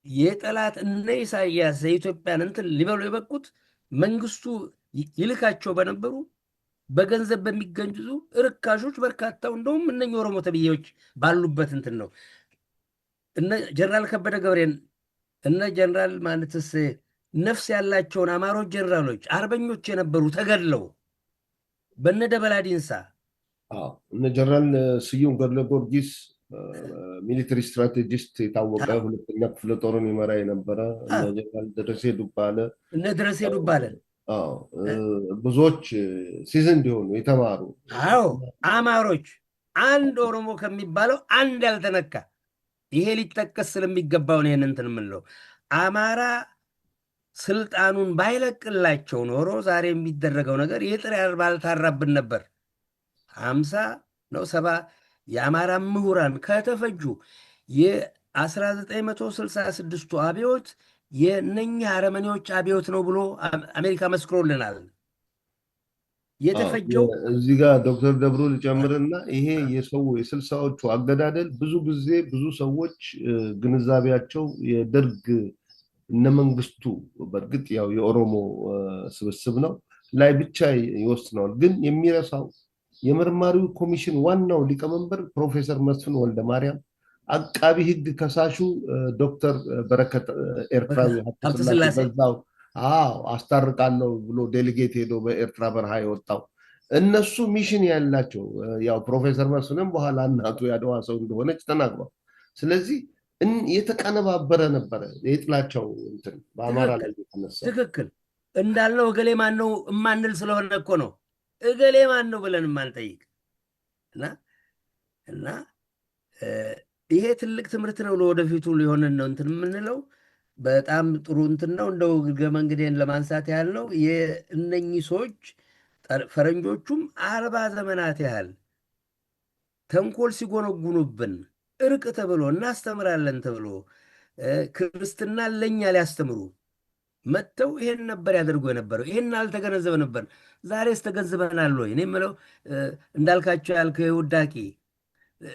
የጠላት እነ ኢሳያስ የኢትዮጵያን እንትን ሊበሉ የበቁት መንግስቱ ይልካቸው በነበሩ በገንዘብ በሚገዙ ርካሾች በርካታው እንደውም እነኚህ ኦሮሞ ተብዬዎች ባሉበት እንትን ነው። እነ ጀነራል ከበደ ገብሬን እነ ጀነራል ማንትስ ነፍስ ያላቸውን አማሮች ጀነራሎች አርበኞች የነበሩ ተገድለው በነ ደበላ ዲንሳ እነ ጀነራል ስዩም ገድለ ጊዮርጊስ ሚሊተሪ ስትራቴጂስት የታወቀ 2ኛ ክፍለ ጦርን ይመራ የነበረ እነ ጀነራል ደረሴ ዱባለ ብዙዎች ሲዝን እንዲሆኑ የተማሩ አማሮች አንድ ኦሮሞ ከሚባለው አንድ ያልተነካ ይሄ ሊጠቀስ ስለሚገባው ነው። እንትን የምንለው አማራ ስልጣኑን ባይለቅላቸው ኖሮ ዛሬ የሚደረገው ነገር የጥሬ ባልታራብን ነበር። 50 ነው 70 የአማራ ምሁራን ከተፈጁ የ1966ቱ አብዮት የእነኛ አረመኔዎች አብዮት ነው ብሎ አሜሪካ መስክሮልናል። የተፈጀው እዚህ ጋር ዶክተር ደብሩ ልጨምርና ይሄ የ60ዎቹ አገዳደል ብዙ ጊዜ ብዙ ሰዎች ግንዛቤያቸው የደርግ እነ መንግስቱ በእርግጥ ያው የኦሮሞ ስብስብ ነው ላይ ብቻ ይወስነዋል። ግን የሚረሳው የመርማሪው ኮሚሽን ዋናው ሊቀመንበር ፕሮፌሰር መስፍን ወልደ ማርያም፣ አቃቢ ህግ ከሳሹ ዶክተር በረከት ኤርትራዊ ሀብተ ስላሴ በዛው አስታርቃለሁ ብሎ ዴሊጌት ሄዶ በኤርትራ በረሃ የወጣው እነሱ ሚሽን ያላቸው ያው ፕሮፌሰር መስፍንም በኋላ እናቱ ያድዋ ሰው እንደሆነች ተናግሯል። ስለዚህ የተቀነባበረ ነበረ የጥላቻው እንትን በአማራ ላይ የተነሳ። ትክክል እንዳልነው እገሌ ማን ነው እማንል ስለሆነ እኮ ነው እገሌ ማን ነው ብለን የማንጠይቅ እና ይሄ ትልቅ ትምህርት ነው ለወደፊቱ ሊሆንን ነው እንትን የምንለው በጣም ጥሩ እንትን ነው። እንደው መንገዴን ለማንሳት ያህል ነው የእነኚህ ሰዎች ፈረንጆቹም 40 ዘመናት ያህል ተንኮል ሲጎነጉኑብን እርቅ ተብሎ እናስተምራለን ተብሎ ክርስትና ለኛ ሊያስተምሩ መጥተው ይሄን ነበር ያደርጉ የነበረው። ይሄን አልተገነዘበ ነበር። ዛሬስ ተገንዝበናል ወይ? እኔ የምለው እንዳልካቸው ያልከው የውዳቂ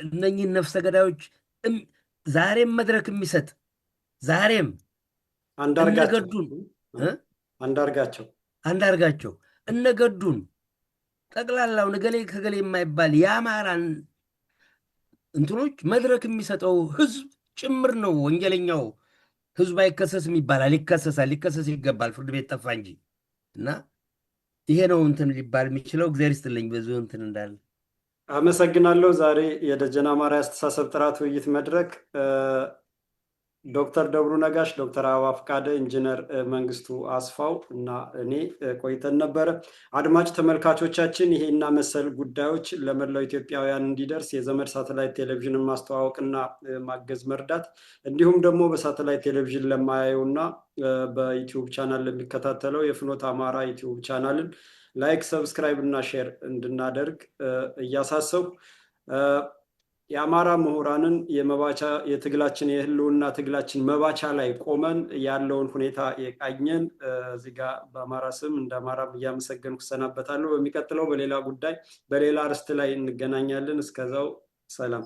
እነኚህን ነፍሰ ገዳዮች ዛሬም መድረክ የሚሰጥ ዛሬም አንዳርጋቸው እነገዱን ጠቅላላውን እገሌ ከገሌ የማይባል የአማራን እንትኖች መድረክ የሚሰጠው ህዝብ ጭምር ነው። ወንጀለኛው ህዝብ አይከሰስም ይባላል። ይከሰሳል፣ ሊከሰስ ይገባል። ፍርድ ቤት ጠፋ እንጂ እና ይሄ ነው እንትን ሊባል የሚችለው። እግዚአብሔር ይስጥልኝ ብዙ እንትን እንዳለ አመሰግናለሁ። ዛሬ የደጀን አማራ አስተሳሰብ ጥራት ውይይት መድረክ ዶክተር ደብሩ ነጋሽ፣ ዶክተር አበባ ፈቃደ፣ ኢንጂነር መንግስቱ አስፋው እና እኔ ቆይተን ነበረ። አድማጭ ተመልካቾቻችን ይሄና መሰል ጉዳዮች ለመላው ኢትዮጵያውያን እንዲደርስ የዘመድ ሳተላይት ቴሌቪዥንን ማስተዋወቅና ማገዝ መርዳት፣ እንዲሁም ደግሞ በሳተላይት ቴሌቪዥን ለማያዩና በዩቲዩብ ቻናል ለሚከታተለው የፍኖተ አማራ ዩቲዩብ ቻናልን ላይክ፣ ሰብስክራይብ እና ሼር እንድናደርግ እያሳሰቡ የአማራ ምሁራንን የትግላችን የህልውና ትግላችን መባቻ ላይ ቆመን ያለውን ሁኔታ የቃኘን እዚህ ጋር በአማራ ስም እንደ አማራ እያመሰገንኩ እሰናበታለሁ። በሚቀጥለው በሌላ ጉዳይ በሌላ ርዕስ ላይ እንገናኛለን። እስከዛው ሰላም።